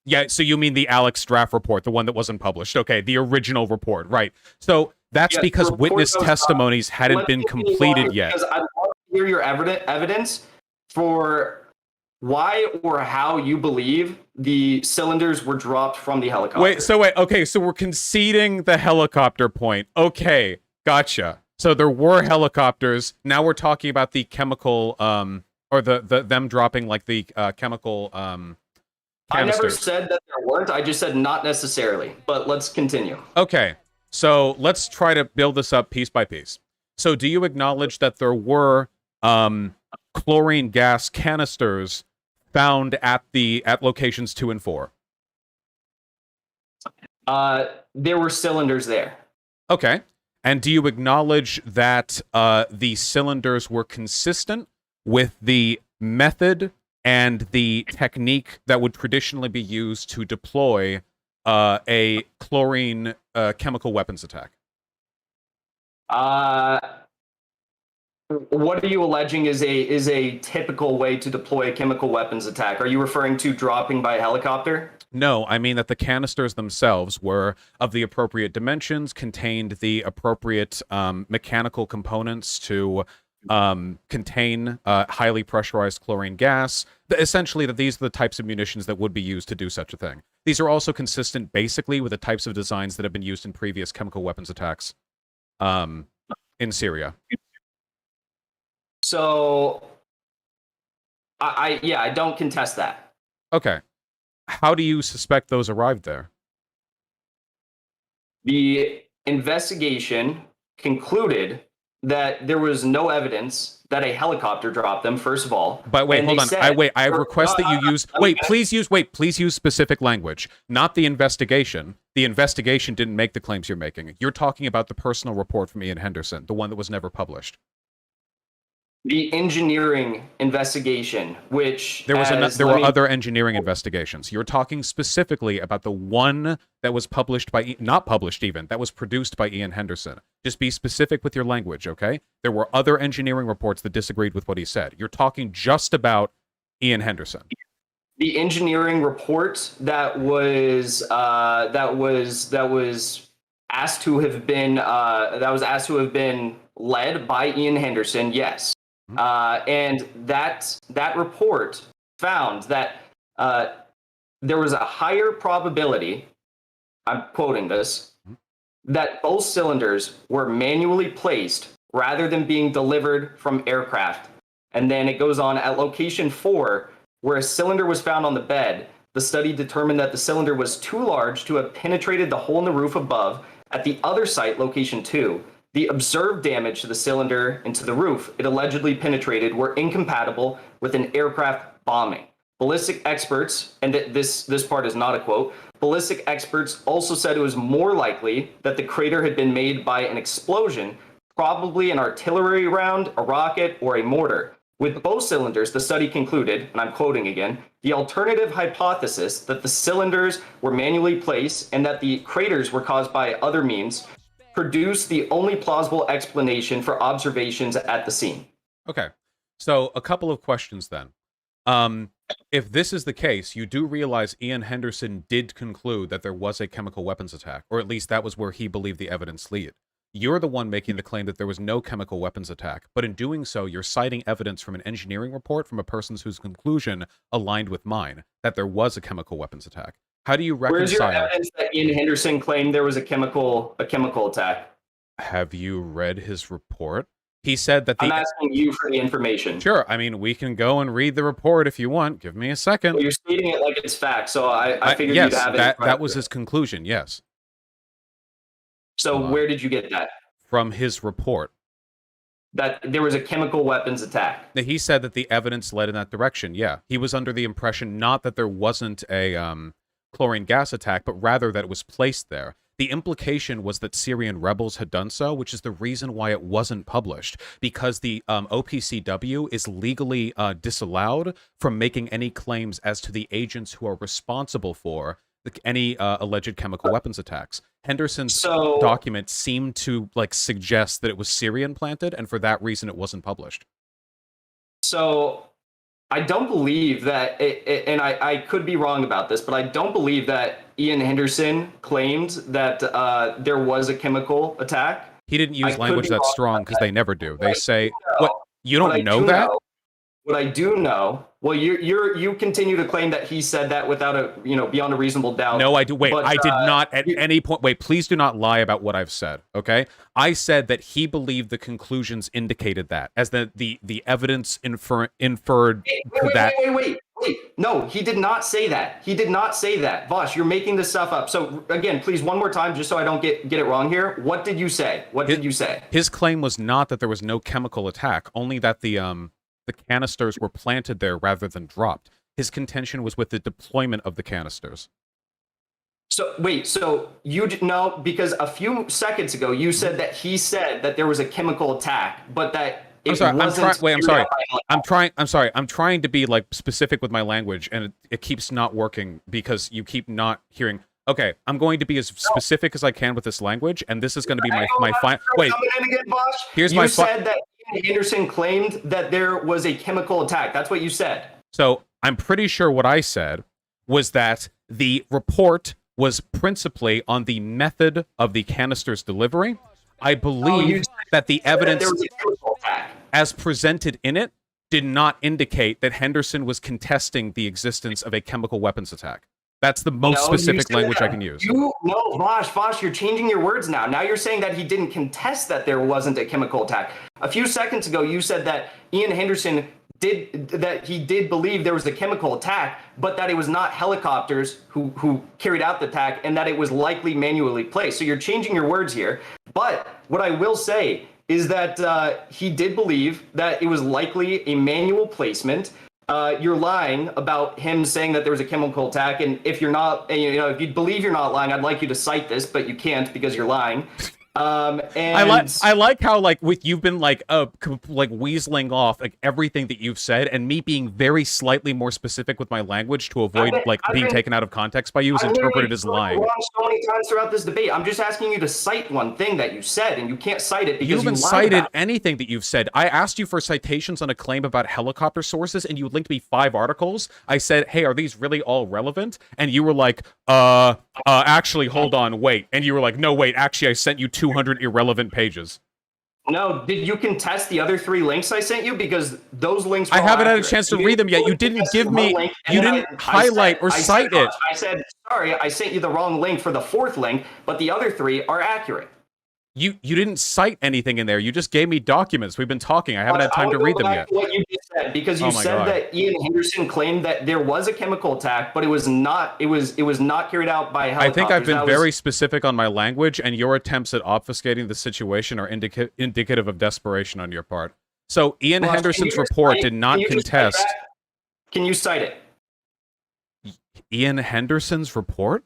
Yeah, so you mean the Alex draft report, the one that wasn't published. Okay, the original report, right. So that's because witness testimonies hadn't been completed yet. Because I'd love to hear your evidence for why or how you believe the cylinders were dropped from the helicopter. Okay, so we're conceding the helicopter point. Okay, gotcha. So there were helicopters. Now we're talking about the chemical, or them dropping like the chemical canisters. I never said that there weren't. I just said not necessarily. But let's continue. Okay, so let's try to build this up piece by piece. So do you acknowledge that there were chlorine gas canisters found at locations 2 and 4? There were cylinders there. Okay, and do you acknowledge that the cylinders were consistent with the method and the technique that would traditionally be used to deploy a chlorine chemical weapons attack? What are you alleging is a typical way to deploy a chemical weapons attack? Are you referring to dropping by a helicopter? No, I mean that the canisters themselves were of the appropriate dimensions, contained the appropriate mechanical components to contain highly pressurized chlorine gas. Essentially, that these are the types of munitions that would be used to do such a thing. These are also consistent, basically, with the types of designs that have been used in previous chemical weapons attacks in Syria. So, I don't contest that. Okay. How do you suspect those arrived there? The investigation concluded that there was no evidence that a helicopter dropped them, first of all. But wait, hold on. I request that you use... please use specific language. Not the investigation. The investigation didn't make the claims you're making. You're talking about the personal report from Ian Henderson, the one that was never published. The engineering investigation, which... There were other engineering investigations. You're talking specifically about the one that was published by... Not published, even. That was produced by Ian Henderson. Just be specific with your language, okay? There were other engineering reports that disagreed with what he said. You're talking just about Ian Henderson. The engineering report that was asked to have been led by Ian Henderson, yes. And that report found that there was a higher probability, I'm quoting this, that both cylinders were manually placed rather than being delivered from aircraft. And then it goes on, at location 4, where a cylinder was found on the bed, the study determined that the cylinder was too large to have penetrated the hole in the roof above. At the other site, location 2, the observed damage to the cylinder and to the roof it allegedly penetrated were incompatible with an aircraft bombing. Ballistic experts, and this part is not a quote, ballistic experts also said it was more likely that the crater had been made by an explosion, probably an artillery round, a rocket, or a mortar. With both cylinders, the study concluded, and I'm quoting again, the alternative hypothesis that the cylinders were manually placed and that the craters were caused by other means produced the only plausible explanation for observations at the scene. Okay, so a couple of questions then. If this is the case, you do realize Ian Henderson did conclude that there was a chemical weapons attack, or at least that was where he believed the evidence led. You're the one making the claim that there was no chemical weapons attack, but in doing so, you're citing evidence from an engineering report from a person whose conclusion aligned with mine, that there was a chemical weapons attack. How do you reconcile? Where's your evidence that Ian Henderson claimed there was a chemical attack? Have you read his report? He said that I'm asking you for the information. Sure. I mean, we can go and read the report if you want. Give me a second. Well, you're stating it like it's fact, so I figured you'd have it. Yes, that was his conclusion, yes. So where did you get that? From his report. That there was a chemical weapons attack. He said that the evidence led in that direction, yeah. He was under the impression not that there wasn't a chlorine gas attack, but rather that it was placed there. The implication was that Syrian rebels had done so, which is the reason why it wasn't published, because the OPCW is legally disallowed from making any claims as to the agents who are responsible for any alleged chemical weapons attacks. Henderson's document seemed to suggest that it was Syrian planted, and for that reason it wasn't published. So I don't believe that, and I could be wrong about this, but I don't believe that Ian Henderson claimed that there was a chemical attack. He didn't use language that's strong because they never do. They say, "What? You don't know that?" What I do know, well, you continue to claim that he said that without beyond a reasonable doubt. No, I do. Wait, I did not at any point. Wait, please do not lie about what I've said. Okay, I said that he believed the conclusions indicated that, as the evidence inferred that. Wait. No, he did not say that. He did not say that. Vosh, you're making this stuff up. So again, please, one more time, just so I don't get it wrong here. What did you say? What did you say? His claim was not that there was no chemical attack, only that the canisters were planted there rather than dropped. His contention was with the deployment of the canisters. So wait, so you know, because a few seconds ago you said that he said that there was a chemical attack, but that it wasn't. I'm trying to be specific with my language, and it keeps not working because you keep not hearing. Okay, I'm going to be as specific as I can with this language, and this is going to be my final. Wait, here's my. You said that Ian Henderson claimed that there was a chemical attack. That's what you said. So I'm pretty sure what I said was that the report was principally on the method of the canister's delivery. I believe that the evidence, as presented in it, did not indicate that Henderson was contesting the existence of a chemical weapons attack. That's the most specific language I can use. Vosh, you're changing your words now. Now you're saying that he didn't contest that there wasn't a chemical attack. A few seconds ago, you said that Ian Henderson did believe there was a chemical attack, but that it was not helicopters who carried out the attack, and that it was likely manually placed. So you're changing your words here. But what I will say is that he did believe that it was likely a manual placement. You're lying about him saying that there was a chemical attack, and if you're not, if you believe you're not lying, I'd like you to cite this, but you can't because you're lying. And I like how you've been weaseling off everything that you've said, and me being very slightly more specific with my language to avoid being taken out of context by you is interpreted as lying. Wrong so many times throughout this debate. I'm just asking you to cite one thing that you said, and you can't cite it because you haven't cited anything that you've said. I asked you for citations on a claim about helicopter sources, and you linked me 5 articles. I said, "Hey, are these really all relevant?" And you were like, actually, hold on, wait." And you were like, "No, wait, actually, I sent you 200 irrelevant pages." No, did you contest the other 3 links I sent you? Because those links were I haven't had a accurate. chance to read them yet. You didn't give me, you didn't highlight or cite it. I said, sorry, I sent you the wrong link for the 4th link, but the other 3 are accurate. You didn't cite anything in there. You just gave me documents. We've been talking. I haven't had time to read them yet. What you just said, because you said that Ian Henderson claimed that there was a chemical attack, but it was not. It was not carried out by helicopters. I think I've been very specific on my language, and your attempts at obfuscating the situation are indicative of desperation on your part. So Ian Henderson's report did not contest. Can you cite it? Ian Henderson's report?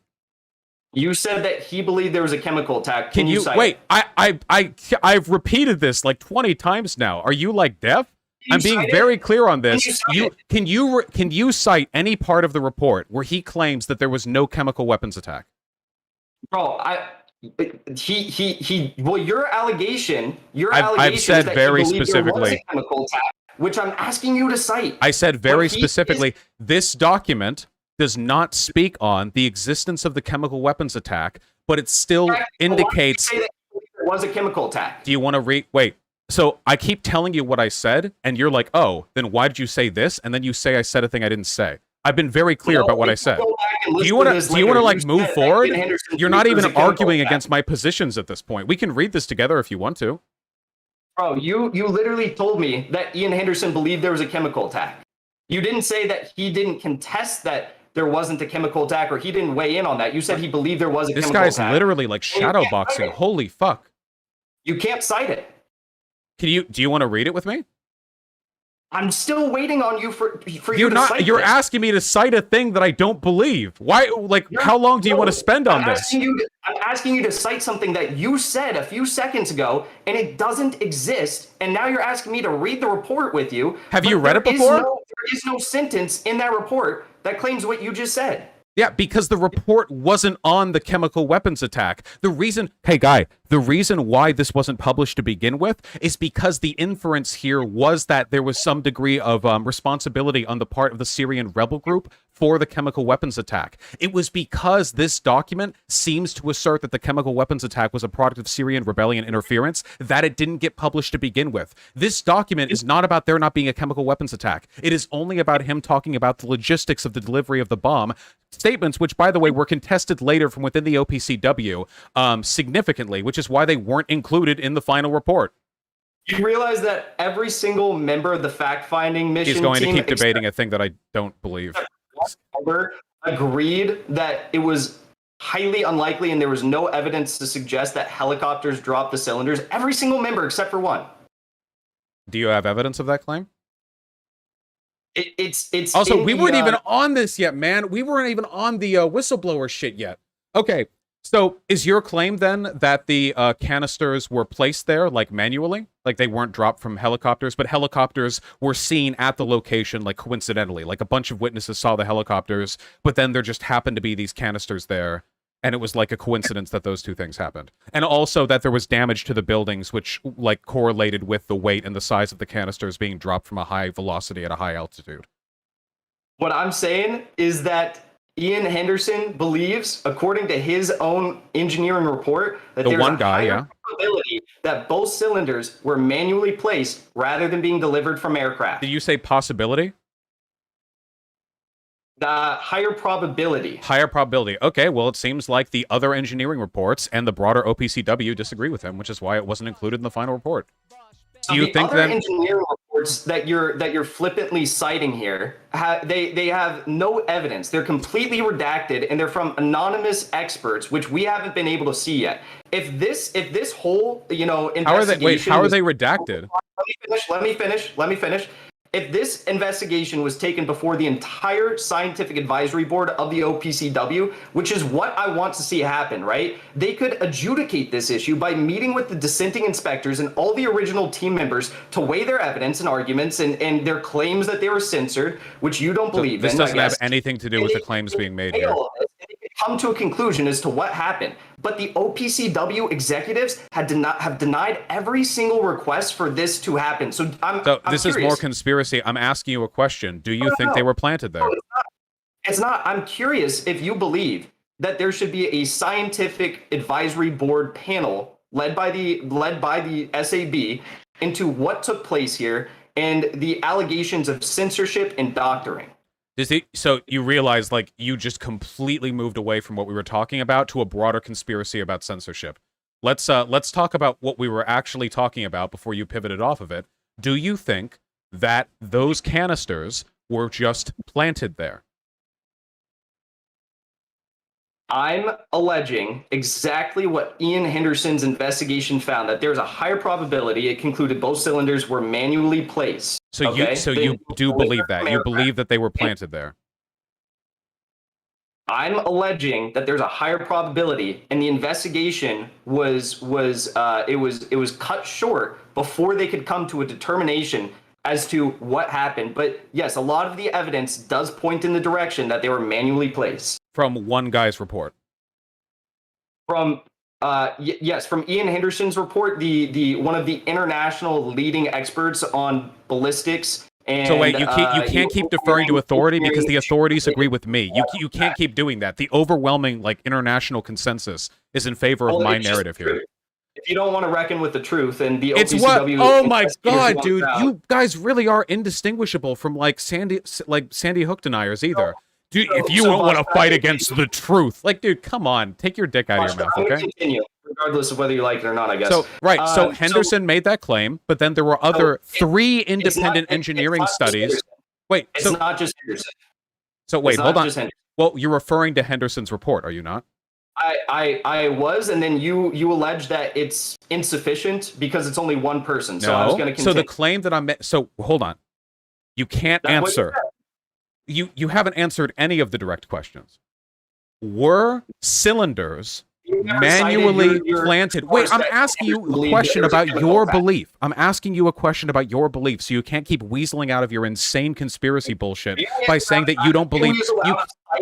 You said that he believed there was a chemical attack. Can you cite wait? it? I've repeated this like 20 times now. Are you like deaf? I'm being very clear on this. Can you cite any part of the report where he claims that there was no chemical weapons attack? Bro, well, your allegation I've said very specifically there was a chemical attack, which I'm asking you to cite. I said very specifically, this document does not speak on the existence of the chemical weapons attack, but it still indicates there was a chemical attack. Do you want to read? Wait. So I keep telling you what I said, and you're like, oh, then why did you say this? And then you say I said a thing I didn't say. I've been very clear about what I said. Do you want to like move forward? You're not even arguing against my positions at this point. We can read this together if you want to. Bro, you literally told me that Ian Henderson believed there was a chemical attack. You didn't say that he didn't contest that there wasn't a chemical attack, or he didn't weigh in on that. You said he believed there was a chemical attack. This guy's literally like shadow boxing. Holy fuck. You can't cite it. Do you want to read it with me? I'm still waiting on you for you to cite You're asking me to cite a thing that I don't believe. Why? Like, how long do you want to spend on this? I'm asking you to cite something that you said a few seconds ago, and it doesn't exist. And now you're asking me to read the report with you. Have you read it before? There is no sentence in that report that claims what you just said. Yeah, because the report wasn't on the chemical weapons attack. The reason why this wasn't published to begin with is because the inference here was that there was some degree of responsibility on the part of the Syrian rebel group for the chemical weapons attack. It was because this document seems to assert that the chemical weapons attack was a product of Syrian rebellion interference that it didn't get published to begin with. This document is not about there not being a chemical weapons attack. It is only about him talking about the logistics of the delivery of the bomb. Statements which, by the way, were contested later from within the OPCW significantly, which is why they weren't included in the final report. You realize that every single member of the fact-finding mission is going to keep debating a thing that I don't believe. Agreed that it was highly unlikely and there was no evidence to suggest that helicopters dropped the cylinders. Every single member except for one. Do you have evidence of that claim? It's also, we weren't even on this yet, man. We weren't even on the whistleblower shit yet. Okay, so is your claim then that the canisters were placed there, like manually? Like they weren't dropped from helicopters, but helicopters were seen at the location, like coincidentally. Like a bunch of witnesses saw the helicopters, but then there just happened to be these canisters there, and it was like a coincidence that those two things happened. And also that there was damage to the buildings, which like correlated with the weight and the size of the canisters being dropped from a high velocity at a high altitude. What I'm saying is that Ian Henderson believes, according to his own engineering report, that there's a higher probability that both cylinders were manually placed rather than being delivered from aircraft. Did you say possibility? The higher probability. Higher probability. Okay, well, it seems like the other engineering reports and the broader OPCW disagree with him, which is why it wasn't included in the final report. Do you think that engineering reports that you're flippantly citing here, they have no evidence. They're completely redacted, and they're from anonymous experts, which we haven't been able to see yet. If this whole investigation, how are they redacted? Let me finish. If this investigation was taken before the entire scientific advisory board of the OPCW, which is what I want to see happen, right? They could adjudicate this issue by meeting with the dissenting inspectors and all the original team members to weigh their evidence and arguments and their claims that they were censored, which you don't believe in. This doesn't have anything to do with the claims being made here. Come to a conclusion as to what happened, but the OPCW executives have denied every single request for this to happen. So I'm this is more conspiracy. I'm asking you a question. Do you think they were planted there? No, it's not. I'm curious if you believe that there should be a scientific advisory board panel led by the SAB into what took place here and the allegations of censorship and doctoring. So you realize, like, you just completely moved away from what we were talking about to a broader conspiracy about censorship. Let's talk about what we were actually talking about before you pivoted off of it. Do you think that those canisters were just planted there? I'm alleging exactly what Ian Henderson's investigation found, that there's a higher probability it concluded both cylinders were manually placed. So you do believe that? You believe that they were planted there? I'm alleging that there's a higher probability, and the investigation was cut short before they could come to a determination as to what happened. But yes, a lot of the evidence does point in the direction that they were manually placed. From one guy's report. From yes, from Ian Henderson's report, the one of the international leading experts on ballistics. And, so wait, you can't keep deferring to authority because the authorities agree with me. You can't keep doing that. The overwhelming, like, international consensus is in favor of my narrative here. If you don't want to reckon with the truth, and the it's OPCW, what? Oh my God, dude! You guys really are indistinguishable from Sandy Hook deniers either. Dude, if you don't want to fight against the truth, like, dude, come on, take your dick out of your mouth, okay? Continue, regardless of whether you like it or not, I guess. So, right, so Henderson made that claim, but then there were other three independent engineering studies. Wait, it's not just Henderson. So wait, hold on. Well, you're referring to Henderson's report, are you not? I was, and then you allege that it's insufficient because it's only one person. So I was going to continue. So the claim that I'm... So, hold on. You can't answer... You haven't answered any of the direct questions. Were cylinders manually planted? Wait, I'm asking you a question about your belief. I'm asking you a question about your belief, so you can't keep weaseling out of your insane conspiracy bullshit by saying that you don't believe.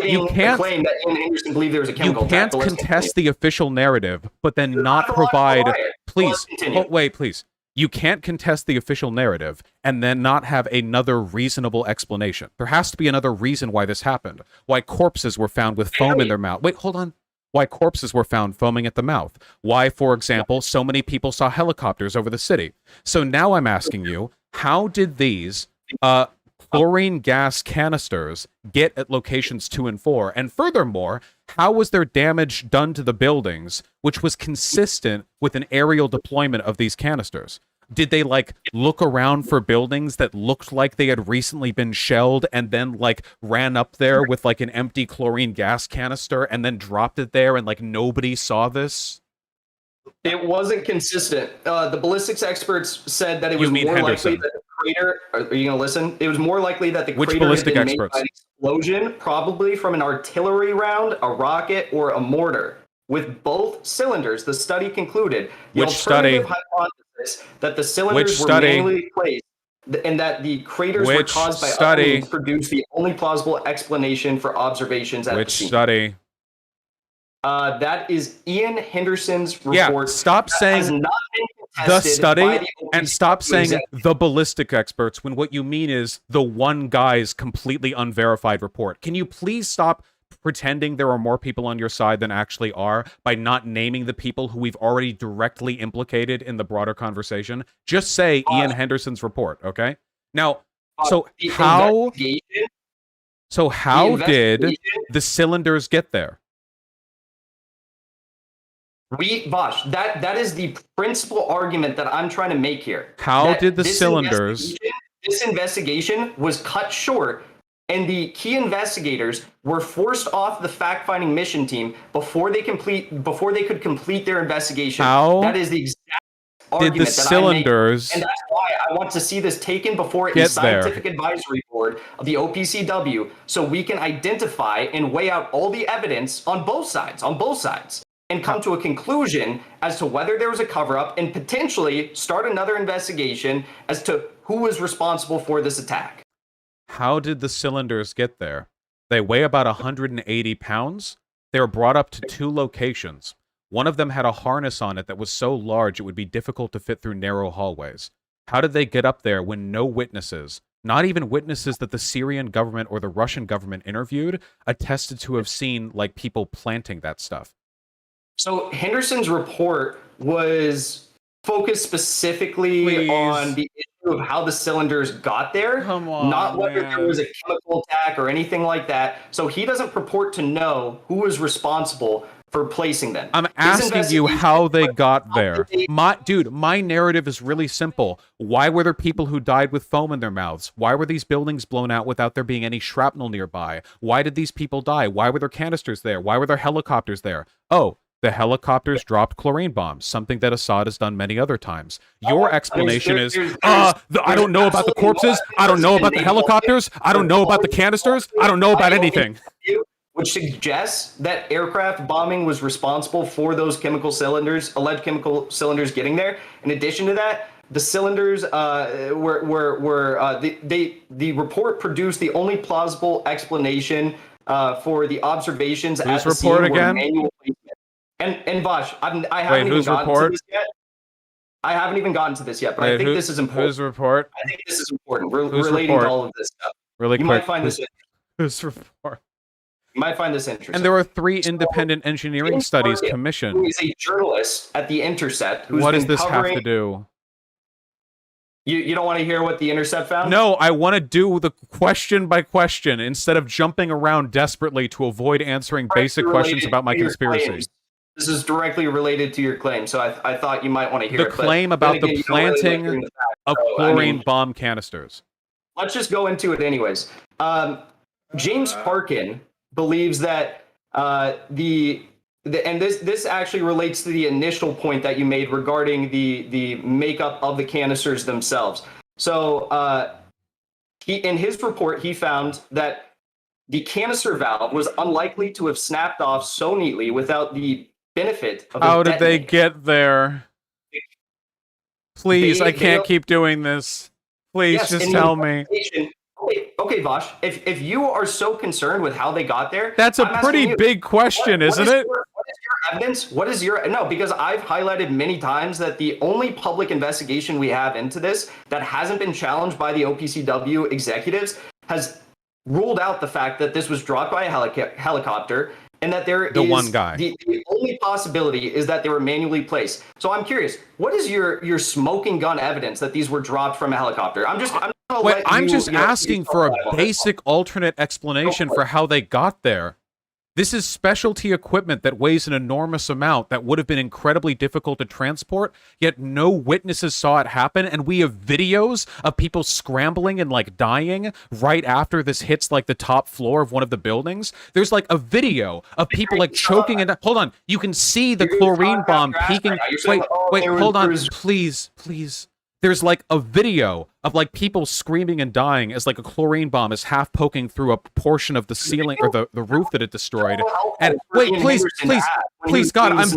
You can't claim that Ian Henderson believed there was a chemical attack. You can't contest the official narrative, but then not provide. Please, wait, please. You can't contest the official narrative and then not have another reasonable explanation. There has to be another reason why this happened. Why corpses were found with foam in their mouth. Wait, hold on. Why corpses were found foaming at the mouth. Why, for example, so many people saw helicopters over the city. So now I'm asking you, how did these chlorine gas canisters get at locations 2 and 4? And furthermore, how was there damage done to the buildings, which was consistent with an aerial deployment of these canisters? Did they, like, look around for buildings that looked like they had recently been shelled and then, like, ran up there with, like, an empty chlorine gas canister and then dropped it there and, like, nobody saw this? It wasn't consistent. The ballistics experts said that it was more likely that the crater... Are you going to listen? It was more likely that the crater had been made by an explosion, probably from an artillery round, a rocket, or a mortar. With both cylinders, the study concluded the alternative hypothesis that the cylinders were manually placed and that the craters were caused by other means produced the only plausible explanation for observations at the scene. Which study? That is Ian Henderson's report. Yeah, stop saying the study and stop saying the ballistic experts when what you mean is the one guy's completely unverified report. Can you please stop pretending there are more people on your side than actually are by not naming the people who we've already directly implicated in the broader conversation? Just say Ian Henderson's report, okay? Now, so how did the cylinders get there? Bosh, that is the principal argument that I'm trying to make here. How did the cylinders... This investigation was cut short, and the key investigators were forced off the fact-finding mission team before they could complete their investigation. How that is the exact argument did the cylinders... And that's why I want to see this taken before a scientific advisory board of the OPCW, so we can identify and weigh out all the evidence on both sides, and come to a conclusion as to whether there was a cover-up and potentially start another investigation as to who was responsible for this attack. How did the cylinders get there? They weigh about 180 pounds. They were brought up to 2 locations. One of them had a harness on it that was so large it would be difficult to fit through narrow hallways. How did they get up there when no witnesses, not even witnesses that the Syrian government or the Russian government interviewed, attested to have seen, like, people planting that stuff? So Henderson's report was focused specifically on the issue of how the cylinders got there, Come on, not whether man. there was a chemical attack or anything like that. So he doesn't purport to know who was responsible for placing them. I'm asking you how they got there. My narrative is really simple. Why were there people who died with foam in their mouths? Why were these buildings blown out without there being any shrapnel nearby? Why did these people die? Why were there canisters there? Why were there helicopters there? Oh, the helicopters dropped chlorine bombs, something that Assad has done many other times. Your explanation is, I don't know about the corpses, I don't know about the helicopters, I don't know about the canisters, I don't know about anything. Which suggests that aircraft bombing was responsible for those chemical cylinders, alleged chemical cylinders getting there. In addition to that, the cylinders the report produced the only plausible explanation for the observations Whose at the report scene again? were manual placement. And Vosh, I haven't even gotten to this yet. I haven't even gotten to this yet, but I think this is important. Whose report? I think this is important relating to all of this stuff. Really you quick. Might find this whose report? You might find this interesting. And there were 3 independent engineering studies commissioned. Who is a journalist at The Intercept? What does this have to do? You don't want to hear what The Intercept found? No, I want to do the question by question instead of jumping around desperately to avoid answering basic questions about my conspiracy. This is directly related to your claim, so I thought you might want to hear the claim about the planting of chlorine bomb canisters. Let's just go into it anyways. James Parkin believes that and this actually relates to the initial point that you made regarding the makeup of the canisters themselves. So in his report, he found that the canister valve was unlikely to have snapped off so neatly without the benefit of how did they get there? Please, I can't keep doing this. Please, just tell me. Okay, Vosh, if you are so concerned with how they got there, that's a pretty big question, isn't it? What is your evidence? What is your no? Because I've highlighted many times that the only public investigation we have into this that hasn't been challenged by the OPCW executives has ruled out the fact that this was dropped by a helicopter and that there is one guy. The only possibility is that they were manually placed. So I'm curious, what is your smoking gun evidence that these were dropped from a helicopter? I'm just asking for a basic alternate explanation for how they got there. This is specialty equipment that weighs an enormous amount that would have been incredibly difficult to transport, yet no witnesses saw it happen, and we have videos of people scrambling and, like, dying right after this hits, like, the top floor of one of the buildings. There's, like, a video of people, like, choking and... Hold on. You can see the chlorine bomb peeking... Wait, hold on. Please. There's, like, a video of, like, people screaming and dying as, like, a chlorine bomb is half poking through a portion of the ceiling or the roof that it destroyed. And wait, please, God, I'm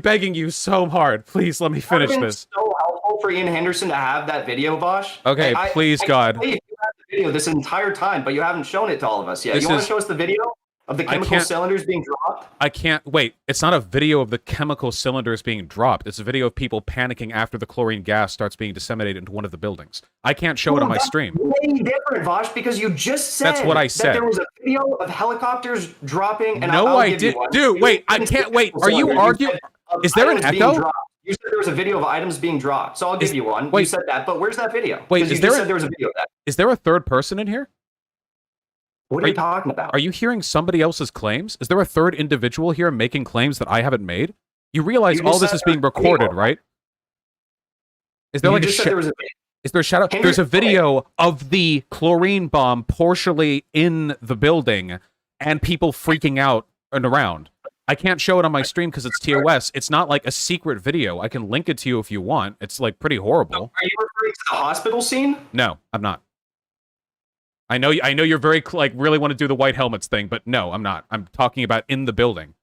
begging you so hard. Please let me finish this. So helpful for Ian Henderson to have that video, Vosh. Okay, please, God. You have the video this entire time, but you haven't shown it to all of us yet. You want to show us the video of the chemical cylinders being dropped? I can't. Wait, it's not a video of the chemical cylinders being dropped. It's a video of people panicking after the chlorine gas starts being disseminated into one of the buildings. I can't show it on my stream. Way different, Vosh, because you just said that's what I said. That there was a video of helicopters dropping. And no, I did. Dude, wait, I can't. Wait, are you arguing? Is there an echo? You said there was a video of items being dropped, so I'll give you one. You said that, but where's that video? Wait, you just said there was a video of that. Is there a third person in here? What are you talking about? Are you hearing somebody else's claims? Is there a third individual here making claims that I haven't made? You realize all this is being recorded, right? Is there like is there a shadow? There's a video of the chlorine bomb partially in the building and people freaking out and around. I can't show it on my stream because it's TOS. It's not like a secret video. I can link it to you if you want. It's like pretty horrible. Are you referring to the hospital scene? No, I'm not. I know you're very, like, really want to do the white helmets thing, but no, I'm not. I'm talking about in the building.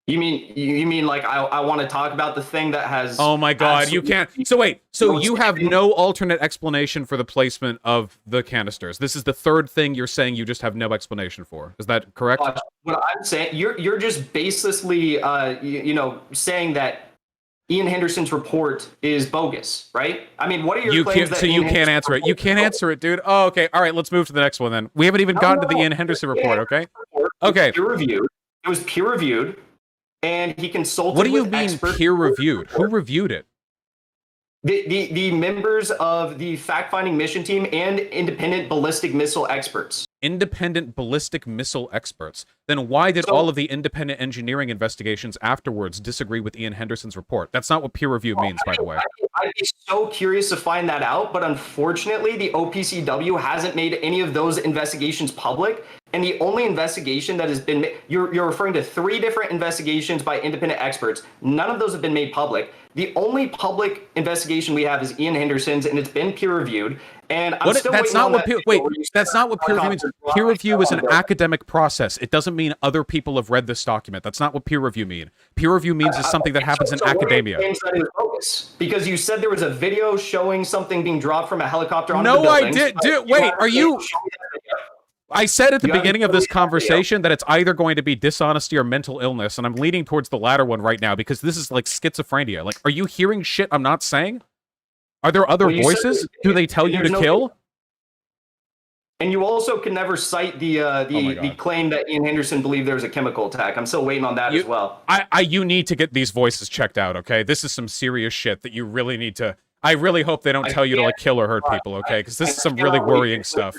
You mean like I want to talk about the thing that has... Oh my God, you can't... So wait, so you have no alternate explanation for the placement of the canisters. This is the third thing you're saying you just have no explanation for. Is that correct? What I'm saying, you're just baselessly, saying that Ian Henderson's report is bogus, right? I mean, what are your claims that you can't answer it. You can't answer it, dude. Oh, okay. All right, let's move to the next one then. We haven't even gotten to the Ian Henderson report, okay? Okay. Peer reviewed. It was peer reviewed. and he consulted. What do you with mean experts. peer-reviewed? Who reviewed it? The members of the fact-finding mission team and independent ballistic missile experts. Independent ballistic missile experts. Then why did all of the independent engineering investigations afterwards disagree with Ian Henderson's report? That's not what peer review means, by the way. I'd be so curious to find that out, but unfortunately, the OPCW hasn't made any of those investigations public. And the only investigation that has been made, you're referring to 3 different investigations by independent experts. None of those have been made public. The only public investigation we have is Ian Henderson's, and it's been peer-reviewed. And I'm still that's waiting not on what that wait, where you that's said not what peer review means. Peer review is an helicopter- academic process. It doesn't mean other people have read this document. That's not what peer review means. Peer review means is something that happens in So what are your academia. claims that it was bogus? Because you said there was a video showing something being dropped from a helicopter onto No, the I buildings, did. but Wait, haven't are you? shown me that video. I said at the You haven't beginning of shown this me that video. conversation that it's either going to be dishonesty or mental illness, and I'm leaning towards the latter one right now because this is like schizophrenia. Like, are you hearing shit I'm not saying? Are there other Well, you said voices? Do they tell you there's to no kill? And you also can never cite the God. claim that Ian Henderson believed there was a chemical attack. I'm still waiting on that as well. You need to get these voices checked out, okay? This is some serious shit that you really need to. I really hope they don't tell you to like kill or hurt people, okay? Because this is some really worrying stuff.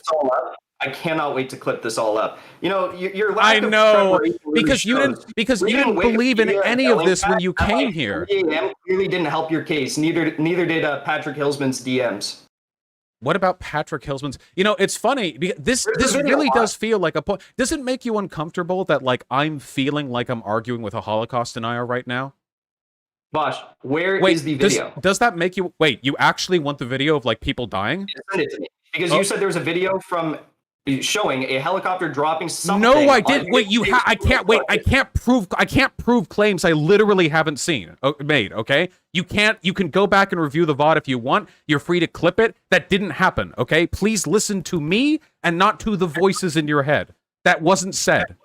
I cannot wait to clip this all up. You know, your lack I of know preparation really because you shows. didn't believe in any of this when you came here. 3 a.m. clearly didn't help your case. Neither did Patrick Hillsman's DMs. What about Patrick Hillsman's? You know, it's funny. This really does feel like a point. Does it make you uncomfortable that like I'm feeling like I'm arguing with a Holocaust denier right now? Bosh, where is the video? Does that make you wait? You actually want the video of like people dying? Send it to me. Because you said there was a video from showing a helicopter dropping something. No, I didn't. Wait, I can't wait. I can't prove claims I literally haven't seen made, okay? You can go back and review the VOD if you want. You're free to clip it. That didn't happen, okay? Please listen to me and not to the voices in your head. That wasn't said.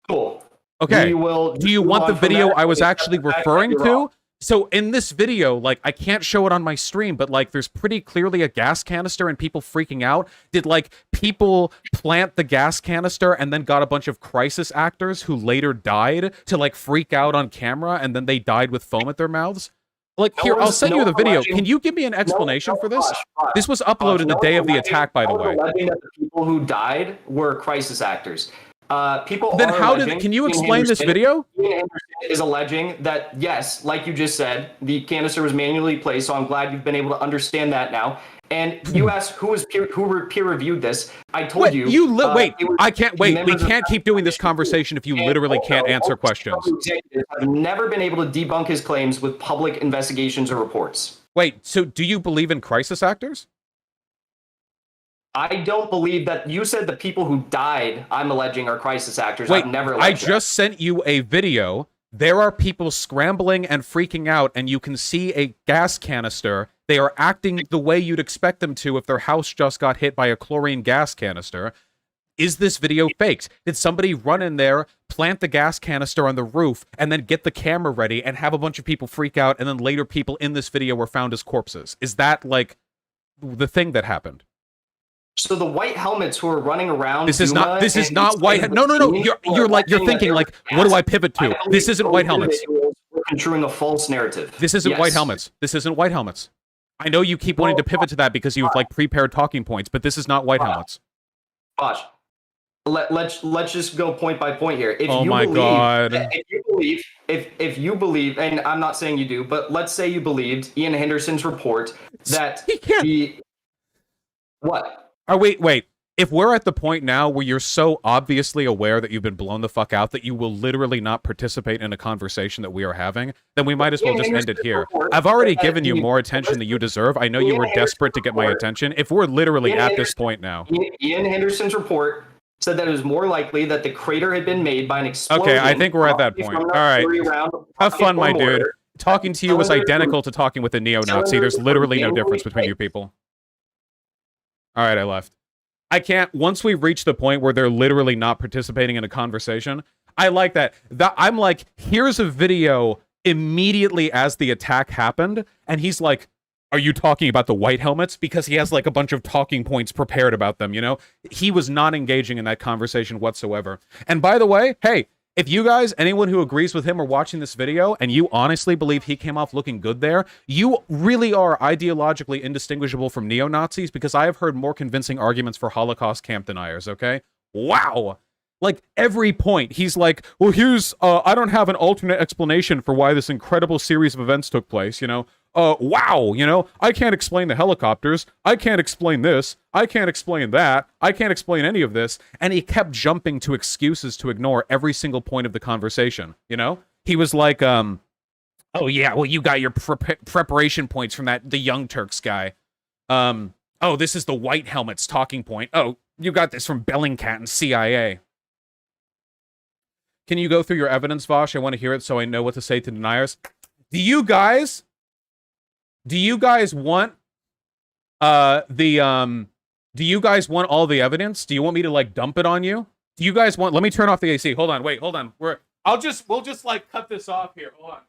Cool. Okay. Do you want the video I was actually referring to? So in this video, like, I can't show it on my stream, but like there's pretty clearly a gas canister and people freaking out. Did like people plant the gas canister and then got a bunch of crisis actors who later died to like freak out on camera and then they died with foam at their mouths? Like, here, I'll send you the video. Can you give me an explanation for this? This was uploaded the day of the attack, by the way. The people who died were crisis actors. Then how did? Can you explain this video? Ian Henderson is alleging that yes, like you just said, the canister was manually placed. So I'm glad you've been able to understand that now. And you asked who peer reviewed this. I told you. Wait. I can't wait. We can't keep doing this conversation if you literally can't answer questions. Executives have never been able to debunk his claims with public investigations or reports. Wait. So do you believe in crisis actors? I don't believe that. You said the people who died, I'm alleging, are crisis actors. Wait, I've never I just sent you a video. There are people scrambling and freaking out, and you can see a gas canister. They are acting the way you'd expect them to if their house just got hit by a chlorine gas canister. Is this video faked? Did somebody run in there, plant the gas canister on the roof, and then get the camera ready and have a bunch of people freak out, and then later people in this video were found as corpses? Is that, like, the thing that happened? So the white helmets who are running around. This is not white. No. You're thinking like, what do I pivot to? This isn't white helmets. We're construing a false narrative. This isn't white helmets. This isn't white helmets. I know you keep wanting to pivot to that because you've like prepared talking points, but this is not white helmets. Bosh, let's just go point by point here. Oh my God. If you believe, and I'm not saying you do, but let's say you believed Ian Henderson's report that what? Oh, wait. If we're at the point now where you're so obviously aware that you've been blown the fuck out that you will literally not participate in a conversation that we are having, then we might as well just end it here. I've already given you more attention than you deserve. I know you were desperate to get my attention. If we're literally at this point now. Ian Henderson's report said that it was more likely that the crater had been made by an explosion. Okay, I think we're at that point. All right. Have fun, my dude. Talking to you was identical to talking with a neo-Nazi. There's literally no difference between you people. All right, I left. I can't, once we reach the point where they're literally not participating in a conversation, I like that. I'm like, here's a video immediately as the attack happened, and he's like, are you talking about the white helmets? Because he has like a bunch of talking points prepared about them, you know? He was not engaging in that conversation whatsoever. And by the way, hey, If you guys, anyone who agrees with him or watching this video, and you honestly believe he came off looking good there, you really are ideologically indistinguishable from neo-Nazis, because I have heard more convincing arguments for Holocaust camp deniers, okay? Wow! Like, every point, he's like, well, here's, I don't have an alternate explanation for why this incredible series of events took place, you know? Wow, you know, I can't explain the helicopters, I can't explain this, I can't explain that, I can't explain any of this, and he kept jumping to excuses to ignore every single point of the conversation, you know? He was like, oh yeah, well, you got your preparation points from the Young Turks guy. Oh, this is the White Helmet's talking point. Oh, you got this from Bellingcat and CIA. Can you go through your evidence, Vosh? I want to hear it so I know what to say to deniers. Do you guys want do you guys want all the evidence? Do you want me to like dump it on you? Do you guys want, let me turn off the AC. Hold on, wait, hold on. We'll just like cut this off here. Hold on.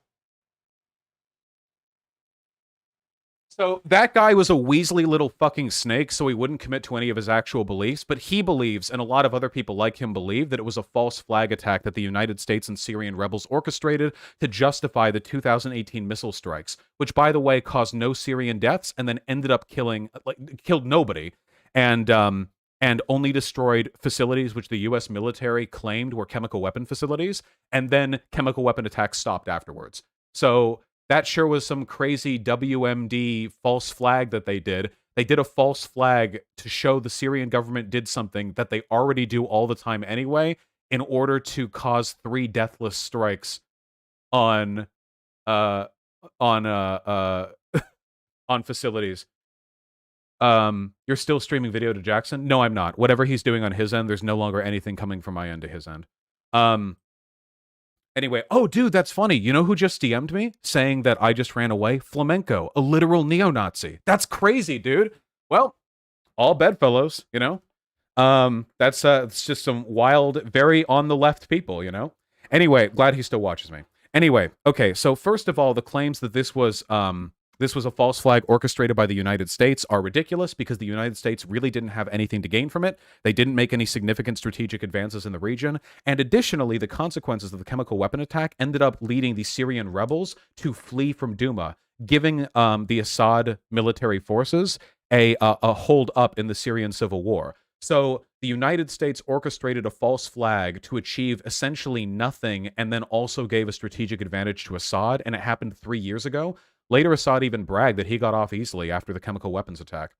So that guy was a weaselly little fucking snake, so he wouldn't commit to any of his actual beliefs, but he believes, and a lot of other people like him believe, that it was a false flag attack that the United States and Syrian rebels orchestrated to justify the 2018 missile strikes, which, by the way, caused no Syrian deaths and then ended up killed nobody, and only destroyed facilities which the U.S. military claimed were chemical weapon facilities, and then chemical weapon attacks stopped afterwards. So that sure was some crazy WMD false flag that they did. They did a false flag to show the Syrian government did something that they already do all the time anyway, in order to cause 3 deathless strikes on facilities. You're still streaming video to Jackson? No, I'm not. Whatever he's doing on his end, there's no longer anything coming from my end to his end. Anyway, oh, dude, that's funny. You know who just DM'd me saying that I just ran away? Flamenco, a literal neo-Nazi. That's crazy, dude. Well, all bedfellows, you know? That's it's just some wild, very on the left people, you know? Anyway, glad he still watches me. Anyway, okay, so first of all, the claims that this was a false flag orchestrated by the United States are ridiculous, because the United States really didn't have anything to gain from it. They didn't make any significant strategic advances in the region. And additionally, the consequences of the chemical weapon attack ended up leading the Syrian rebels to flee from Douma, giving the Assad military forces a hold up in the Syrian civil war. So the United States orchestrated a false flag to achieve essentially nothing, and then also gave a strategic advantage to Assad, and it happened 3 years ago. Later, Assad even bragged that he got off easily after the chemical weapons attack.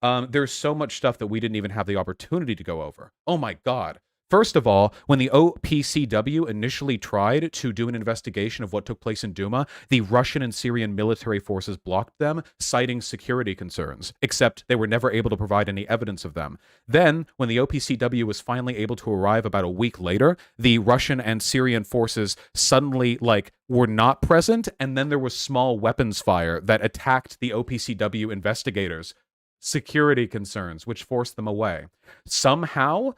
There's so much stuff that we didn't even have the opportunity to go over. Oh my god. First of all, when the OPCW initially tried to do an investigation of what took place in Douma, the Russian and Syrian military forces blocked them, citing security concerns, except they were never able to provide any evidence of them. Then, when the OPCW was finally able to arrive about a week later, the Russian and Syrian forces suddenly, were not present, and then there was small weapons fire that attacked the OPCW investigators. Security concerns, which forced them away. Somehow,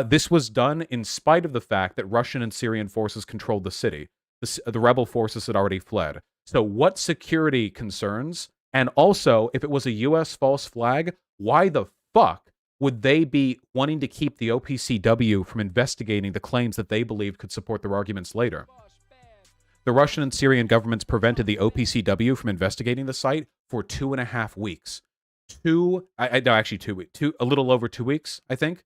this was done in spite of the fact that Russian and Syrian forces controlled the city. The rebel forces had already fled. So what security concerns? And also, if it was a U.S. false flag, why the fuck would they be wanting to keep the OPCW from investigating the claims that they believed could support their arguments later? The Russian and Syrian governments prevented the OPCW from investigating the site for 2.5 weeks. Actually 2 weeks. A little over 2 weeks, I think.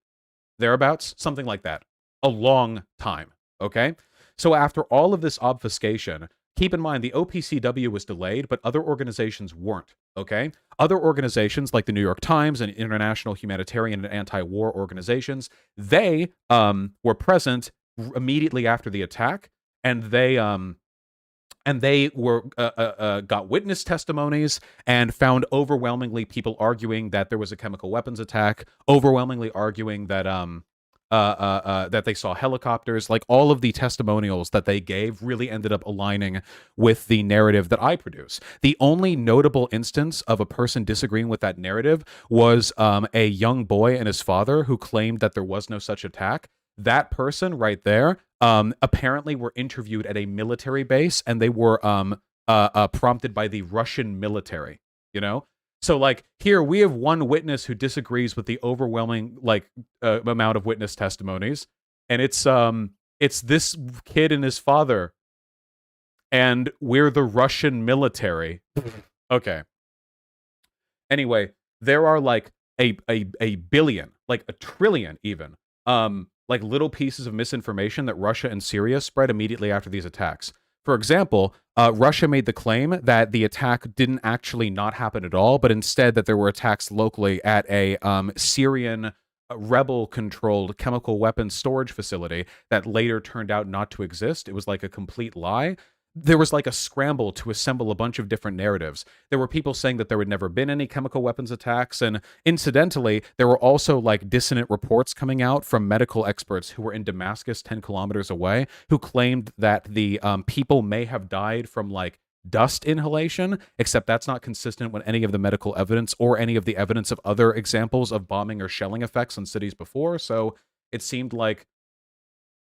Thereabouts, something like that. A long time, okay? So after all of this obfuscation, keep in mind the OPCW was delayed, but other organizations weren't, okay? Other organizations like the New York Times and international humanitarian and anti-war organizations, they were present immediately after the attack, and they were got witness testimonies and found overwhelmingly people arguing that there was a chemical weapons attack, overwhelmingly arguing that that they saw helicopters. Like, all of the testimonials that they gave really ended up aligning with the narrative that I produce. The only notable instance of a person disagreeing with that narrative was a young boy and his father who claimed that there was no such attack. That person right there apparently were interviewed at a military base, and they were prompted by the Russian military, you know? So, here we have one witness who disagrees with the overwhelming, amount of witness testimonies, and it's It's this kid and his father, and we're the Russian military. Okay. Anyway, there are like a billion, like a trillion even, like little pieces of misinformation that Russia and Syria spread immediately after these attacks. For example, Russia made the claim that the attack didn't actually not happen at all, but instead that there were attacks locally at a Syrian rebel-controlled chemical weapons storage facility that later turned out not to exist. It was like a complete lie. There was like a scramble to assemble a bunch of different narratives. There were people saying that there had never been any chemical weapons attacks, and incidentally, there were also like dissonant reports coming out from medical experts who were in Damascus, 10 kilometers away, who claimed that the people may have died from like dust inhalation, except that's not consistent with any of the medical evidence or any of the evidence of other examples of bombing or shelling effects on cities before. So it seemed like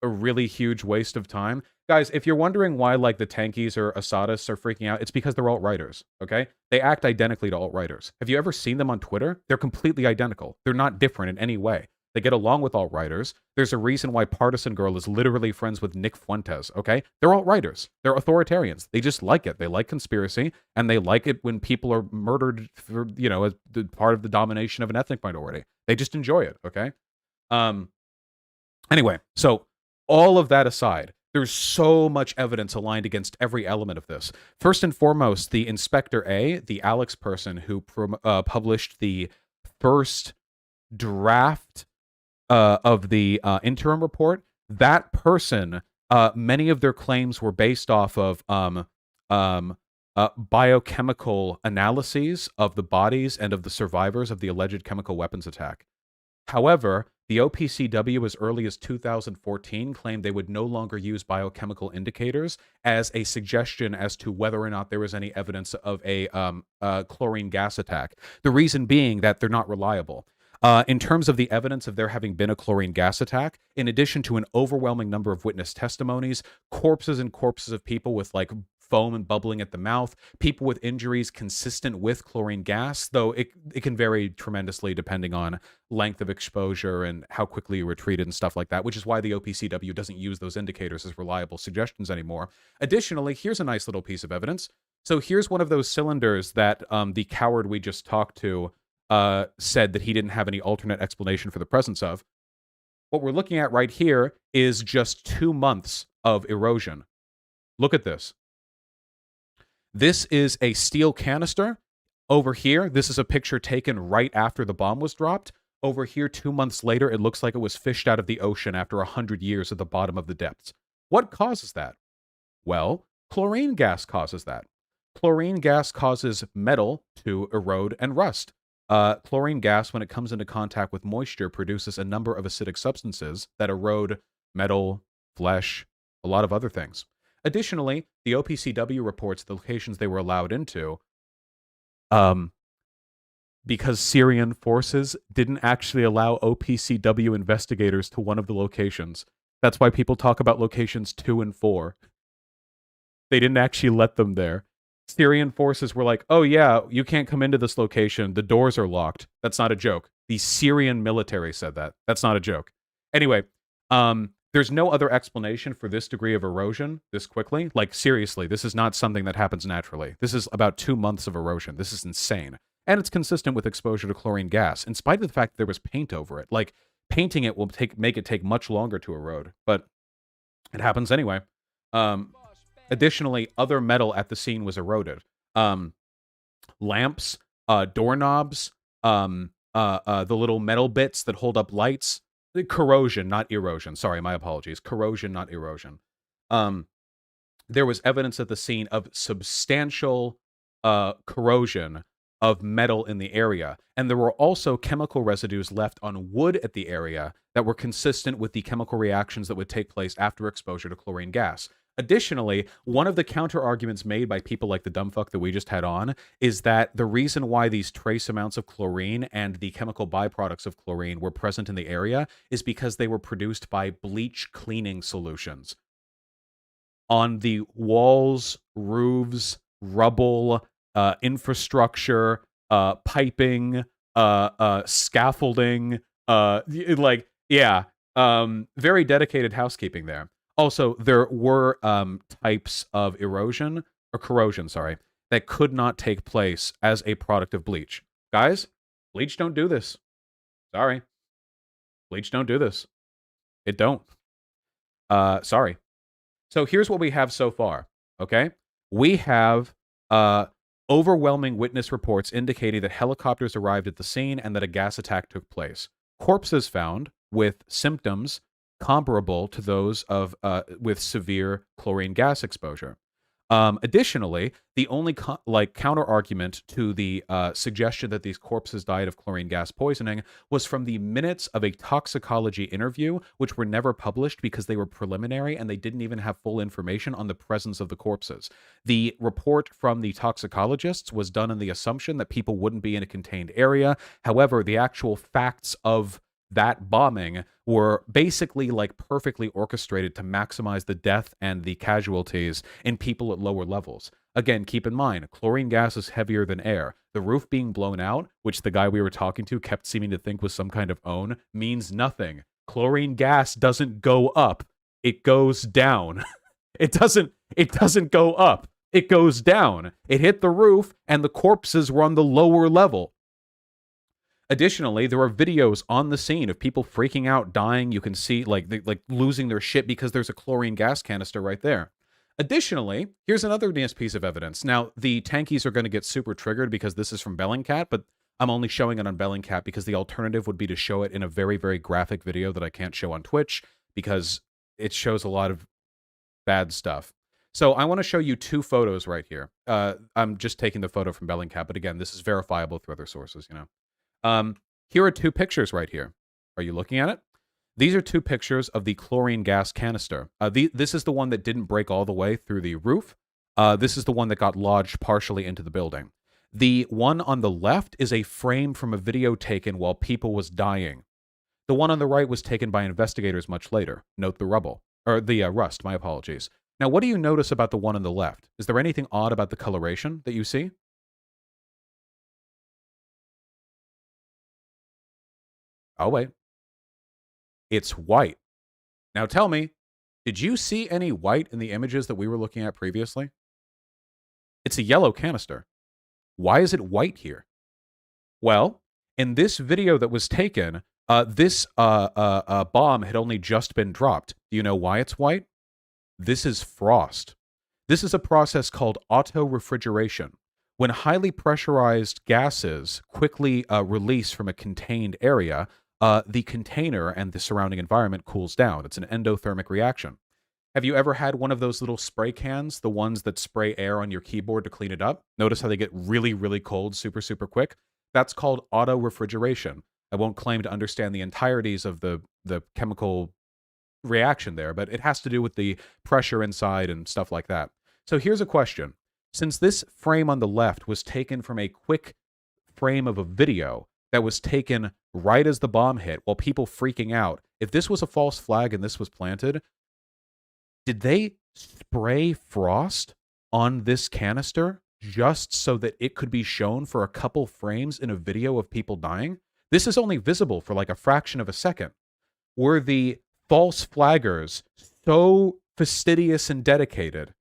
a really huge waste of time. Guys, if you're wondering why like the tankies or Assadists are freaking out, it's because they're alt-righters, okay? They act identically to alt-righters. Have you ever seen them on Twitter? They're completely identical. They're not different in any way. They get along with alt-righters. There's a reason why Partisan Girl is literally friends with Nick Fuentes, okay? They're alt-righters. They're authoritarians. They just like it. They like conspiracy, and they like it when people are murdered for, you know, as part of the domination of an ethnic minority. They just enjoy it, okay? Anyway, so all of that aside, there's so much evidence aligned against every element of this. First and foremost, the Inspector A, the Alex person who published the first draft of the interim report, that person, many of their claims were based off of biochemical analyses of the bodies and of the survivors of the alleged chemical weapons attack. However, the OPCW as early as 2014 claimed they would no longer use biochemical indicators as a suggestion as to whether or not there was any evidence of a chlorine gas attack. The reason being that they're not reliable. In terms of the evidence of there having been a chlorine gas attack, in addition to an overwhelming number of witness testimonies, corpses and corpses of people with like foam and bubbling at the mouth, people with injuries consistent with chlorine gas, though it can vary tremendously depending on length of exposure and how quickly you were treated and stuff like that, which is why the OPCW doesn't use those indicators as reliable suggestions anymore. Additionally, here's a nice little piece of evidence. So here's one of those cylinders that the coward we just talked to said that he didn't have any alternate explanation for the presence of. What we're looking at right here is just 2 months of erosion. Look at this. This is a steel canister. Over here, this is a picture taken right after the bomb was dropped. Over here, 2 months later, it looks like it was fished out of the ocean after 100 years at the bottom of the depths. What causes that? Well, chlorine gas causes that. Chlorine gas causes metal to erode and rust. Chlorine gas, when it comes into contact with moisture, produces a number of acidic substances that erode metal, flesh, a lot of other things. Additionally, the OPCW reports the locations they were allowed into because Syrian forces didn't actually allow OPCW investigators to one of the locations. That's why people talk about locations 2 and 4. They didn't actually let them there. Syrian forces were like, oh yeah, you can't come into this location. The doors are locked. That's not a joke. The Syrian military said that. That's not a joke. Anyway, there's no other explanation for this degree of erosion this quickly. Like, seriously, this is not something that happens naturally. This is about 2 months of erosion. This is insane. And it's consistent with exposure to chlorine gas, in spite of the fact that there was paint over it. Like, painting it will make it take much longer to erode, but it happens anyway. Additionally, other metal at the scene was eroded. Lamps, doorknobs, the little metal bits that hold up lights. Corrosion, not erosion. Sorry, my apologies. Corrosion, not erosion. There was evidence at the scene of substantial corrosion of metal in the area. And there were also chemical residues left on wood at the area that were consistent with the chemical reactions that would take place after exposure to chlorine gas. Additionally, one of the counter arguments made by people like the dumb fuck that we just had on is that the reason why these trace amounts of chlorine and the chemical byproducts of chlorine were present in the area is because they were produced by bleach cleaning solutions. On the walls, roofs, rubble, infrastructure, piping, scaffolding, very dedicated housekeeping there. Also, there were types of erosion or corrosion, sorry, that could not take place as a product of bleach. Guys, bleach don't do this. Sorry. Bleach don't do this. It don't. Sorry. So here's what we have so far, okay? We have overwhelming witness reports indicating that helicopters arrived at the scene and that a gas attack took place. Corpses found with symptoms comparable to those of with severe chlorine gas exposure. Additionally, the only counter argument to the suggestion that these corpses died of chlorine gas poisoning was from the minutes of a toxicology interview, which were never published because they were preliminary and they didn't even have full information on the presence of the corpses. The report from the toxicologists was done on the assumption that people wouldn't be in a contained area. However, the actual facts of that bombing were basically like perfectly orchestrated to maximize the death and the casualties in people at lower levels. Again, keep in mind, chlorine gas is heavier than air. The roof being blown out, which the guy we were talking to kept seeming to think was some kind of own, means nothing. Chlorine gas doesn't go up. It goes down. It doesn't go up. It goes down. It hit the roof and the corpses were on the lower level. Additionally, there are videos on the scene of people freaking out, dying. You can see like losing their shit because there's a chlorine gas canister right there. Additionally, here's another nice piece of evidence. Now, the tankies are going to get super triggered because this is from Bellingcat, but I'm only showing it on Bellingcat because the alternative would be to show it in a very, very graphic video that I can't show on Twitch because it shows a lot of bad stuff. So I want to show you two photos right here. I'm just taking the photo from Bellingcat, but again, this is verifiable through other sources, you know. Here are two pictures right here. Are you looking at it? These are two pictures of the chlorine gas canister. This is the one that didn't break all the way through the roof. This is the one that got lodged partially into the building. The one on the left is a frame from a video taken while people was dying. The one on the right was taken by investigators much later. Note the rubble. Or the rust, my apologies. Now, what do you notice about the one on the left? Is there anything odd about the coloration that you see? Oh, wait. It's white. Now tell me, did you see any white in the images that we were looking at previously? It's a yellow canister. Why is it white here? Well, in this video that was taken, this bomb had only just been dropped. Do you know why it's white? This is frost. This is a process called auto-refrigeration. When highly pressurized gases quickly release from a contained area, the container and the surrounding environment cools down. It's an endothermic reaction. Have you ever had one of those little spray cans, the ones that spray air on your keyboard to clean it up? Notice how they get really, really cold super, super quick? That's called auto-refrigeration. I won't claim to understand the entireties of the chemical reaction there, but it has to do with the pressure inside and stuff like that. So here's a question. Since this frame on the left was taken from a quick frame of a video that was taken right as the bomb hit while people freaking out, if this was a false flag and this was planted, did they spray frost on this canister just so that it could be shown for a couple frames in a video of people dying? This is only visible for like a fraction of a second. Were the false flaggers so fastidious and dedicated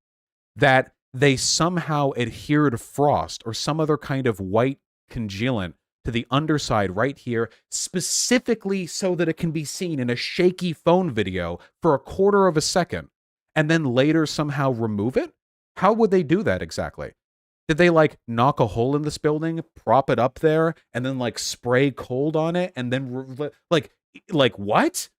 that they somehow adhered frost or some other kind of white congealant to the underside right here, specifically so that it can be seen in a shaky phone video for a quarter of a second, and then later somehow remove it? How would they do that exactly? Did they like knock a hole in this building, prop it up there, and then like spray cold on it, and then like what?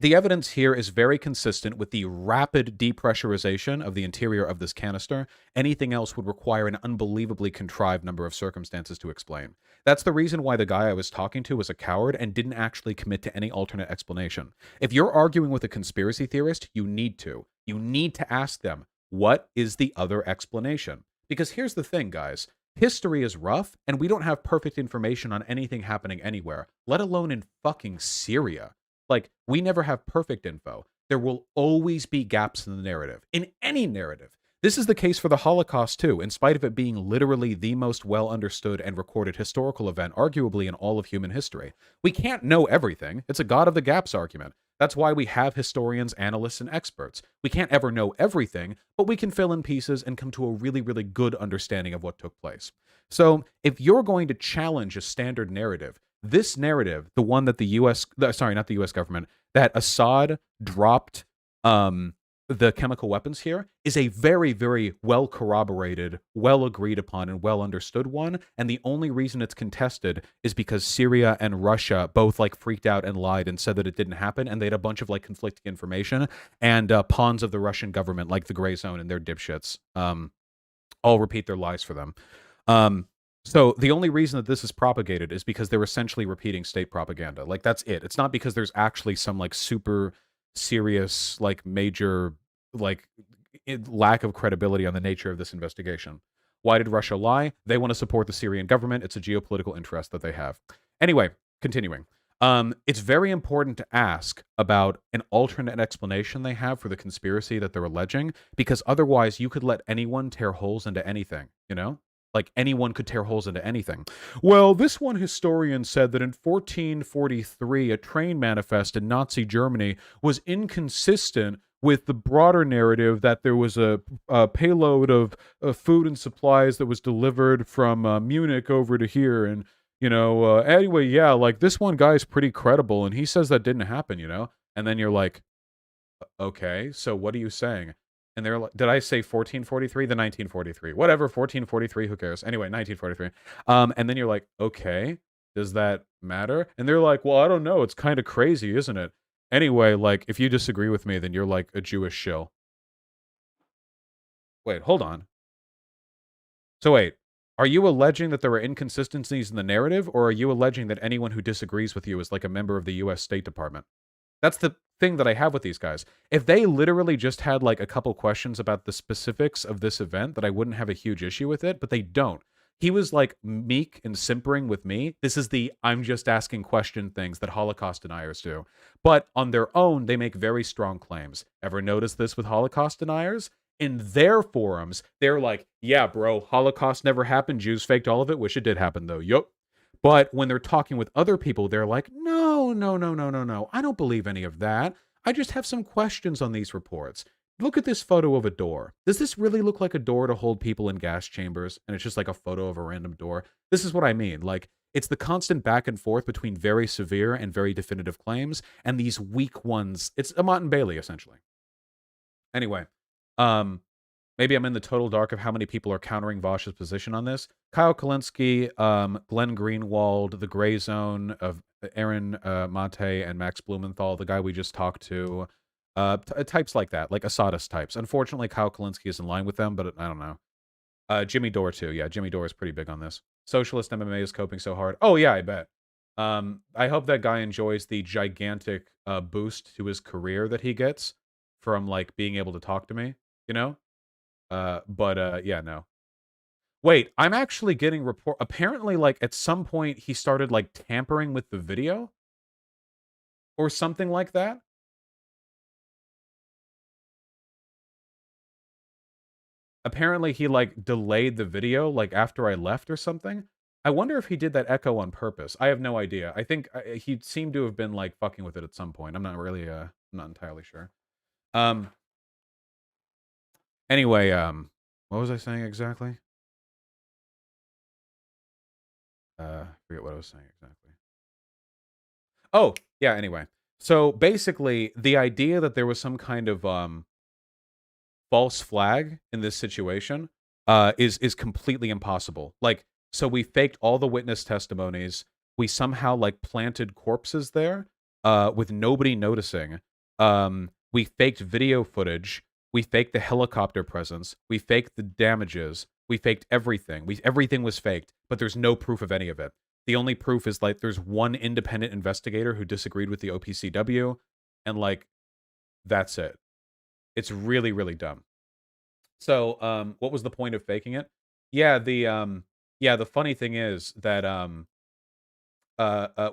The evidence here is very consistent with the rapid depressurization of the interior of this canister. Anything else would require an unbelievably contrived number of circumstances to explain. That's the reason why the guy I was talking to was a coward and didn't actually commit to any alternate explanation. If you're arguing with a conspiracy theorist, you need to. You need to ask them, what is the other explanation? Because here's the thing, guys. History is rough, and we don't have perfect information on anything happening anywhere, let alone in fucking Syria. Like, we never have perfect info. There will always be gaps in the narrative, in any narrative. This is the case for the Holocaust, too, in spite of it being literally the most well-understood and recorded historical event, arguably in all of human history. We can't know everything. It's a God of the gaps argument. That's why we have historians, analysts, and experts. We can't ever know everything, but we can fill in pieces and come to a really, really good understanding of what took place. So if you're going to challenge a standard narrative, this narrative, the one that the U.S., sorry, not the U.S. government, that Assad dropped the chemical weapons here, is a very, very well corroborated, well agreed upon, and well understood one. And the only reason it's contested is because Syria and Russia both like freaked out and lied and said that it didn't happen, and they had a bunch of like conflicting information, and pawns of the Russian government, like the Gray Zone and their dipshits, all repeat their lies for them. So the only reason that this is propagated is because they're essentially repeating state propaganda. Like, that's it. It's not because there's actually some like super serious, like major, like lack of credibility on the nature of this investigation. Why did Russia lie? They want to support the Syrian government. It's a geopolitical interest that they have. Anyway, continuing. It's very important to ask about an alternate explanation they have for the conspiracy that they're alleging, because otherwise you could let anyone tear holes into anything, you know? Like, anyone could tear holes into anything. Well, this one historian said that in 1443, a train manifest in Nazi Germany was inconsistent with the broader narrative that there was a payload of food and supplies that was delivered from Munich over to here. And, you know, anyway, yeah, like, this one guy's pretty credible, and he says that didn't happen, you know? And then you're like, okay, so what are you saying? And they're like, did I say 1443? The 1943. Whatever, 1443, who cares? Anyway, 1943. And then you're like, okay, does that matter? And they're like, well, I don't know. It's kind of crazy, isn't it? Anyway, like, if you disagree with me, then you're like a Jewish shill. Wait, hold on. So wait, are you alleging that there are inconsistencies in the narrative, or are you alleging that anyone who disagrees with you is like a member of the U.S. State Department? That's the thing that I have with these guys. If they literally just had like a couple questions about the specifics of this event, that I wouldn't have a huge issue with it, but they don't. He was like meek and simpering with me. This is the I'm just asking question things that Holocaust deniers do. But on their own, they make very strong claims. Ever notice this with Holocaust deniers? In their forums, they're like, yeah, bro, Holocaust never happened. Jews faked all of it. Wish it did happen, though. Yup. But when they're talking with other people, they're like, no, no, no, no, no, no. I don't believe any of that. I just have some questions on these reports. Look at this photo of a door. Does this really look like a door to hold people in gas chambers? And it's just like a photo of a random door. This is what I mean. Like, it's the constant back and forth between very severe and very definitive claims and these weak ones. It's Amat and Bailey, essentially. Anyway, maybe I'm in the total dark of how many people are countering Vosh's position on this. Kyle Kalinske, Glenn Greenwald, the Gray Zone of Aaron Mate and Max Blumenthal, the guy we just talked to, types like that, like Assadist types. Unfortunately, Kyle Kalinske is in line with them, but I don't know. Jimmy Dore, too. Yeah, Jimmy Dore is pretty big on this. Socialist MMA is coping so hard. Oh, yeah, I bet. I hope that guy enjoys the gigantic boost to his career that he gets from, like, being able to talk to me, you know? Yeah, no. Wait, I'm actually getting report. Apparently, like, at some point, he started, like, tampering with the video? Or something like that? Apparently, he, like, delayed the video, like, after I left or something? I wonder if he did that echo on purpose. I have no idea. I think he seemed to have been, like, fucking with it at some point. I'm not really, I'm not entirely sure. Anyway, what was I saying exactly? Forget what I was saying exactly. Oh, yeah, anyway. So basically, the idea that there was some kind of false flag in this situation is completely impossible. Like, so we faked all the witness testimonies. We somehow like planted corpses there with nobody noticing. We faked video footage. We faked the helicopter presence. We faked the damages. We faked everything. Everything was faked, but there's no proof of any of it. The only proof is like there's one independent investigator who disagreed with the OPCW, and like that's it. It's really, really dumb. So, what was the point of faking it? Yeah, the funny thing is that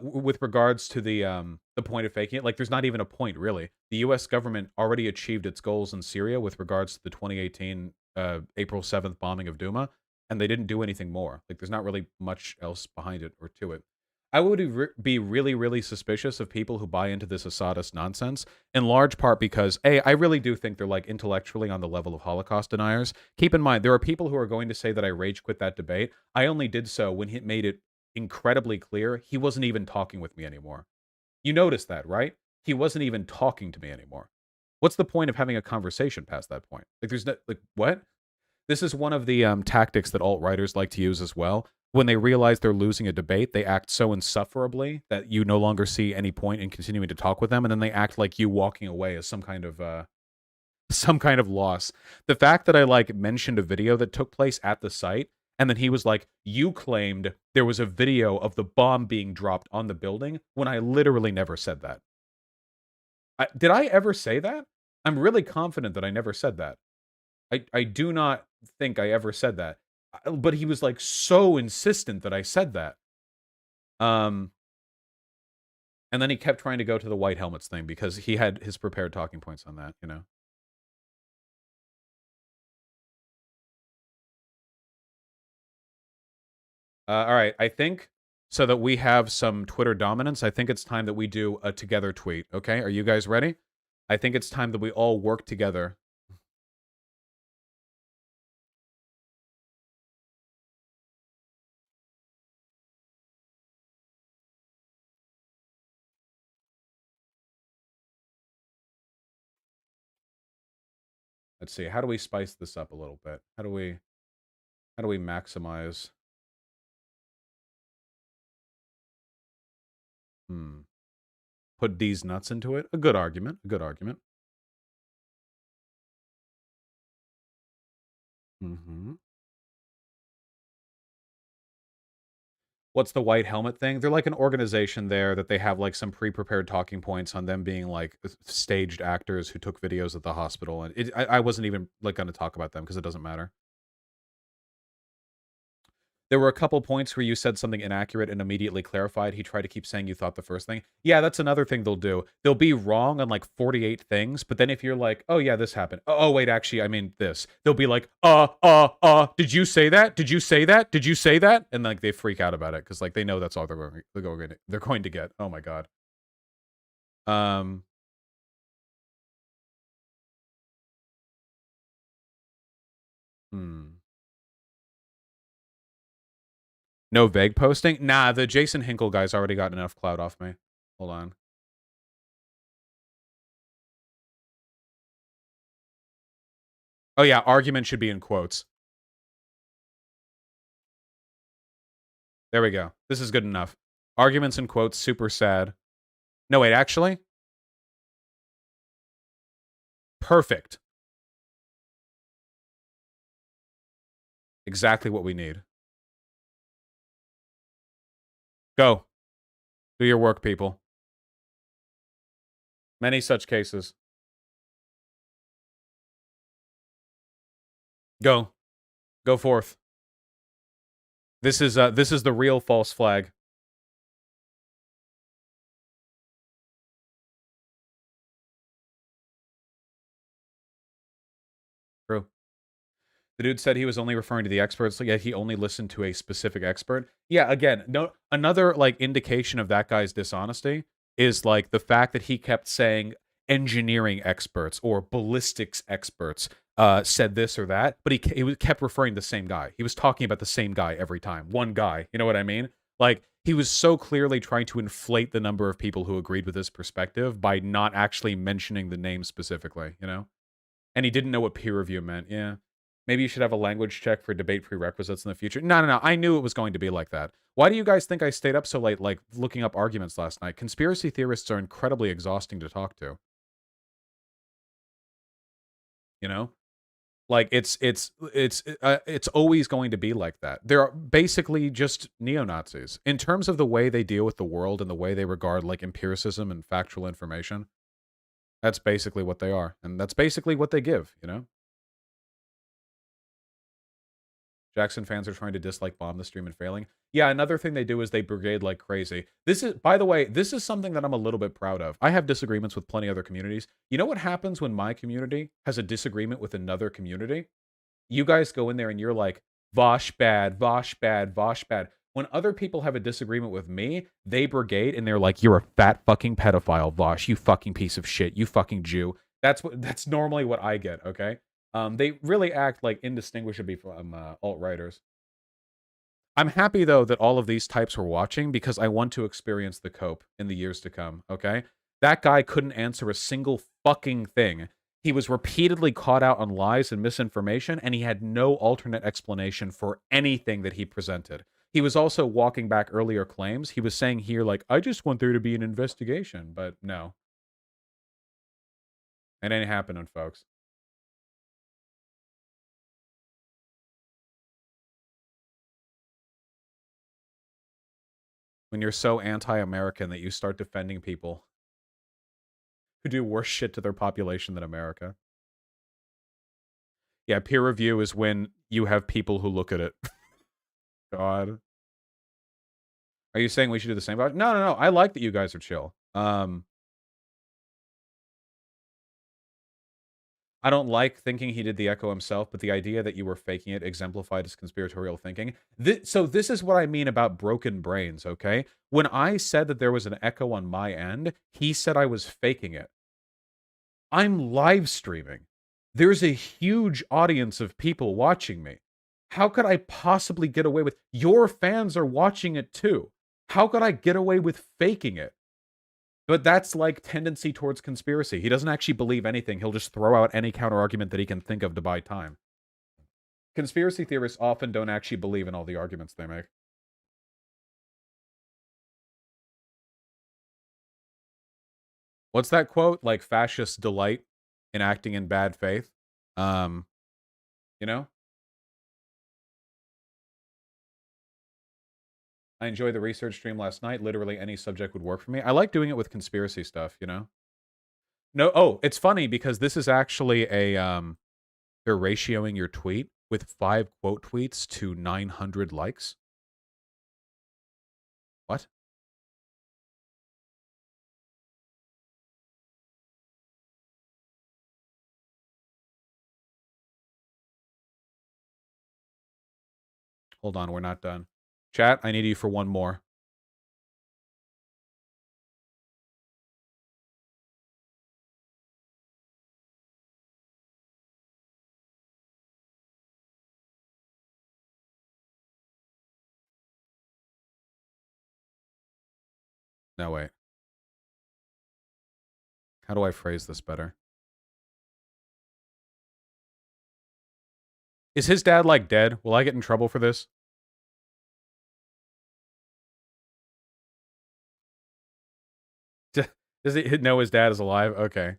with regards to the point of faking it, like there's not even a point really. The U.S. government already achieved its goals in Syria with regards to the 2018 April 7th bombing of Douma, and they didn't do anything more. Like there's not really much else behind it or to it. I would be really, really suspicious of people who buy into this Assadist nonsense, in large part because, A, I really do think they're like intellectually on the level of Holocaust deniers. Keep in mind, there are people who are going to say that I rage quit that debate. I only did so when he made it incredibly clear he wasn't even talking with me anymore. You noticed that, right? He wasn't even talking to me anymore. What's the point of having a conversation past that point? Like, there's no, like, what? This is one of the tactics that alt-writers like to use as well. When they realize they're losing a debate, they act so insufferably that you no longer see any point in continuing to talk with them, and then they act like you walking away is some kind of loss. The fact that I like mentioned a video that took place at the site, and then he was like, "You claimed there was a video of the bomb being dropped on the building," when I literally never said that. Did I ever say that? I'm really confident that I never said that. I do not think I ever said that. But he was like so insistent that I said that. And then he kept trying to go to the white helmets thing because he had his prepared talking points on that, you know. All right, I think so that we have some Twitter dominance, I think it's time that we do a together tweet, okay? Are you guys ready? I think it's time that we all work together. Let's see. How do we spice this up a little bit? How do we maximize? Put these nuts into it. A good argument. A good argument. What's the white helmet thing? They're like an organization there that they have like some pre-prepared talking points on them being like staged actors who took videos at the hospital, and I wasn't even like going to talk about them because it doesn't matter. There were a couple points where you said something inaccurate and immediately clarified. He tried to keep saying you thought the first thing. Yeah, that's another thing they'll do. They'll be wrong on like 48 things, but then if you're like, oh yeah, this happened. Oh wait, actually, I mean this. They'll be like, did you say that? Did you say that? Did you say that? And like they freak out about it because like they know that's all they're going to get. Oh my god. Hmm. No vague posting? Nah, the Jason Hinkle guy's already got enough clout off me. Hold on. Oh yeah, argument should be in quotes. There we go. This is good enough. Arguments in quotes, super sad. No, wait, actually? Perfect. Exactly what we need. Go. Do your work, people. Many such cases. Go. Go forth. This is the real false flag. True. The dude said he was only referring to the experts, yet he only listened to a specific expert. Yeah, again, no, another like indication of that guy's dishonesty is like the fact that he kept saying engineering experts or ballistics experts said this or that, but he kept referring to the same guy. He was talking about the same guy every time. One guy. You know what I mean? Like he was so clearly trying to inflate the number of people who agreed with his perspective by not actually mentioning the name specifically, you know? And he didn't know what peer review meant. Yeah. Maybe you should have a language check for debate prerequisites in the future. No, no, no. I knew it was going to be like that. Why do you guys think I stayed up so late, like, looking up arguments last night? Conspiracy theorists are incredibly exhausting to talk to. You know? Like, it's always going to be like that. They're basically just neo-Nazis. In terms of the way they deal with the world and the way they regard, like, empiricism and factual information, that's basically what they are. And that's basically what they give, you know? Jackson fans are trying to dislike bomb the stream and failing. Yeah, another thing they do is they brigade like crazy. This is, by the way, this is something that I'm a little bit proud of. I have disagreements with plenty of other communities. You know what happens when my community has a disagreement with another community? You guys go in there and you're like, Vosh bad, Vosh bad, Vosh bad. When other people have a disagreement with me, they brigade and they're like, "You're a fat fucking pedophile, Vosh. You fucking piece of shit. You fucking Jew." That's normally what I get. Okay, they really act like indistinguishably from alt-righters. I'm happy though that all of these types were watching because I want to experience the cope in the years to come. Okay, that guy couldn't answer a single fucking thing. He was repeatedly caught out on lies and misinformation, and he had no alternate explanation for anything that he presented. He was also walking back earlier claims. He was saying here, like, I just want there to be an investigation, but no. It ain't happening, folks. When you're so anti-American that you start defending people who do worse shit to their population than America. Yeah, peer review is when you have people who look at it. God. Are you saying we should do the same? No, no, no. I like that you guys are chill. I don't like thinking he did the echo himself, but the idea that you were faking it exemplified as conspiratorial thinking. So this is what I mean about broken brains, okay? When I said that there was an echo on my end, he said I was faking it. I'm live streaming. There's a huge audience of people watching me. How could I possibly get away with... Your fans are watching it too. How could I get away with faking it? But that's like tendency towards conspiracy. He doesn't actually believe anything. He'll just throw out any counter-argument that he can think of to buy time. Conspiracy theorists often don't actually believe in all the arguments they make. What's that quote? Like, fascists delight in acting in bad faith. You know? I enjoyed the research stream last night. Literally any subject would work for me. I like doing it with conspiracy stuff, you know? No, oh, it's funny because this is actually a, they're ratioing your tweet with 5 quote tweets to 900 likes. What? Hold on, we're not done. Chat, I need you for one more. No, wait. How do I phrase this better? Is his dad, like, dead? Will I get in trouble for this? Does he know his dad is alive? Okay.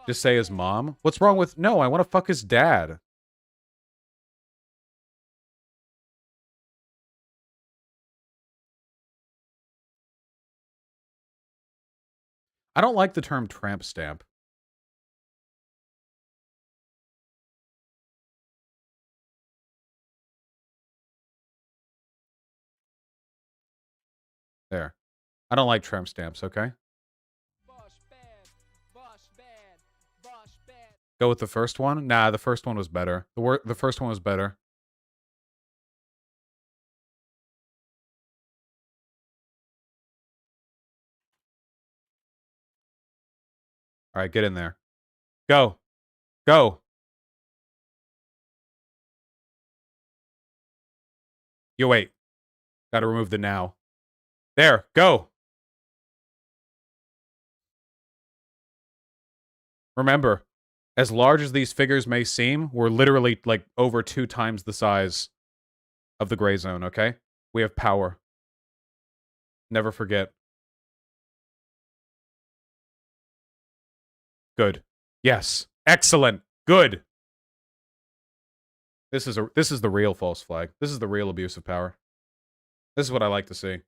Just say his mom? What's wrong with... No, I want to fuck his dad. I don't like the term tramp stamp. There. I don't like tramp stamps, okay? Go with the first one? Nah, the first one was better. The first one was better. All right, get in there. Go. Go. You wait. Gotta remove the now. There. Go. Remember, as large as these figures may seem, we're literally, like, over 2 times the size of the gray zone, okay? We have power. Never forget. Good. Yes. Excellent. Good. This is the real false flag. This is the real abuse of power. This is what I like to see.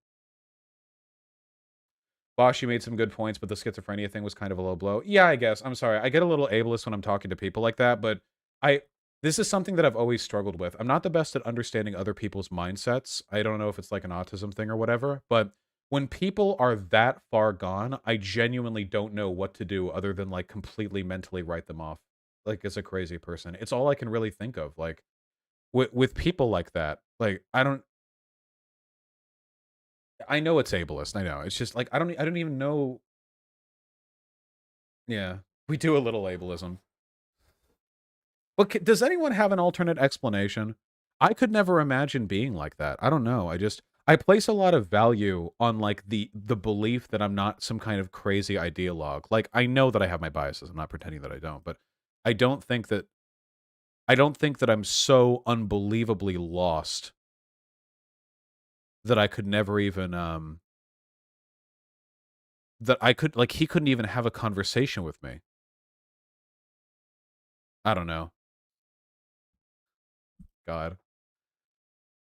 Bosch, you made some good points, but the schizophrenia thing was kind of a low blow. Yeah, I guess. I'm sorry. I get a little ableist when I'm talking to people like that, but this is something that I've always struggled with. I'm not the best at understanding other people's mindsets. I don't know if it's like an autism thing or whatever, but when people are that far gone, I genuinely don't know what to do other than, like, completely mentally write them off. like as a crazy person. It's all I can really think of. Like with people like that, like I know it's ableist. I know. It's just like I don't even know. Yeah. We do a little ableism. But does anyone have an alternate explanation? I could never imagine being like that. I don't know. I place a lot of value on like the belief that I'm not some kind of crazy ideologue. Like I know that I have my biases. I'm not pretending that I don't, but I don't think that I'm so unbelievably lost that I could never even that I could like he couldn't even have a conversation with me. I don't know. God.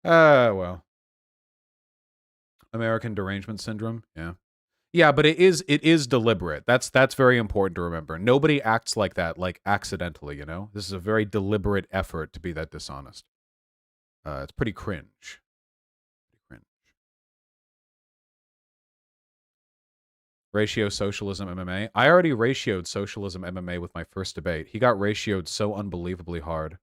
Well. American derangement syndrome. Yeah. Yeah, but it is deliberate. That's very important to remember. Nobody acts like that like accidentally, you know? This is a very deliberate effort to be that dishonest. It's pretty cringe. Pretty cringe. Ratio socialism MMA. I already ratioed socialism MMA with my first debate. He got ratioed so unbelievably hard.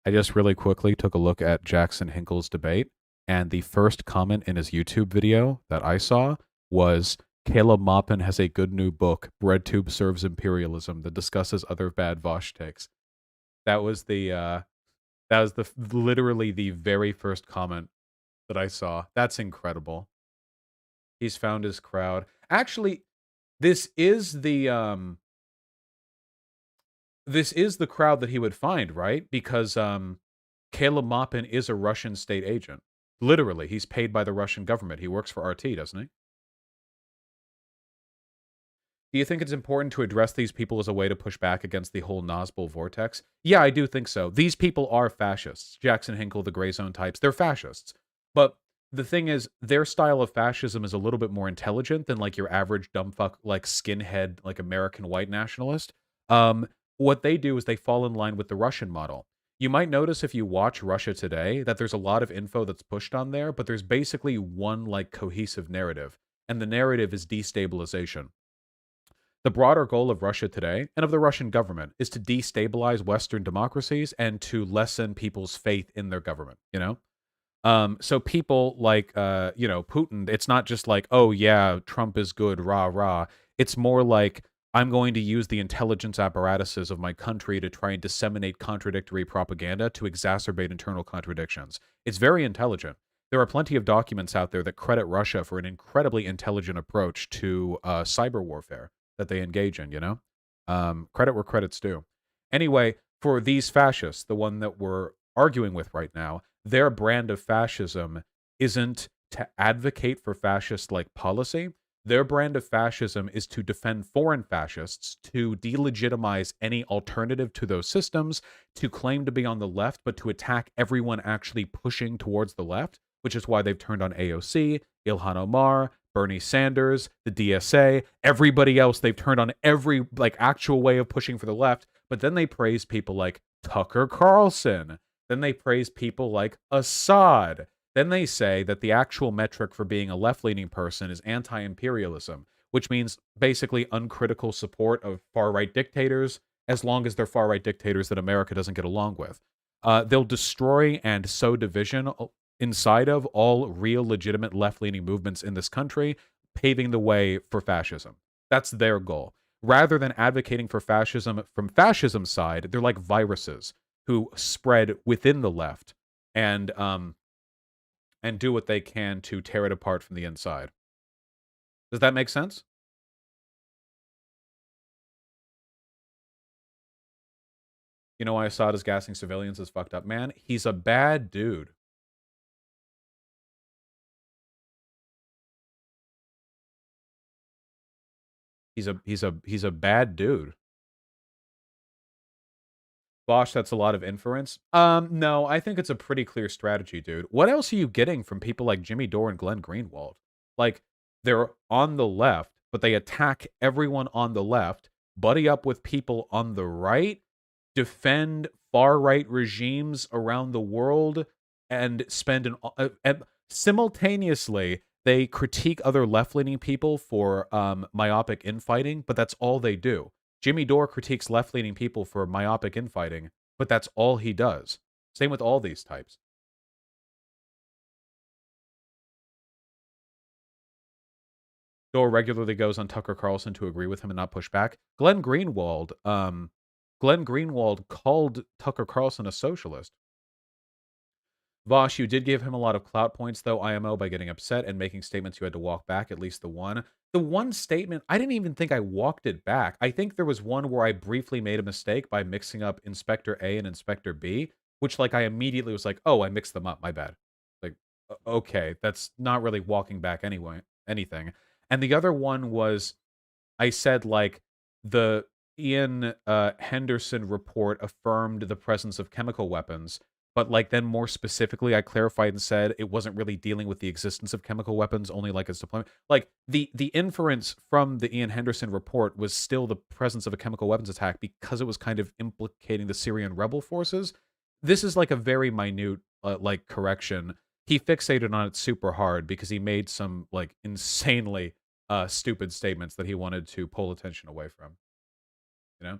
I just really quickly took a look at Jackson Hinkle's debate, and the first comment in his YouTube video that I saw was Caleb Maupin has a good new book, BreadTube Serves Imperialism, that discusses other bad Vosh takes. That was literally the very first comment that I saw. That's incredible. He's found his crowd. Actually, this is the crowd that he would find, right? Because Caleb Maupin is a Russian state agent. Literally, he's paid by the Russian government. He works for RT, doesn't he? Do you think it's important to address these people as a way to push back against the whole Nazbol vortex? Yeah, I do think so. These people are fascists. Jackson Hinkle, the gray zone types, they're fascists. But the thing is, their style of fascism is a little bit more intelligent than like your average dumbfuck, like skinhead, like American white nationalist. What they do is they fall in line with the Russian model. You might notice if you watch Russia Today that there's a lot of info that's pushed on there, but there's basically one like cohesive narrative, and the narrative is destabilization. The broader goal of Russia Today and of the Russian government is to destabilize Western democracies and to lessen people's faith in their government, you know? So people like, Putin, it's not just like, oh, yeah, Trump is good, rah, rah. It's more like, I'm going to use the intelligence apparatuses of my country to try and disseminate contradictory propaganda to exacerbate internal contradictions. It's very intelligent. There are plenty of documents out there that credit Russia for an incredibly intelligent approach to cyber warfare that they engage in, you know? Credit where credit's due. Anyway, for these fascists, the one that we're arguing with right now, their brand of fascism isn't to advocate for fascist-like policy. Their brand of fascism is to defend foreign fascists, to delegitimize any alternative to those systems, to claim to be on the left, but to attack everyone actually pushing towards the left, which is why they've turned on AOC, Ilhan Omar, Bernie Sanders, the DSA, everybody else. They've turned on every like actual way of pushing for the left, but then they praise people like Tucker Carlson. Then they praise people like Assad. Then they say that the actual metric for being a left-leaning person is anti-imperialism, which means basically uncritical support of far-right dictators, as long as they're far-right dictators that America doesn't get along with. They'll destroy and sow division inside of all real legitimate left-leaning movements in this country, paving the way for fascism. That's their goal. Rather than advocating for fascism from fascism's side, they're like viruses who spread within the left and do what they can to tear it apart from the inside. Does that make sense? You know why Assad is gassing civilians is fucked up, man? He's a bad dude. He's a bad dude. Bosh, that's a lot of inference. No, I think it's a pretty clear strategy, dude. What else are you getting from people like Jimmy Dore and Glenn Greenwald? Like, they're on the left, but they attack everyone on the left, buddy up with people on the right, defend far-right regimes around the world, and spend simultaneously, They critique other left-leaning people for myopic infighting, but that's all they do. Jimmy Dore critiques left-leaning people for myopic infighting, but that's all he does. Same with all these types. Dore regularly goes on Tucker Carlson to agree with him and not push back. Glenn Greenwald called Tucker Carlson a socialist. Vosh, you did give him a lot of clout points, though, IMO, by getting upset and making statements you had to walk back, at least the one. The one statement, I didn't even think I walked it back. I think there was one where I briefly made a mistake by mixing up Inspector A and Inspector B, which, like, I immediately was like, oh, I mixed them up, my bad. Like, okay, that's not really walking back anyway, anything. And the other one was, I said, like, the Ian Henderson report affirmed the presence of chemical weapons, but, like, then more specifically, I clarified and said it wasn't really dealing with the existence of chemical weapons, only, like, its deployment. Like, the inference from the Ian Henderson report was still the presence of a chemical weapons attack because it was kind of implicating the Syrian rebel forces. This is, like, a very minute, like, correction. He fixated on it super hard because he made some, like, insanely stupid statements that he wanted to pull attention away from, you know?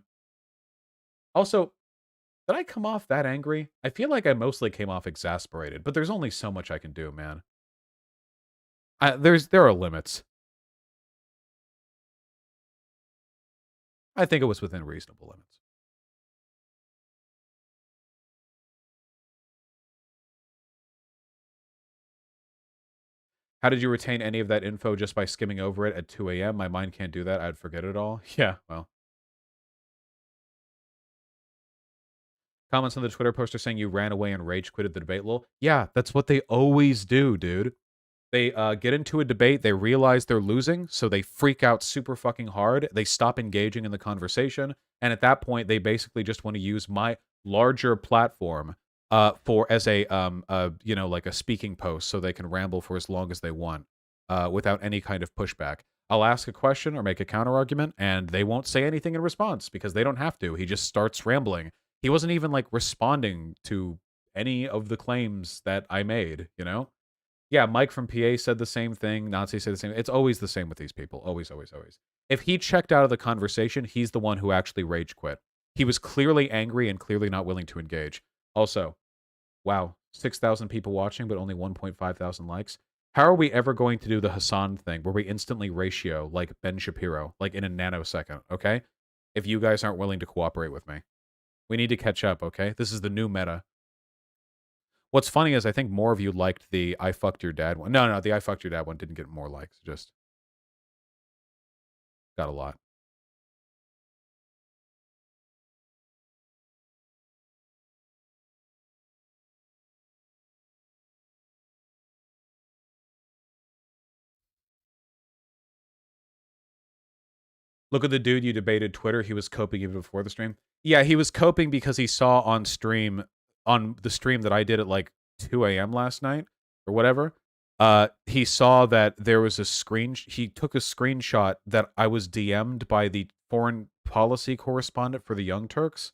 Also, did I come off that angry? I feel like I mostly came off exasperated, but there's only so much I can do, man. There are limits. I think it was within reasonable limits. How did you retain any of that info just by skimming over it at 2 a.m.? My mind can't do that. I'd forget it all. Yeah, well. Comments on the Twitter poster saying you ran away and rage quitted the debate. Lol. Yeah, that's what they always do, dude. They get into a debate, they realize they're losing, so they freak out super fucking hard. They stop engaging in the conversation, and at that point, they basically just want to use my larger platform for as a you know, like a speaking post, so they can ramble for as long as they want without any kind of pushback. I'll ask a question or make a counter argument, and they won't say anything in response because they don't have to. He just starts rambling. He wasn't even like responding to any of the claims that I made, you know? Yeah, Mike from PA said the same thing. Nazi said the same. It's always the same with these people. Always, always, always. If he checked out of the conversation, he's the one who actually rage quit. He was clearly angry and clearly not willing to engage. Also, wow, 6,000 people watching, but only 1.5 thousand likes. How are we ever going to do the Hassan thing where we instantly ratio like Ben Shapiro, like in a nanosecond, okay? If you guys aren't willing to cooperate with me. We need to catch up, okay? This is the new meta. What's funny is I think more of you liked the I fucked your dad one. No, the I fucked your dad one didn't get more likes. Just got a lot. Look at the dude you debated Twitter. He was coping even before the stream. Yeah, he was coping because he saw on the stream that I did at like 2 a.m. last night or whatever. He saw that there was he took a screenshot that I was DM'd by the foreign policy correspondent for the Young Turks.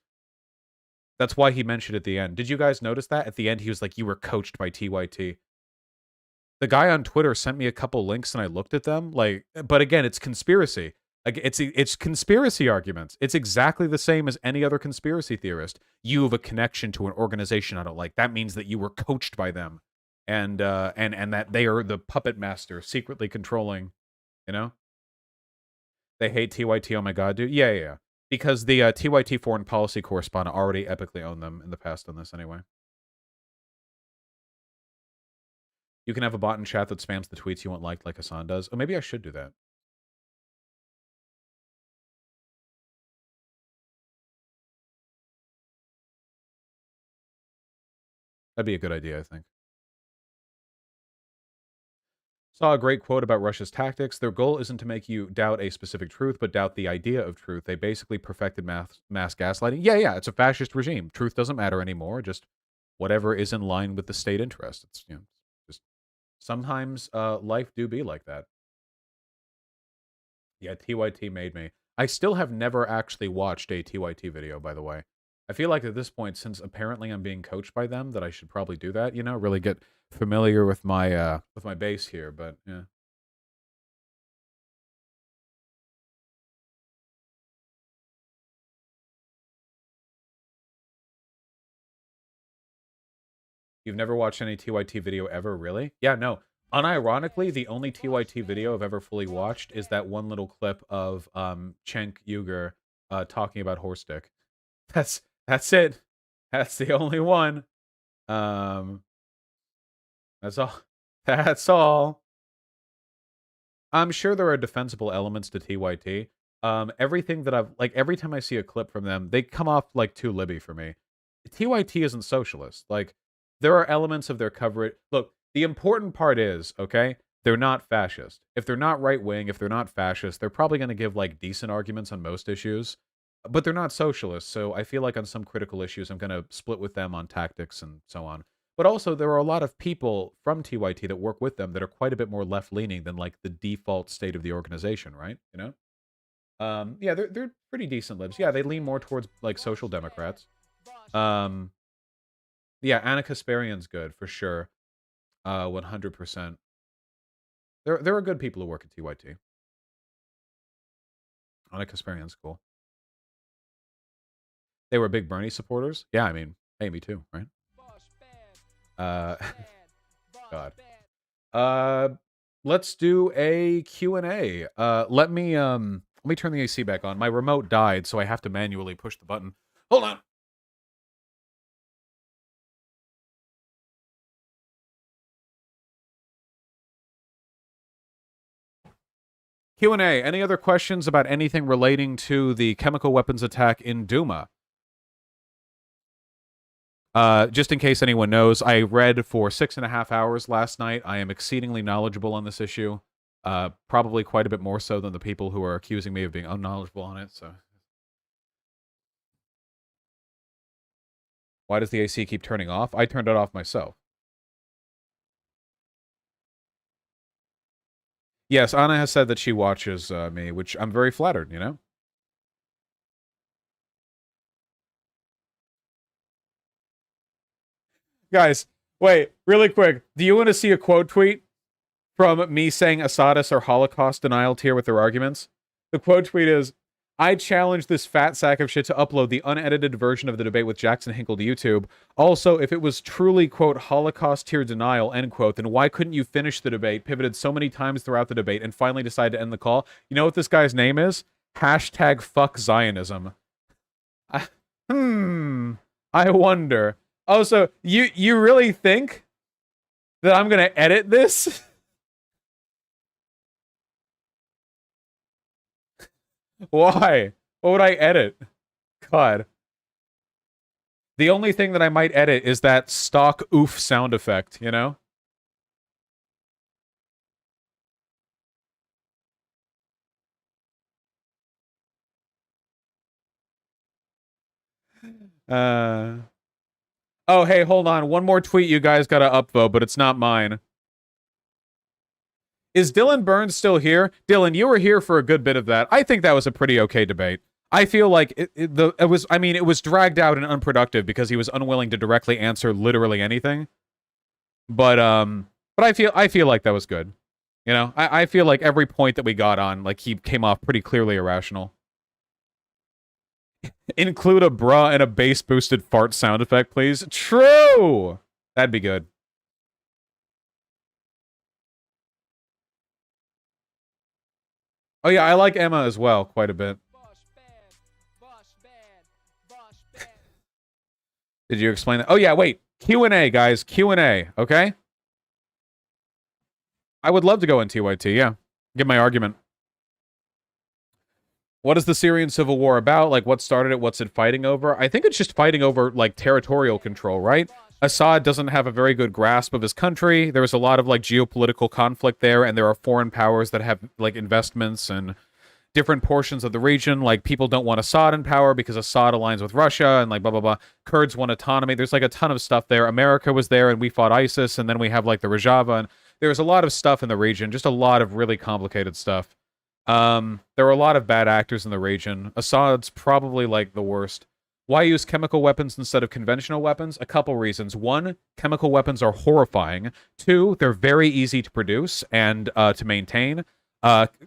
That's why he mentioned at the end. Did you guys notice that? At the end, he was like, you were coached by TYT. The guy on Twitter sent me a couple links and I looked at them. Like, but again, it's conspiracy. Like, it's conspiracy arguments. It's exactly the same as any other conspiracy theorist. You have a connection to an organization I don't like. That means that you were coached by them, and that they are the puppet master secretly controlling. You know, they hate TYT. Oh my god, dude. Yeah. Because the TYT foreign policy correspondent already epically owned them in the past on this anyway. You can have a bot in chat that spams the tweets you want liked like Hassan does. Oh, maybe I should do that. That'd be a good idea, I think. Saw a great quote about Russia's tactics. Their goal isn't to make you doubt a specific truth, but doubt the idea of truth. They basically perfected mass gaslighting. Yeah, it's a fascist regime. Truth doesn't matter anymore. Just whatever is in line with the state interest. It's, you know, just sometimes life do be like that. Yeah, TYT made me. I still have never actually watched a TYT video, by the way. I feel like at this point, since apparently I'm being coached by them, that I should probably do that, you know, really get familiar with my base here, but yeah. You've never watched any TYT video ever, really? Yeah, no. Unironically, the only TYT video I've ever fully watched is that one little clip of Cenk Uygur talking about horse dick. That's it. That's the only one. That's all. That's all. I'm sure there are defensible elements to TYT. Everything that I've like every time I see a clip from them, they come off like too libby for me. TYT isn't socialist. Like there are elements of their coverage. Look, the important part is, okay, they're not fascist. If they're not right wing, if they're not fascist, they're probably going to give like decent arguments on most issues. But they're not socialist, so I feel like on some critical issues, I'm going to split with them on tactics and so on. But also, there are a lot of people from TYT that work with them that are quite a bit more left-leaning than like the default state of the organization, right? You know? Yeah, they're pretty decent libs. Yeah, they lean more towards like social democrats. Yeah, Anna Kasparian's good for sure. 100%. There are good people who work at TYT. Anna Kasparian's cool. They were big Bernie supporters. Yeah, I mean, hey, me too, right? God. Let's do a Q&A. Let me turn the AC back on. My remote died, so I have to manually push the button. Hold on. Q&A. Any other questions about anything relating to the chemical weapons attack in Duma? Just in case anyone knows, I read for 6.5 hours last night. I am exceedingly knowledgeable on this issue. Probably quite a bit more so than the people who are accusing me of being unknowledgeable on it, so. Why does the AC keep turning off? I turned it off myself. Yes, Anna has said that she watches me, which I'm very flattered, you know? Guys, wait, really quick. Do you want to see a quote tweet from me saying Assadists are Holocaust denial tier with their arguments? The quote tweet is, I challenge this fat sack of shit to upload the unedited version of the debate with Jackson Hinkle to YouTube. Also, if it was truly, quote, Holocaust tier denial, end quote, then why couldn't you finish the debate, pivoted so many times throughout the debate, and finally decide to end the call? You know what this guy's name is? Hashtag fuck Zionism. I wonder. Also, you really think that I'm gonna edit this? Why? What would I edit? God. The only thing that I might edit is that stock oof sound effect, you know? Oh, hey, hold on. One more tweet you guys gotta upvote, but it's not mine. Is Dylan Burns still here? Dylan, you were here for a good bit of that. I think that was a pretty okay debate. I feel like it was dragged out and unproductive because he was unwilling to directly answer literally anything. But I feel like that was good. You know, I feel like every point that we got on, like, he came off pretty clearly irrational. Include a bra and a bass boosted fart sound effect, please. True! That'd be good. Oh yeah, I like Emma as well, quite a bit. Did you explain that? Oh yeah, wait. Q&A, guys. Q&A, okay? I would love to go in TYT, yeah. Give my argument. What is the Syrian civil war about? Like, what started it? What's it fighting over? I think it's just fighting over, like, territorial control, right? Assad doesn't have a very good grasp of his country. There's a lot of, like, geopolitical conflict there, and there are foreign powers that have, like, investments and different portions of the region. Like, people don't want Assad in power because Assad aligns with Russia, and, like, blah, blah, blah. Kurds want autonomy. There's, like, a ton of stuff there. America was there, and we fought ISIS, and then we have, like, the Rojava, and there's a lot of stuff in the region, just a lot of really complicated stuff. There are a lot of bad actors in the region. Assad's probably, like, the worst. Why use chemical weapons instead of conventional weapons? A couple reasons. One, chemical weapons are horrifying. Two, they're very easy to produce and to maintain,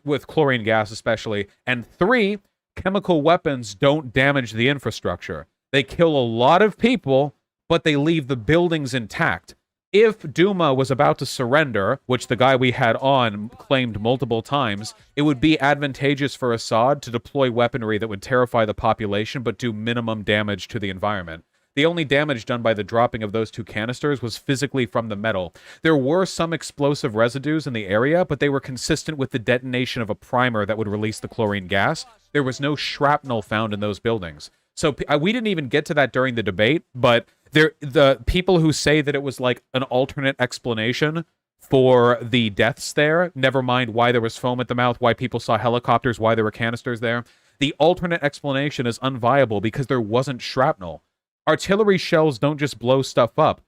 with chlorine gas especially. And three, chemical weapons don't damage the infrastructure. They kill a lot of people, but they leave the buildings intact. If Duma was about to surrender, which the guy we had on claimed multiple times, it would be advantageous for Assad to deploy weaponry that would terrify the population but do minimum damage to the environment. The only damage done by the dropping of those 2 canisters was physically from the metal. There were some explosive residues in the area, but they were consistent with the detonation of a primer that would release the chlorine gas. There was no shrapnel found in those buildings. So we didn't even get to that during the debate, but the people who say that it was like an alternate explanation for the deaths there, never mind why there was foam at the mouth, why people saw helicopters, why there were canisters there, the alternate explanation is unviable because there wasn't shrapnel. Artillery shells don't just blow stuff up.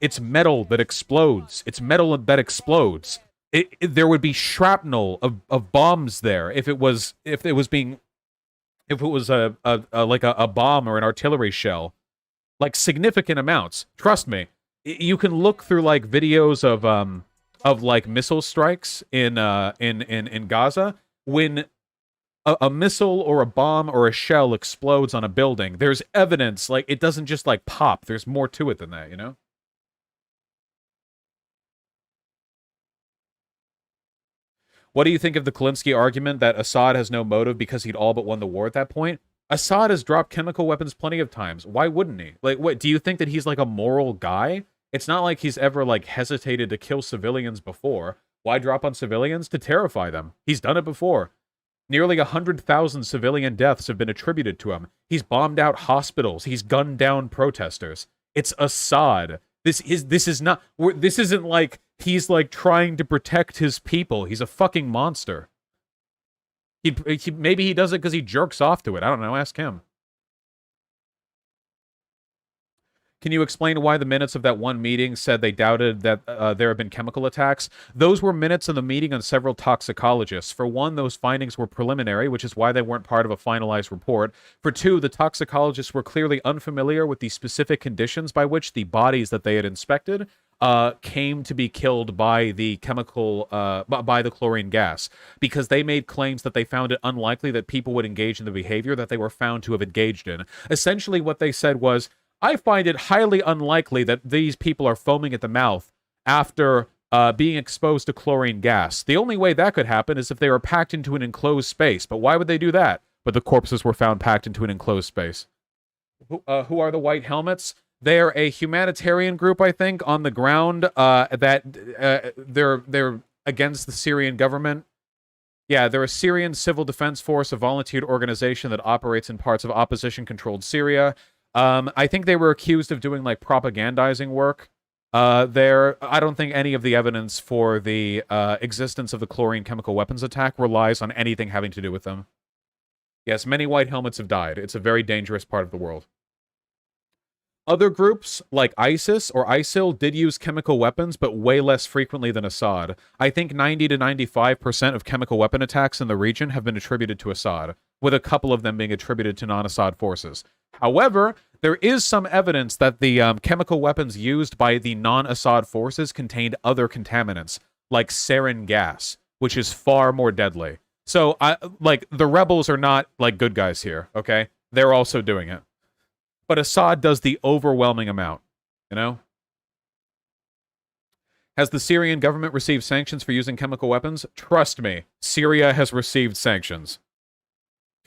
It's metal that explodes. It's metal that explodes. There would be shrapnel of bombs there if it was a bomb or an artillery shell, like significant amounts. Trust me, you can look through like videos of like missile strikes in Gaza. When a missile or a bomb or a shell explodes on a building, there's evidence. Like, it doesn't just like pop. There's more to it than that, you know? What do you think of the Kalinsky argument that Assad has no motive because he'd all but won the war at that point? Assad has dropped chemical weapons plenty of times. Why wouldn't he? Like, what, do you think that he's like a moral guy? It's not like he's ever like hesitated to kill civilians before. Why drop on civilians? To terrify them. He's done it before. Nearly 100,000 civilian deaths have been attributed to him. He's bombed out hospitals. He's gunned down protesters. It's Assad. This isn't like he's like trying to protect his people. He's a fucking monster. Maybe he does it because he jerks off to it. I don't know. Ask him. Can you explain why the minutes of that one meeting said they doubted that there had been chemical attacks? Those were minutes of the meeting on several toxicologists. For one, those findings were preliminary, which is why they weren't part of a finalized report. For two, the toxicologists were clearly unfamiliar with the specific conditions by which the bodies that they had inspected came to be killed by the chemical, by the chlorine gas, because they made claims that they found it unlikely that people would engage in the behavior that they were found to have engaged in. Essentially, what they said was, I find it highly unlikely that these people are foaming at the mouth after being exposed to chlorine gas. The only way that could happen is if they were packed into an enclosed space. But why would they do that? But the corpses were found packed into an enclosed space. Who are the White Helmets? They're a humanitarian group, I think, on the ground that they're against the Syrian government. Yeah, they're a Syrian civil defense force, a volunteered organization that operates in parts of opposition-controlled Syria. I think they were accused of doing, like, propagandizing work there. I don't think any of the evidence for the existence of the chlorine chemical weapons attack relies on anything having to do with them. Yes, many White Helmets have died. It's a very dangerous part of the world. Other groups, like ISIS or ISIL, did use chemical weapons, but way less frequently than Assad. I think 90 to 95% of chemical weapon attacks in the region have been attributed to Assad, with a couple of them being attributed to non-Assad forces. However, there is some evidence that the chemical weapons used by the non-Assad forces contained other contaminants, like sarin gas, which is far more deadly. So, the rebels are not, like, good guys here, okay? They're also doing it. But Assad does the overwhelming amount, you know? Has the Syrian government received sanctions for using chemical weapons? Trust me, Syria has received sanctions.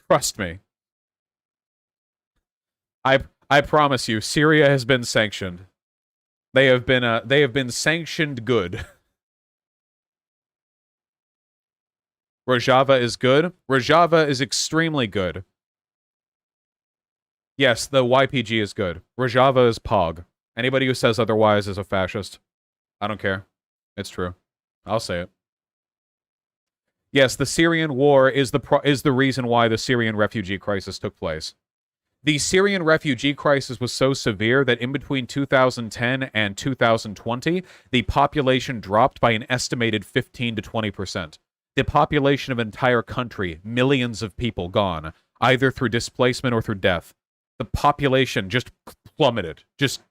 Trust me. I promise you, Syria has been sanctioned. They have been sanctioned good. Rojava is good. Rojava is extremely good. Yes, the YPG is good. Rojava is POG. Anybody who says otherwise is a fascist. I don't care. It's true. I'll say it. Yes, the Syrian war is the reason why the Syrian refugee crisis took place. The Syrian refugee crisis was so severe that in between 2010 and 2020, the population dropped by an estimated 15 to 20%. The population of an entire country, millions of people gone, either through displacement or through death. the population just plummeted. Just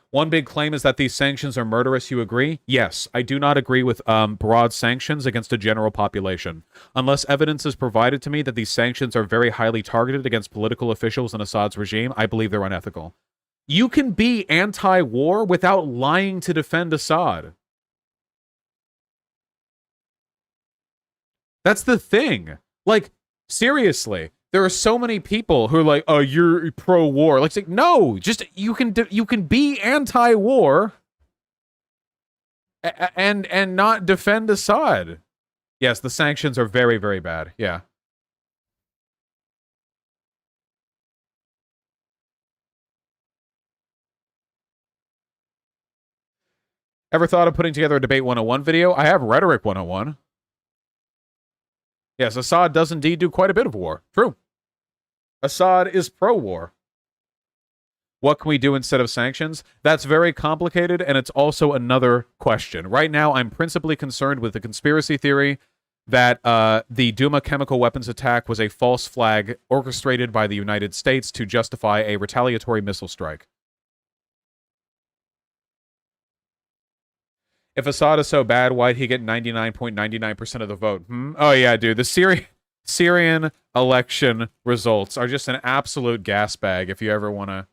one big claim is that these sanctions are murderous. You agree? Yes, I do not agree with broad sanctions against a general population. Unless evidence is provided to me that these sanctions are very highly targeted against political officials in Assad's regime, I believe they're unethical. You can be anti-war without lying to defend Assad. That's the thing. Like, seriously. There are so many people who are like, "Oh, you're pro-war." Like, no, just you can be anti-war and not defend Assad. Yes, the sanctions are very, very bad. Yeah. Ever thought of putting together a Debate 101 video? I have Rhetoric 101. Yes, Assad does indeed do quite a bit of war. True. Assad is pro-war. What can we do instead of sanctions? That's very complicated, and it's also another question. Right now, I'm principally concerned with the conspiracy theory that the Duma chemical weapons attack was a false flag orchestrated by the United States to justify a retaliatory missile strike. If Assad is so bad, why'd he get 99.99% of the vote? Oh, yeah, dude. The Syrian election results are just an absolute gas bag if you ever want to...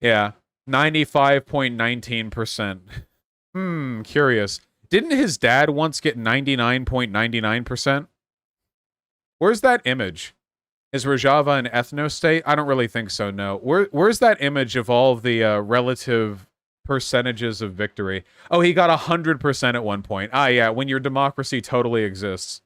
Yeah, 95.19%. Curious. Didn't his dad once get 99.99%? Where's that image? Is Rojava an ethno-state? I don't really think so, no. Where's that image of all of the relative percentages of victory? Oh, he got 100% at one point. Ah, yeah, when your democracy totally exists.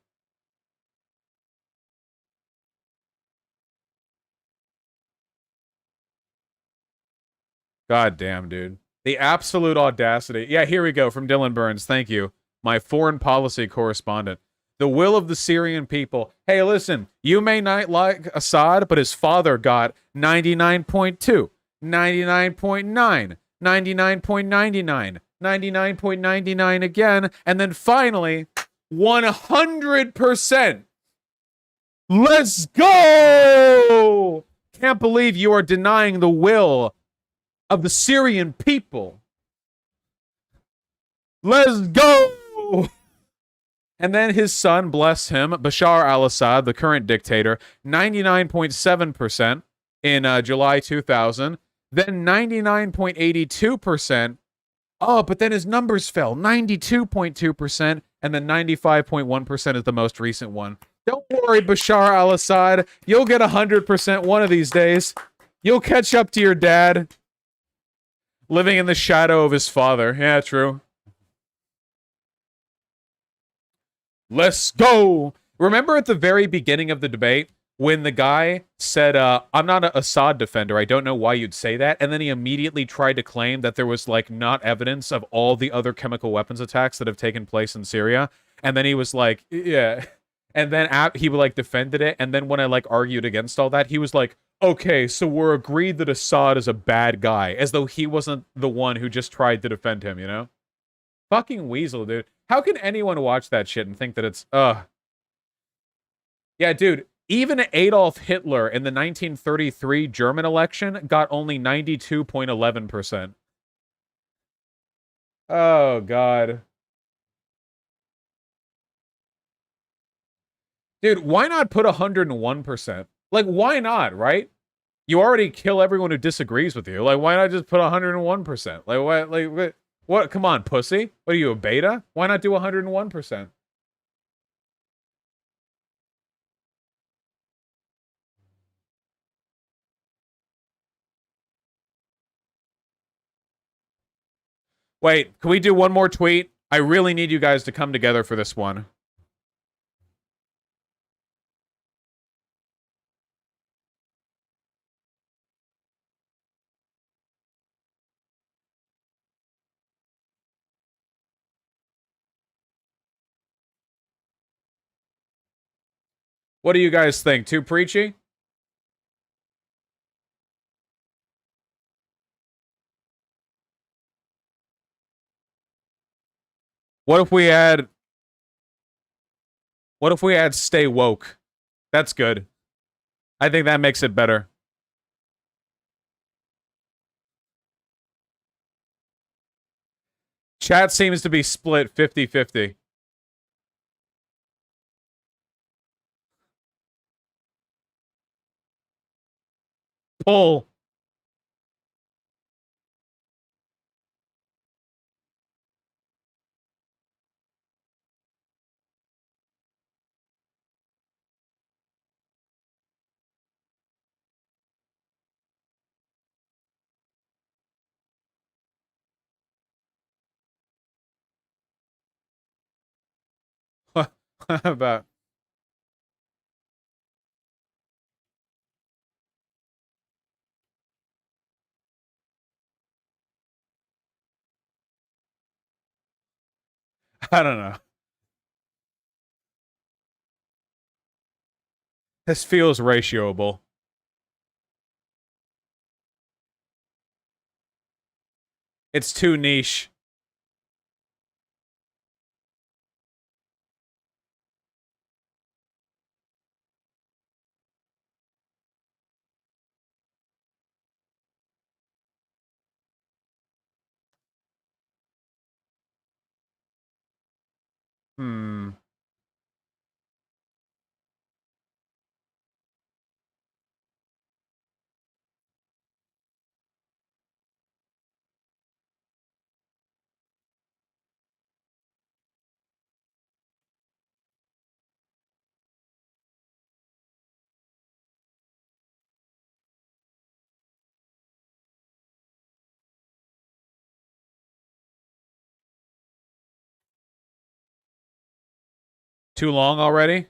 God damn, dude. The absolute audacity. Yeah, here we go from Dylan Burns. Thank you. My foreign policy correspondent. The will of the Syrian people. Hey, listen, you may not like Assad, but his father got 99.2, 99.9, 99.99, 99.99 again, and then finally, 100%. Let's go! Can't believe you are denying the will of the Syrian people. Let's go! And then his son, bless him, Bashar al-Assad, the current dictator, 99.7% in July 2000. Then 99.82%. Oh, but then his numbers fell. 92.2%. And then 95.1% is the most recent one. Don't worry, Bashar al-Assad. You'll get 100% one of these days. You'll catch up to your dad. Living in the shadow of his father. Yeah, true. Let's go. Remember at the very beginning of the debate when the guy said, I'm not an Assad defender. I don't know why you'd say that. And then he immediately tried to claim that there was like not evidence of all the other chemical weapons attacks that have taken place in Syria. And then he was like, yeah. And then he like defended it. And then when I like argued against all that, he was like, okay, so we're agreed that Assad is a bad guy, as though he wasn't the one who just tried to defend him, you know? Fucking weasel, dude. How can anyone watch that shit and think that it's, Yeah, dude, even Adolf Hitler in the 1933 German election got only 92.11%. Oh, God. Dude, why not put 101%? Like, why not, right? You already kill everyone who disagrees with you. Like, why not just put 101%? Like, what? Like, what? Come on, pussy. What are you, a beta? Why not do 101%? Wait, can we do one more tweet? I really need you guys to come together for this one. What do you guys think? Too preachy? What if we add... What if we add stay woke? That's good. I think that makes it better. Chat seems to be split 50-50. Pull. About... I don't know. This feels ratioable. It's too niche. Hmm. Too long already?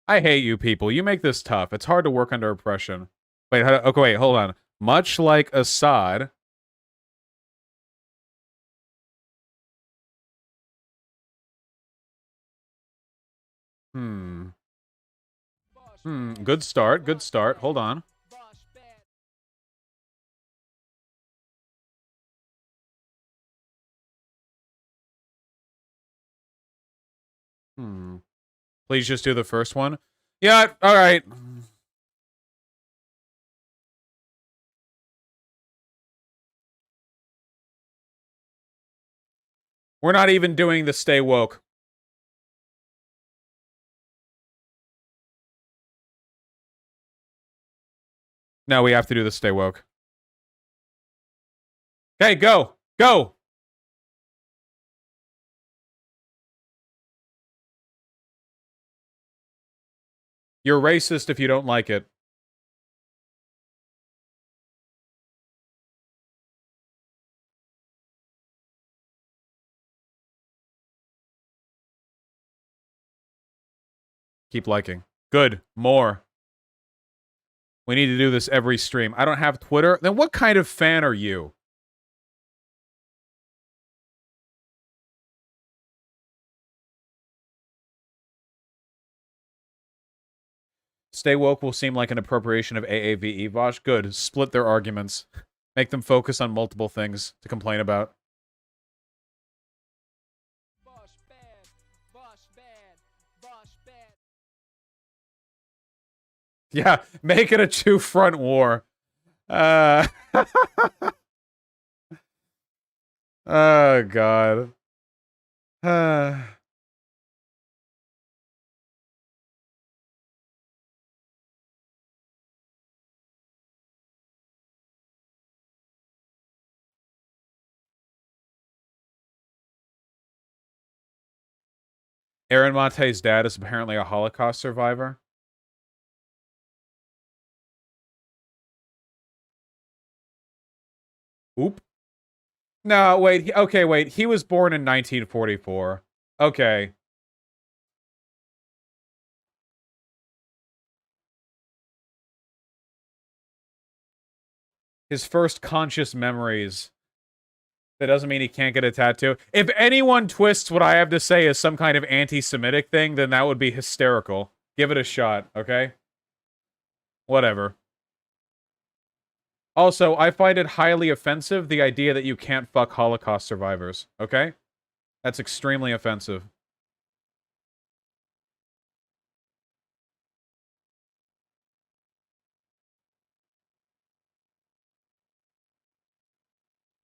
I hate you people. You make this tough. It's hard to work under oppression. Wait, okay, wait, hold on. Much like Assad... Good start. Good start. Hold on. Please just do the first one. Yeah, alright. We're not even doing the stay woke. No, we have to do the stay woke. Okay, go! Go! You're racist if you don't like it. Keep liking. Good. More. We need to do this every stream. I don't have Twitter. Then what kind of fan are you? Stay woke will seem like an appropriation of AAVE. Vosh, good. Split their arguments. Make them focus on multiple things to complain about. Yeah, make it a two-front war. Oh, God. Aaron Monte's dad is apparently a Holocaust survivor. Oop. No, wait. Okay, wait. He was born in 1944. Okay. His first conscious memories. That doesn't mean he can't get a tattoo. If anyone twists what I have to say as some kind of anti-Semitic thing, then that would be hysterical. Give it a shot, okay? Whatever. Also, I find it highly offensive, the idea that you can't fuck Holocaust survivors, okay? That's extremely offensive.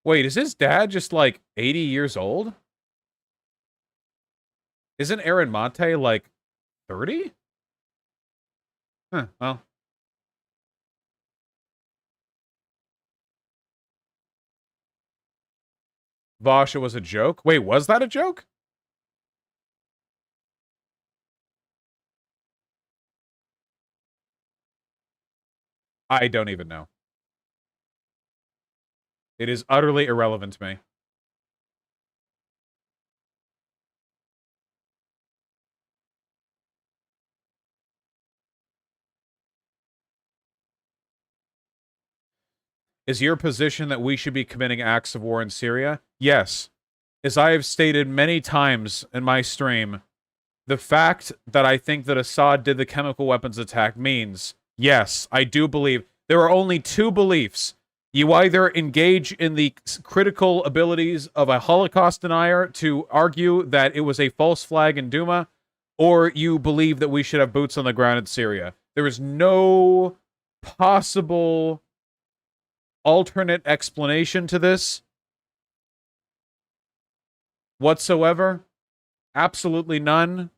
Wait, is his dad just, like, 80 years old? Isn't Aaron Monte, like, 30? Huh, well. Vosh, it was a joke? Wait, was that a joke? I don't even know. It is utterly irrelevant to me. Is your position that we should be committing acts of war in Syria? Yes. As I have stated many times in my stream, the fact that I think that Assad did the chemical weapons attack means, yes, I do believe there are only two beliefs. You either engage in the critical abilities of a Holocaust denier to argue that it was a false flag in Duma, or you believe that we should have boots on the ground in Syria. There is no possible alternate explanation to this whatsoever. Absolutely none.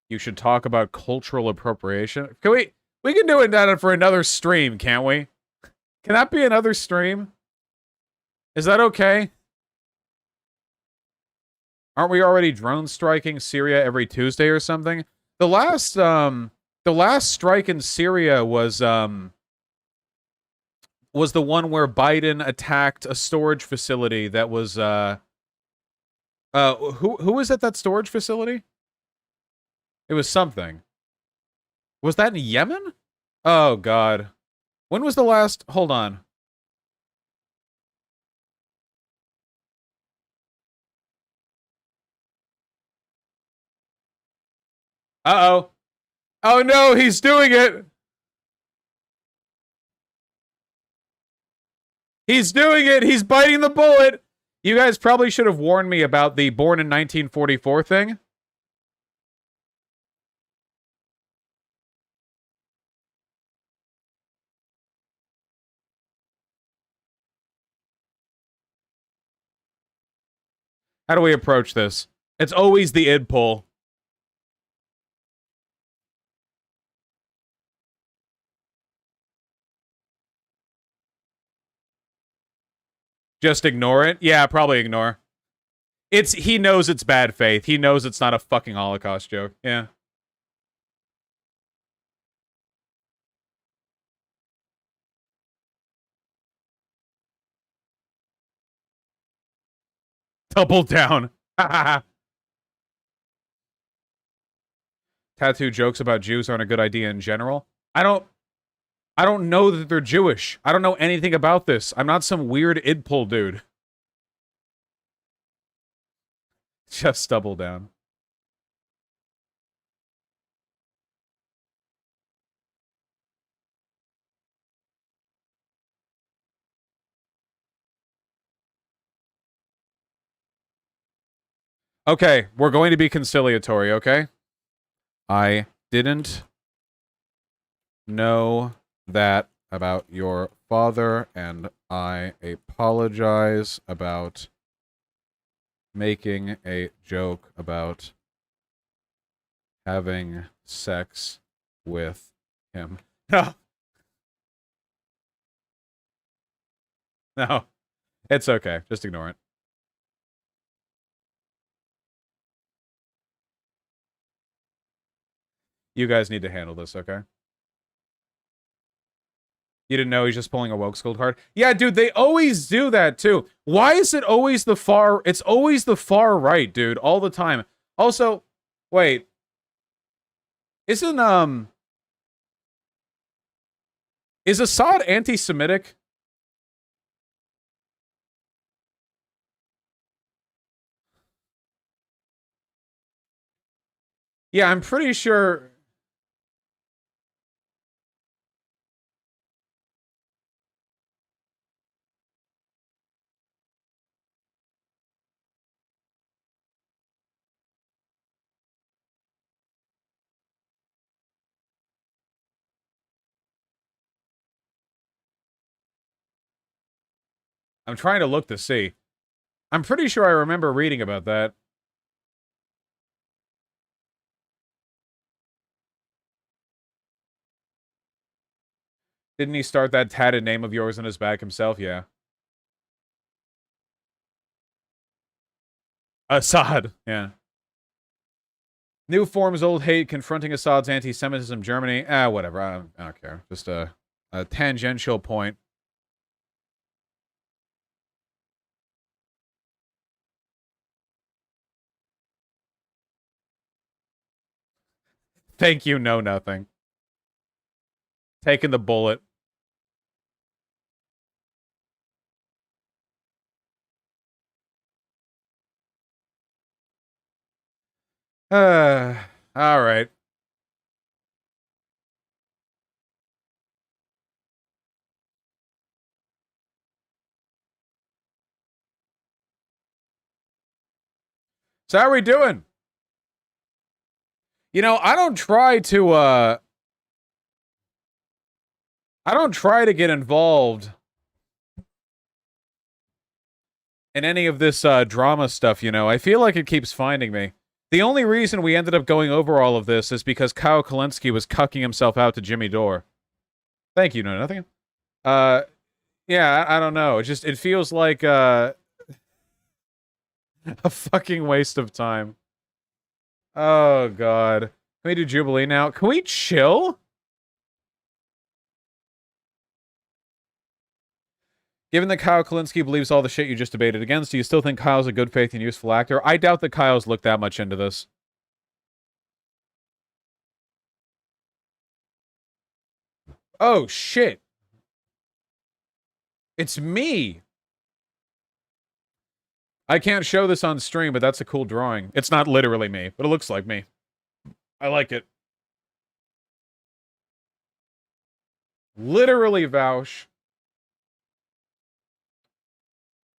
You should talk about cultural appropriation. Can we can do it that for another stream, can't we? Can that be another stream? Is that okay? Aren't we already drone striking Syria every Tuesday or something? The last strike in Syria was the one where Biden attacked a storage facility that was who was at that storage facility? It was something. Was that in Yemen? Oh god. When was the last? Hold on. Uh-oh. Oh no, he's doing it. He's doing it. He's biting the bullet. You guys probably should have warned me about the born in 1944 thing. How do we approach this? It's always the id pull. Just ignore it? Yeah, probably ignore. He knows it's bad faith. He knows it's not a fucking Holocaust joke. Yeah. Double down. Tattoo jokes about Jews aren't a good idea in general. I don't know that they're Jewish. I don't know anything about this. I'm not some weird id pull dude. Just double down. Okay, we're going to be conciliatory, okay? I didn't know that about your father, and I apologize about making a joke about having sex with him. No. No. It's okay. Just ignore it. You guys need to handle this, okay? You didn't know he's just pulling a woke school card? Yeah, dude, they always do that, too. Why is it always the far... It's always the far right, dude, all the time. Also, wait. Isn't, Is Assad anti-Semitic? Yeah, I'm pretty sure. I'm trying to look to see. I'm pretty sure I remember reading about that. Didn't he start that tatted name of yours on his back himself? Yeah. Assad. Yeah. New forms, old hate, confronting Assad's anti-Semitism, Germany. Whatever. I don't care. Just a tangential point. Thank you, no nothing. Taking the bullet. All right. So how are we doing? You know, I don't try to get involved in any of this drama stuff, you know. I feel like it keeps finding me. The only reason we ended up going over all of this is because Kyle Kalinske was cucking himself out to Jimmy Dore. Thank you, no nothing. Yeah, I don't know. It feels like a fucking waste of time. Oh god. Can we do Jubilee now? Can we chill? Given that Kyle Kalinske believes all the shit you just debated against, do you still think Kyle's a good faith and useful actor? I doubt that Kyle's looked that much into this. Oh, shit. It's me. I can't show this on stream, but that's a cool drawing. It's not literally me, but it looks like me. I like it. Literally, Vouch.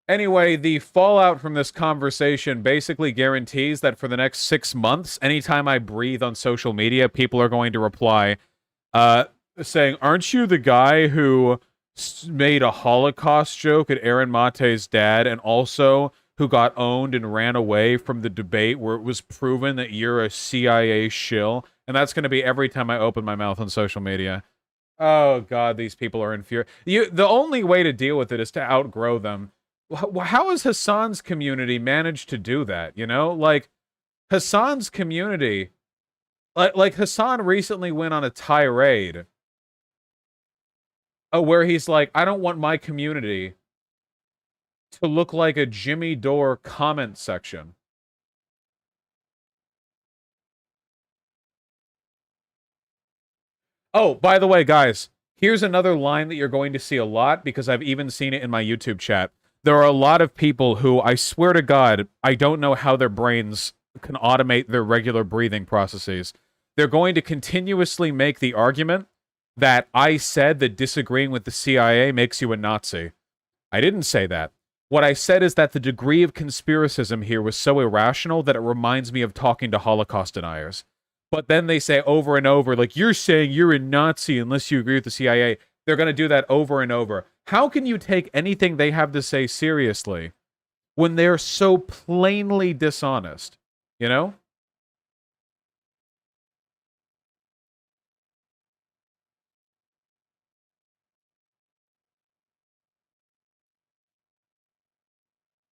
Anyway, the fallout from this conversation basically guarantees that for the next 6 months, anytime I breathe on social media, people are going to reply, saying, "Aren't you the guy who made a Holocaust joke at Aaron Mate's dad, and also who got owned and ran away from the debate where it was proven that you're a CIA shill?" And that's going to be every time I open my mouth on social media. Oh god, these people are infuriated. The only way to deal with it is to outgrow them. How has Hassan's community managed to do that? You know, like Hassan's community, like Hassan recently went on a tirade, where he's like, "I don't want my community to look like a Jimmy Dore comment section." Oh, by the way, guys, here's another line that you're going to see a lot because I've even seen it in my YouTube chat. There are a lot of people who, I swear to God, I don't know how their brains can automate their regular breathing processes. They're going to continuously make the argument that I said that disagreeing with the CIA makes you a Nazi. I didn't say that. What I said is that the degree of conspiracism here was so irrational that it reminds me of talking to Holocaust deniers. But then they say over and over, like, "You're saying you're a Nazi unless you agree with the CIA." They're going to do that over and over. How can you take anything they have to say seriously when they're so plainly dishonest? You know?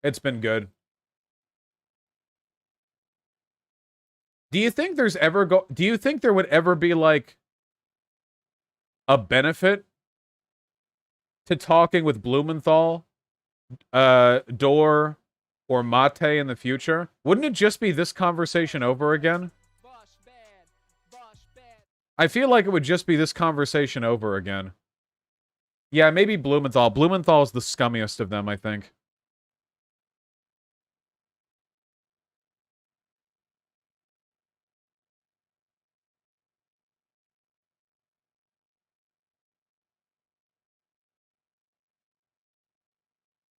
It's been good. Do you think do you think there would ever be, like, a benefit to talking with Blumenthal, Dore, or Mate in the future? Wouldn't it just be this conversation over again? I feel like it would just be this conversation over again. Yeah, maybe Blumenthal. Blumenthal's the scummiest of them, I think.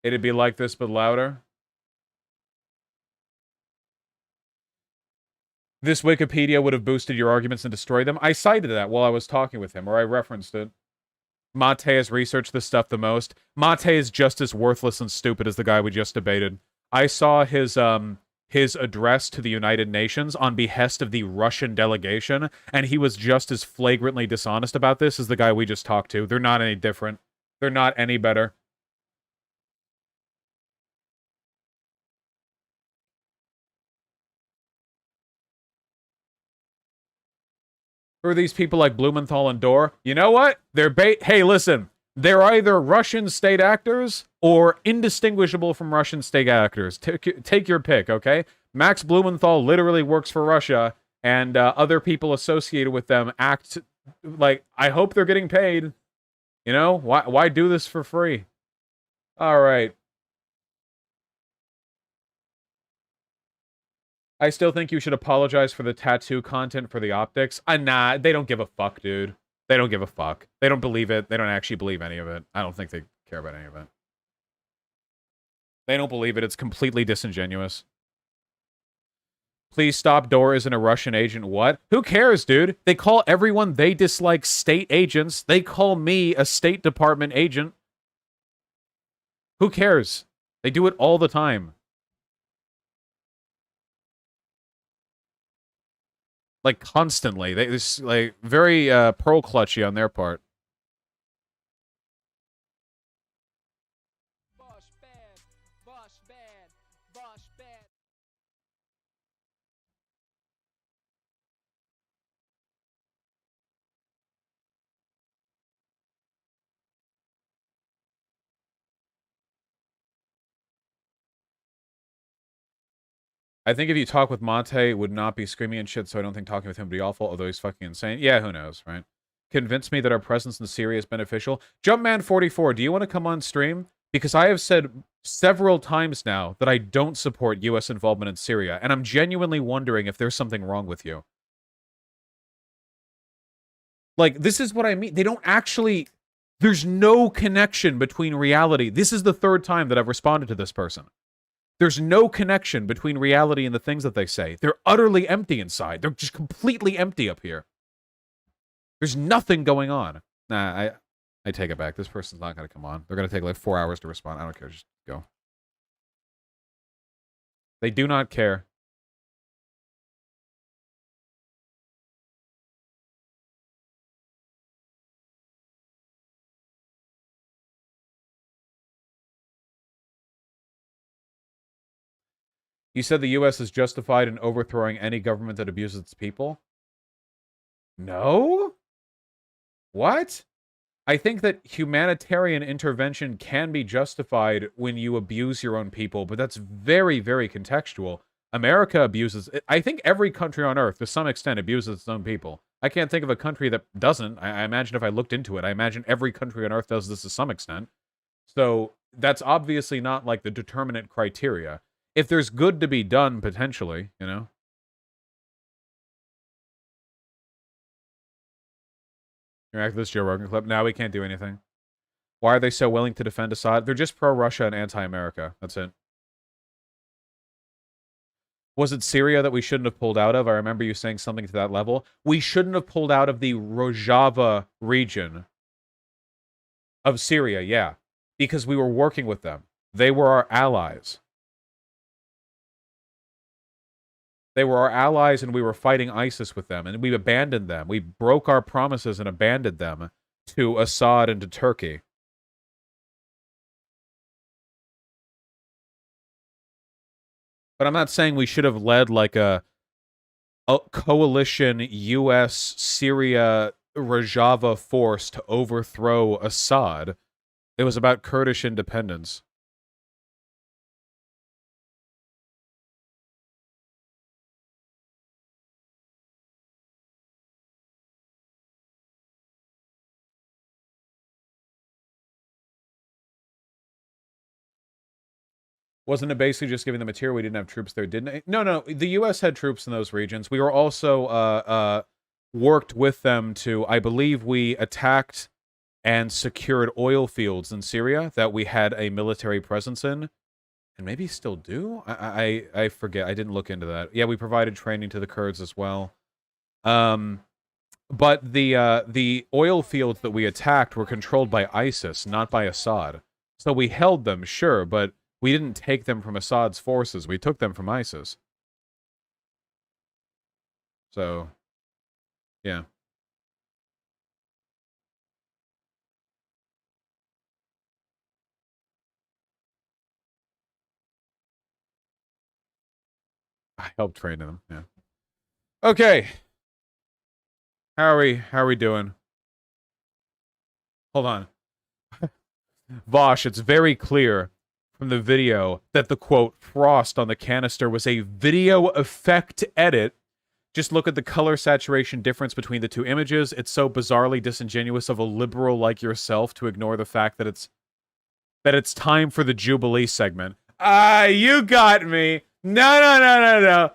It'd be like this, but louder. This Wikipedia would have boosted your arguments and destroyed them. I cited that while I was talking with him, or I referenced it. Mate has researched this stuff the most. Mate is just as worthless and stupid as the guy we just debated. I saw his address to the United Nations on behest of the Russian delegation, and he was just as flagrantly dishonest about this as the guy we just talked to. They're not any different. They're not any better. Who are these people like Blumenthal and Dorr? You know what? They're hey, listen. They're either Russian state actors or indistinguishable from Russian state actors. Take your pick, okay? Max Blumenthal literally works for Russia, and other people associated with them act like, I hope they're getting paid. You know? Why do this for free? All right. I still think you should apologize for the tattoo content for the optics. Nah, they don't give a fuck, dude. They don't give a fuck. They don't believe it. They don't actually believe any of it. I don't think they care about any of it. They don't believe it. It's completely disingenuous. Please stop. Dora isn't a Russian agent. What? Who cares, dude? They call everyone they dislike state agents. They call me a State Department agent. Who cares? They do it all the time. Like, constantly. This like, very, pearl clutchy on their part. Boss bad. Boss bad. Boss bad. I think if you talk with Mate, would not be screaming and shit, so I don't think talking with him would be awful, although he's fucking insane. Yeah, who knows, right? Convince me that our presence in Syria is beneficial. Jumpman44, do you want to come on stream? Because I have said several times now that I don't support U.S. involvement in Syria, and I'm genuinely wondering if there's something wrong with you. Like, this is what I mean. They don't actually... There's no connection between reality. This is the third time that I've responded to this person. There's no connection between reality and the things that they say. They're utterly empty inside. They're just completely empty up here. There's nothing going on. Nah, I take it back. This person's not going to come on. They're going to take like 4 hours to respond. I don't care. Just go. They do not care. You said the U.S. is justified in overthrowing any government that abuses its people? No? What? I think that humanitarian intervention can be justified when you abuse your own people, but that's very, very contextual. America abuses... I think every country on Earth, to some extent, abuses its own people. I can't think of a country that doesn't. I imagine if I looked into it, I imagine every country on Earth does this to some extent. So that's obviously not, like, the determinate criteria. If there's good to be done, potentially, you know? React to this Joe Rogan clip. Now we can't do anything. Why are they so willing to defend Assad? They're just pro-Russia and anti-America. That's it. Was it Syria that we shouldn't have pulled out of? I remember you saying something to that level. We shouldn't have pulled out of the Rojava region of Syria, yeah. Because we were working with them. They were our allies. They were our allies, and we were fighting ISIS with them, and we abandoned them. We broke our promises and abandoned them to Assad and to Turkey. But I'm not saying we should have led, like, a coalition U.S. Syria Rojava force to overthrow Assad. It was about Kurdish independence. Wasn't it basically just giving the material? We didn't have troops there, didn't it? No, the U.S. had troops in those regions. We were also worked with them to, I believe we attacked and secured oil fields in Syria that we had a military presence in, and maybe still do. I forget. I didn't look into that. Yeah, we provided training to the Kurds as well. But the oil fields that we attacked were controlled by ISIS, not by Assad. So we held them, sure, but we didn't take them from Assad's forces. We took them from ISIS. So, yeah. I helped train them, yeah. Okay. How are we doing? Hold on. Vosh, it's very clear from the video that the quote frost on the canister was a video effect edit. Just look at the color saturation difference between the two images. It's so bizarrely disingenuous of a liberal like yourself to ignore the fact that it's time for the Jubilee segment. You got me. No.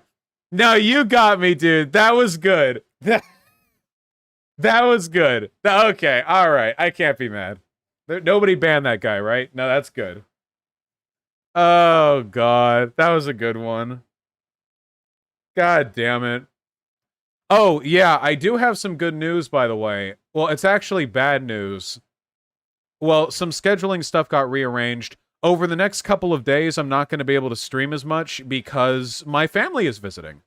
No, you got me, dude. That was good. That was good. Okay, all right. I can't be mad. Nobody banned that guy, right? No, that's good. Oh, God. That was a good one. God damn it. Oh, yeah, I do have some good news, by the way. Well, it's actually bad news. Well, some scheduling stuff got rearranged. Over the next couple of days, I'm not going to be able to stream as much because my family is visiting.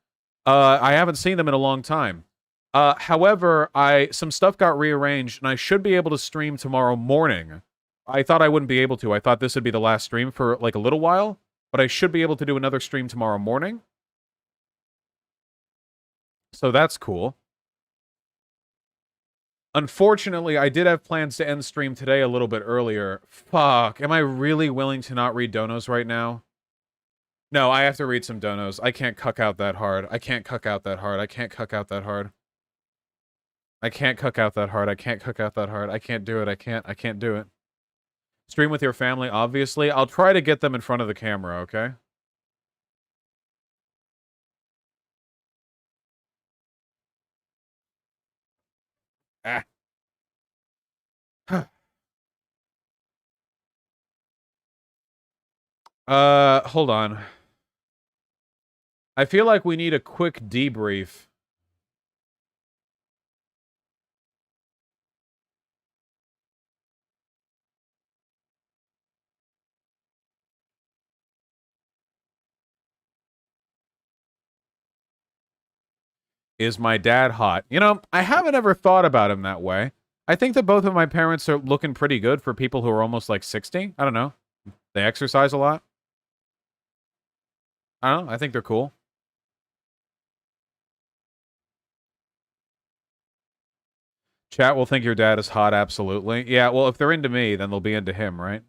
I haven't seen them in a long time. However, some stuff got rearranged, and I should be able to stream tomorrow morning. I thought I wouldn't be able to. I thought this would be the last stream for, like, a little while, but I should be able to do another stream tomorrow morning. So that's cool. Unfortunately, I did have plans to end stream today a little bit earlier. Fuck, am I really willing to not read donos right now? No, I have to read some donos. I can't cuck out that hard. I can't cuck out that hard. I can't cuck out that hard. I can't cook out that hard. I can't cook out that hard. I can't do it. I can't do it. Stream with your family, obviously. I'll try to get them in front of the camera, okay? Hold on. I feel like we need a quick debrief. Is my dad hot? You know, I haven't ever thought about him that way. I think that both of my parents are looking pretty good for people who are almost like 60. I don't know. They exercise a lot. I don't know. I think they're cool. Chat will think your dad is hot, absolutely. Yeah, well, if they're into me, then they'll be into him, right?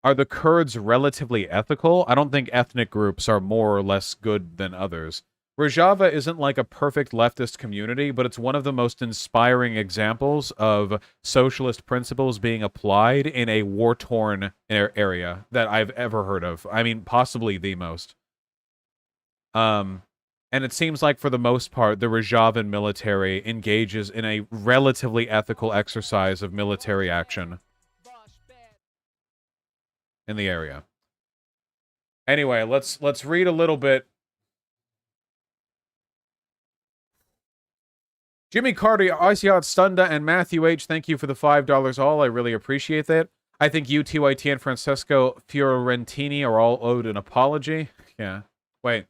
Are the Kurds relatively ethical? I don't think ethnic groups are more or less good than others. Rojava isn't like a perfect leftist community, but it's one of the most inspiring examples of socialist principles being applied in a war-torn area that I've ever heard of. I mean, possibly the most. And it seems like, for the most part, the Rojavan military engages in a relatively ethical exercise of military action in the area. Anyway, let's read a little bit. Jimmy Carter, Isiot Stunda, and Matthew H., thank you for the $5 all. I really appreciate that. I think you, TYT, and Francesco Fiorentini are all owed an apology. Yeah. Wait.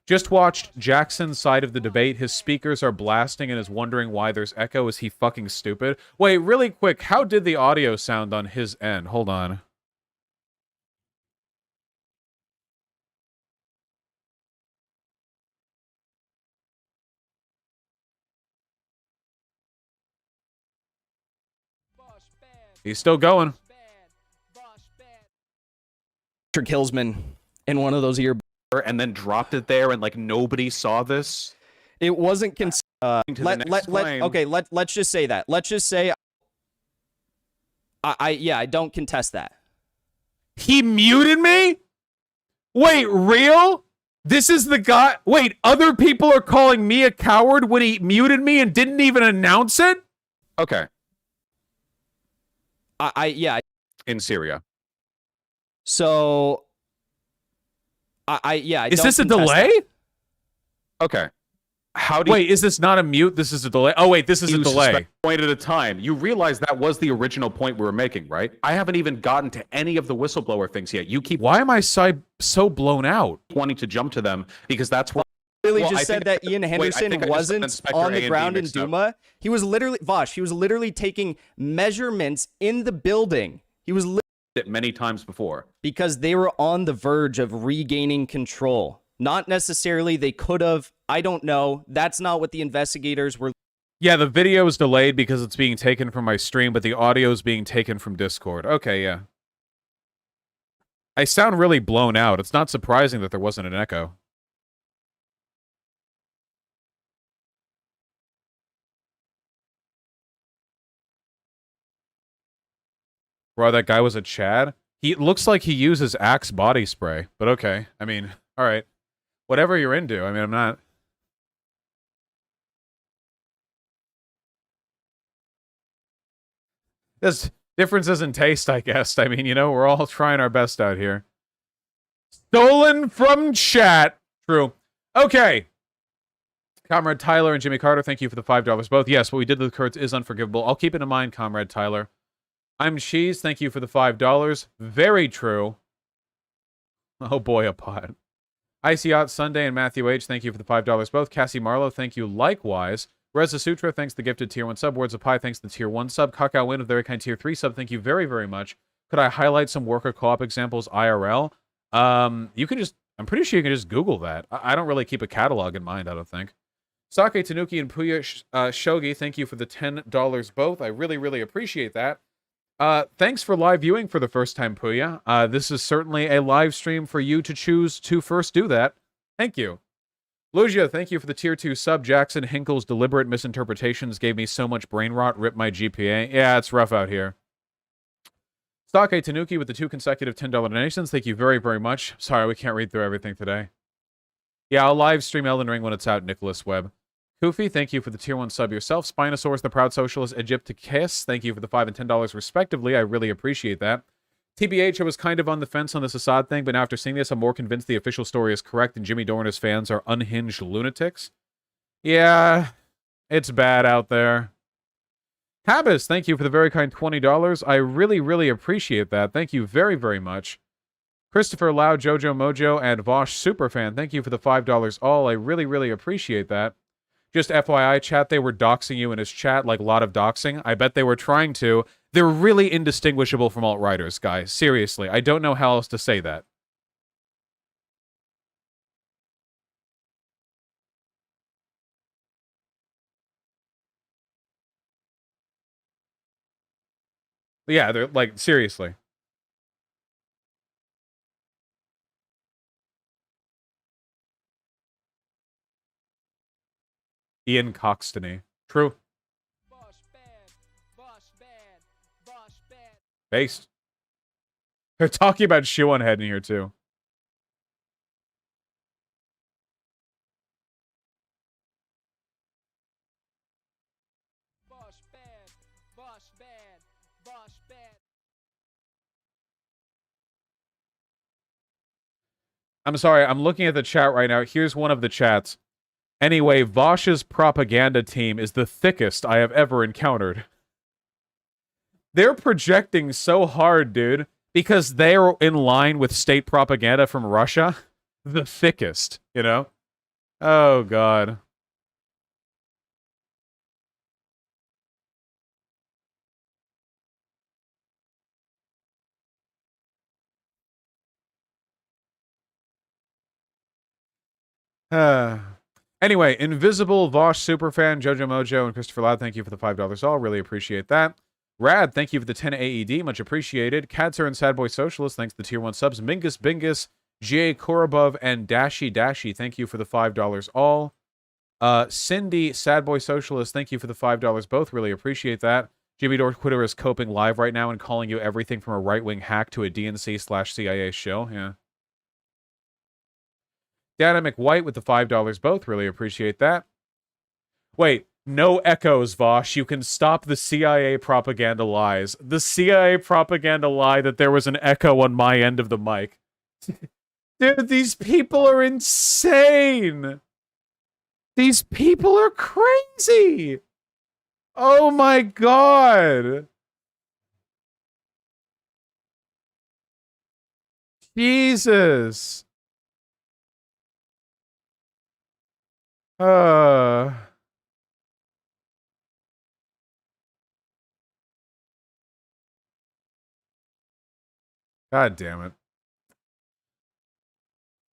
Just watched Jackson's side of the debate. His speakers are blasting and is wondering why there's echo. Is he fucking stupid? Wait, really quick, how did the audio sound on his end? Hold on. He's still going. Richard Hillsman in one of those ear And then dropped it there, and like nobody saw this. it wasn't Okay, let's just say that. Let's just say I don't contest that. He muted me? Wait, real? This is the guy. Wait, other people are calling me a coward when he muted me and didn't even announce it? Okay. Yeah. in Syria. So yeah. Is don't this a contest delay? that. Okay. How do you Wait, is this not a mute? This is a delay. Oh wait, this is a use delay. suspect point at a time? You realize that was the original point we were making, right? I haven't even gotten to any of the whistleblower things yet. You keep Why am I so blown out? wanting to jump to them because that's where Literally Well, I just said think- that Ian wait, I Henderson think I just wasn't Inspector on A the and B ground in mixed up. Duma. He was literally taking measurements in the building. He was it many times before. because they were on the verge of regaining control. Not necessarily they could have. I don't know. That's not what the investigators were. Yeah, the video is delayed because it's being taken from my stream, but the audio is being taken from Discord. Okay, yeah. I sound really blown out. It's not surprising that there wasn't an echo. Bro, that guy was a Chad? He looks like he uses Axe body spray, but okay. I mean, all right. Whatever you're into. I mean, I'm not... There's differences in taste, I guess. I mean, you know, we're all trying our best out here. Stolen from chat. True. Okay. Comrade Tyler and Jimmy Carter, thank you for the $5 both. Yes, what we did to the Kurds is unforgivable. I'll keep it in mind, Comrade Tyler. I'm Cheese, thank you for the $5. Very true. Oh boy, a pot. Icy Yacht Sunday and Matthew H, thank you for the $5 both. Cassie Marlowe, thank you likewise. Reza Sutra, thanks the gifted tier 1 sub. Words of Pie, thanks the tier 1 sub. Kakao Win of the very kind tier 3 sub, thank you very, very much. Could I highlight some worker co-op examples IRL? You can just, I'm pretty sure you can just Google that. I don't really keep a catalog in mind, I don't think. Sake Tanuki and Puya Shogi, thank you for the $10 both. I really, really appreciate that. Thanks for live viewing for the first time, Puya. This is certainly a live stream for you to choose to first do that. Thank you. Lugia, thank you for the tier 2 sub. Jackson Hinkle's deliberate misinterpretations gave me so much brain rot, rip my GPA. Yeah, it's rough out here. Sake Tanuki with the 2 consecutive $10 donations. Thank you very, very much. Sorry, we can't read through everything today. Yeah, I'll live stream Elden Ring when it's out, Nicholas Webb. Koofy, thank you for the tier 1 sub yourself. Spinosaurus, the Proud Socialist, Egypticus, thank you for the $5 and $10 respectively. I really appreciate that. TBH, I was kind of on the fence on this Assad thing, but now after seeing this, I'm more convinced the official story is correct and Jimmy Dore and his fans are unhinged lunatics. Yeah, it's bad out there. Habis, thank you for the very kind $20. I really, really appreciate that. Thank you very, very much. Christopher Lau, Jojo Mojo, and Vosh Superfan, thank you for the $5 all. I really, really appreciate that. Just FYI, chat, they were doxing you in his chat, like a lot of doxing. I bet they were trying to. They're really indistinguishable from alt-righters, guys. Seriously, I don't know how else to say that. But yeah, they're like, seriously. Ian Coxtony. True. Bosh bad. Bosh bad. Bosh bad. Based. They're talking about shoe on head in here, too. Bosh bad. Bosh bad. Bosh bad. I'm sorry, I'm looking at the chat right now. Here's one of the chats. Anyway, Vosh's propaganda team is the thickest I have ever encountered. They're projecting so hard, dude, because they're in line with state propaganda from Russia. The thickest, you know? Oh, God. Anyway, Invisible, Vosh, Superfan, Jojo Mojo, and Christopher Loud, thank you for the $5 all. Really appreciate that. Rad, thank you for the 10 AED. Much appreciated. Cadser and Sad Boy Socialist, thanks to the tier 1 subs. Mingus Bingus, J. Korobov, and Dashy Dashy, thank you for the $5 all. Cindy, Sad Boy Socialist, thank you for the $5 both. Really appreciate that. Jimmy Dore Twitter is coping live right now and calling you everything from a right-wing hack to a DNC/CIA show. Yeah. Dynamic White with the $5 both. Really appreciate that. Wait, No echoes, Vosh. You can stop the CIA propaganda lies. The CIA propaganda lie that there was an echo on my end of the mic. Dude, these people are insane. These people are crazy. Oh my god. Jesus. God damn it.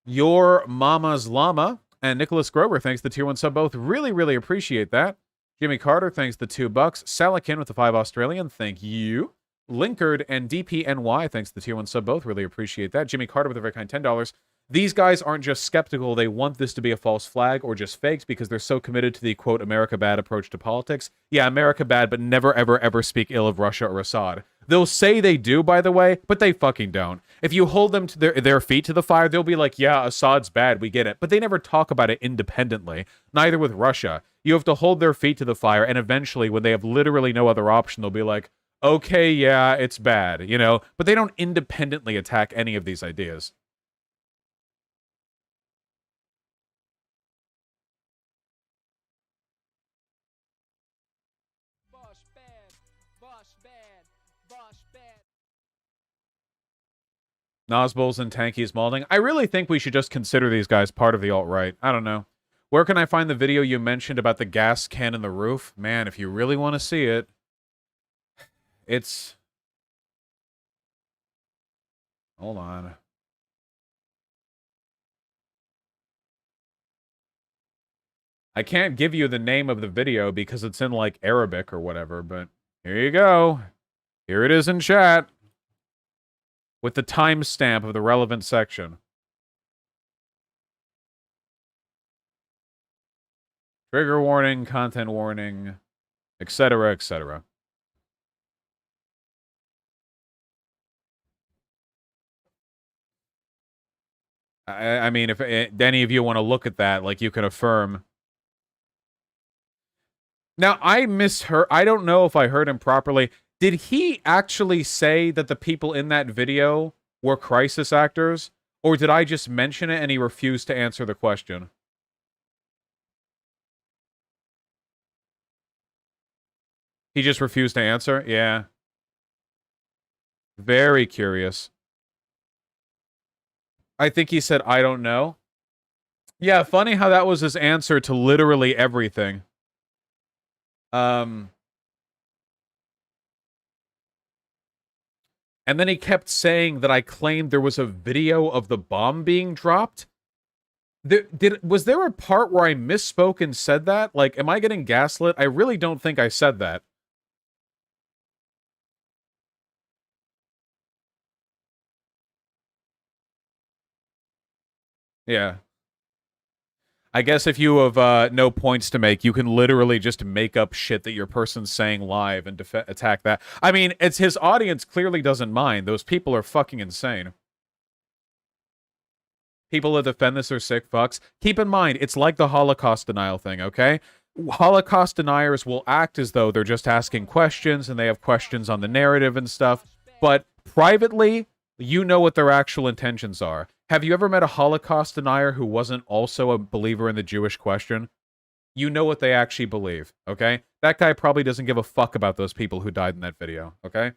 Your Mama's Llama and Nicholas Grover thanks the tier 1 sub both. Really, really appreciate that. Jimmy Carter thanks the $2. Salakin with the 5 Australian, thank you. Linkard and DPNY thanks the tier 1 sub both. Really appreciate that. Jimmy Carter with a very kind $10. These guys aren't just skeptical, they want this to be a false flag or just fakes because they're so committed to the, quote, America bad approach to politics. Yeah, America bad, but never, ever, ever speak ill of Russia or Assad. They'll say they do, by the way, but they fucking don't. If you hold them to their feet to the fire, they'll be like, yeah, Assad's bad, we get it. But they never talk about it independently, neither with Russia. You have to hold their feet to the fire, and eventually, when they have literally no other option, they'll be like, okay, yeah, it's bad, you know? But they don't independently attack any of these ideas. Bosh bad. Bosh bad. Bosh bad. Nosballs and Tankies Malding. I really think we should just consider these guys part of the alt-right. I don't know. Where can I find the video you mentioned about the gas can in the roof? Man, if you really want to see it, it's... Hold on. I can't give you the name of the video because it's in, like, Arabic or whatever, but here you go. Here it is in chat. With the timestamp of the relevant section. Trigger warning, content warning, etc., etc. I mean, if any of you want to look at that, like, you can affirm. Now, I misheard. I don't know if I heard him properly. Did he actually say that the people in that video were crisis actors? Or did I just mention it and he refused to answer the question? He just refused to answer? Yeah. Very curious. I think he said, I don't know. Yeah, funny how that was his answer to literally everything. And then he kept saying that I claimed there was a video of the bomb being dropped. Was there a part where I misspoke and said that? Like, am I getting gaslit? I really don't think I said that. Yeah. I guess if you have no points to make, you can literally just make up shit that your person's saying live and attack that. I mean, it's his audience clearly doesn't mind. Those people are fucking insane. People that defend this are sick fucks. Keep in mind, it's like the Holocaust denial thing, okay? Holocaust deniers will act as though they're just asking questions and they have questions on the narrative and stuff. But privately, you know what their actual intentions are. Have you ever met a Holocaust denier who wasn't also a believer in the Jewish question? You know what they actually believe, okay? That guy probably doesn't give a fuck about those people who died in that video, okay?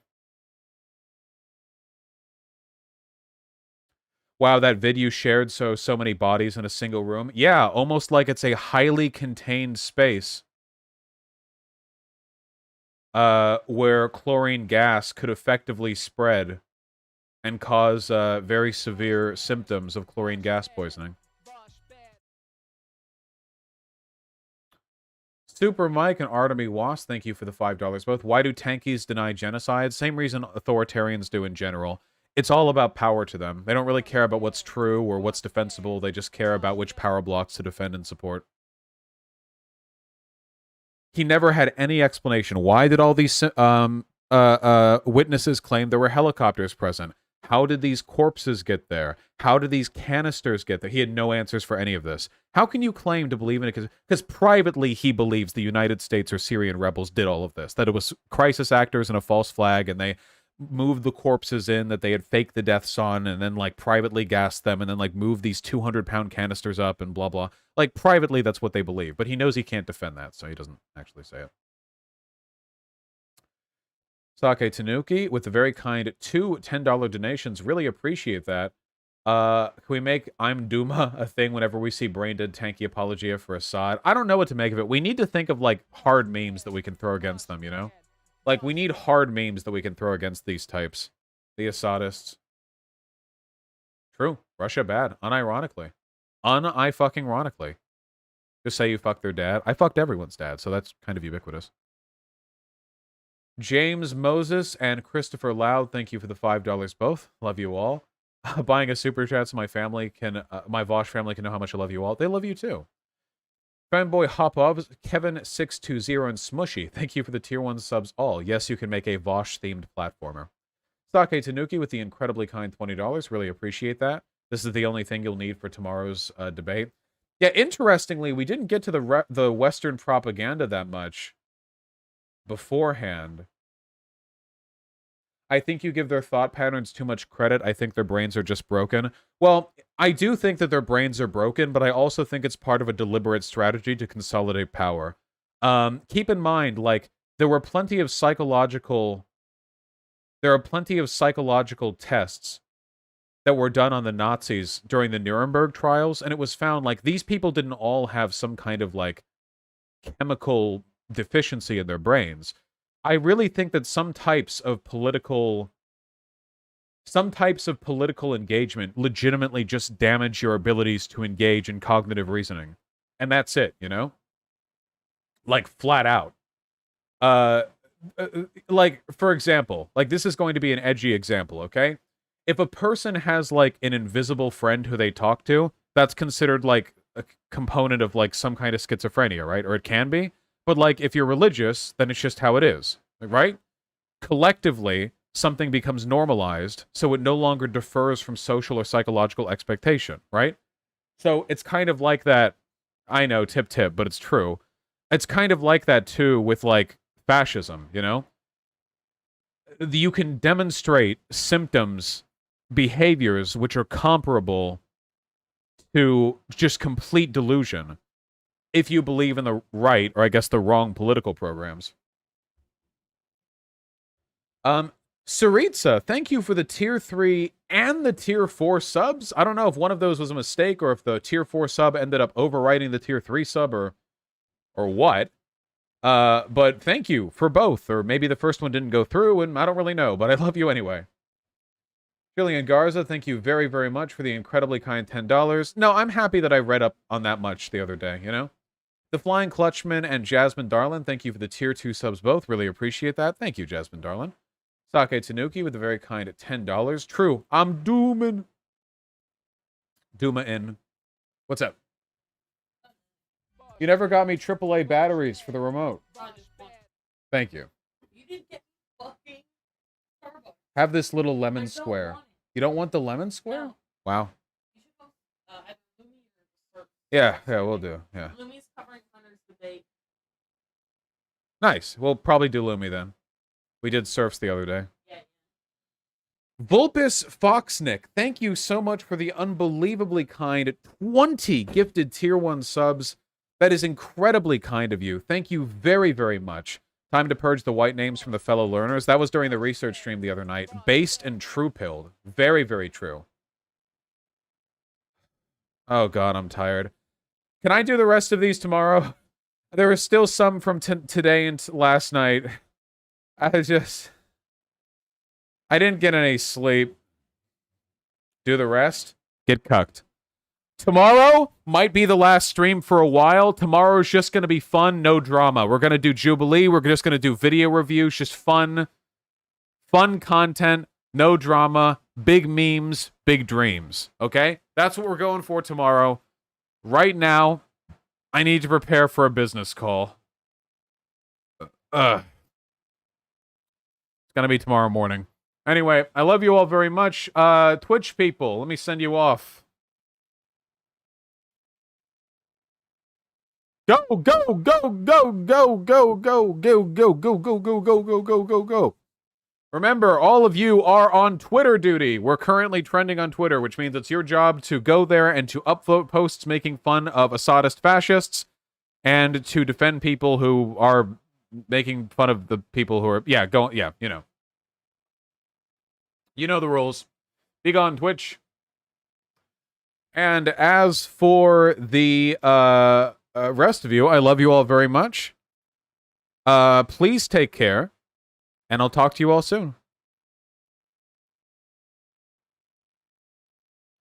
Wow, that video shared so many bodies in a single room. Yeah, almost like it's a highly contained space. Where chlorine gas could effectively spread and cause very severe symptoms of chlorine gas poisoning. Super Mike and Artemy Was, thank you for the $5 both. Why do tankies deny genocide? Same reason authoritarians do in general. It's all about power to them. They don't really care about what's true or what's defensible. They just care about which power blocks to defend and support. He never had any explanation. Why did all these witnesses claim there were helicopters present? How did these corpses get there? How did these canisters get there? He had no answers for any of this. How can you claim to believe in it? Because privately he believes the United States or Syrian rebels did all of this. That it was crisis actors and a false flag, and they moved the corpses in that they had faked the deaths on, and then like privately gassed them, and then like moved these 200-pound canisters up and blah blah. Like privately, that's what they believe. But he knows he can't defend that, so he doesn't actually say it. Sake Tanuki with the very kind two $10 donations. Really appreciate that. Can we make I'm Duma a thing whenever we see brain dead tanky apologia for Assad? I don't know what to make of it. We need to think of like hard memes that we can throw against them, you know? Like we need hard memes that we can throw against these types. The Assadists. True. Russia bad. Unironically. Fucking-ronically. Just say you fucked their dad. I fucked everyone's dad, so that's kind of ubiquitous. James Moses and Christopher Loud, thank you for the $5 both. Love you all. Buying a super chat so my family can, my Vosh family can know how much I love you all. They love you too. Fanboy Hopov, Kevin620, and Smushy, thank you for the tier 1 subs all. Yes, you can make a Vosh-themed platformer. Sake Tanuki with the incredibly kind $20. Really appreciate that. This is the only thing you'll need for tomorrow's debate. Yeah, interestingly, we didn't get to the Western propaganda that much beforehand. I think you give their thought patterns too much credit. I think their brains are just broken. Well, I do think that their brains are broken, but I also think it's part of a deliberate strategy to consolidate power. Keep in mind, like, there are plenty of psychological tests that were done on the Nazis during the Nuremberg trials, and it was found, like, these people didn't all have some kind of, like, chemical deficiency in their brains. I really think that some types of political engagement legitimately just damage your abilities to engage in cognitive reasoning. And that's it, you know? Like, flat out. Like, for example, like, this is going to be an edgy example, okay? If a person has, like, an invisible friend who they talk to, that's considered, like, a component of, like, some kind of schizophrenia, right? Or it can be. But, like, if you're religious, then it's just how it is, right? Collectively, something becomes normalized, so it no longer differs from social or psychological expectation, right? So it's kind of like that. I know, tip, but it's true. It's kind of like that, too, with, like, fascism, you know? You can demonstrate symptoms, behaviors, which are comparable to just complete delusion if you believe in the right, or I guess the wrong political programs. Saritsa, thank you for the tier 3 and the tier 4 subs. I don't know if one of those was a mistake or if the tier 4 sub ended up overwriting the tier 3 sub or what. But thank you for both, or maybe the first one didn't go through, and I don't really know, but I love you anyway. Jillian Garza, thank you very, very much for the incredibly kind $10. No, I'm happy that I read up on that much the other day, you know? The Flying Clutchman and Jasmine Darlin, thank you for the tier 2 subs both. Really appreciate that. Thank you, Jasmine Darlin. Sake Tanuki with a very kind at $10. True, I'm dooming. Duma in. What's up? You never got me AAA batteries for the remote. Thank you. You didn't get fucking Starbucks. Have this little lemon square. You don't want the lemon square? No. Wow. You should post at Lumi or Yeah, we'll do. Yeah. Lumi's covering Hunter's debate. Nice. We'll probably do Lumi then. We did surfs the other day. Yeah. Vulpus Foxnick, thank you so much for the unbelievably kind 20 gifted tier 1 subs. That is incredibly kind of you. Thank you very, very much. Time to purge the white names from the fellow learners. That was during the research stream the other night. Based and true-pilled. Very, very true. Oh god, I'm tired. Can I do the rest of these tomorrow? There are still some from today and last night. I didn't get any sleep. Do the rest. Get cucked. Tomorrow might be the last stream for a while. Tomorrow's just going to be fun, no drama. We're going to do Jubilee. We're just going to do video reviews. Just fun content, no drama, big memes, big dreams. Okay? That's what we're going for tomorrow. Right now, I need to prepare for a business call. It's going to be tomorrow morning. Anyway, I love you all very much. Twitch people, let me send you off. Go, go, go, go, go, go, go, go, go, go, go, go, go, go, go, go, go. Remember, all of you are on Twitter duty. We're currently trending on Twitter, which means it's your job to go there and to upvote posts making fun of Assadist fascists and to defend people who are making fun of the people who are, you know. You know the rules. Be gone, Twitch. And as for the rest of you, I love you all very much. Please take care, and I'll talk to you all soon.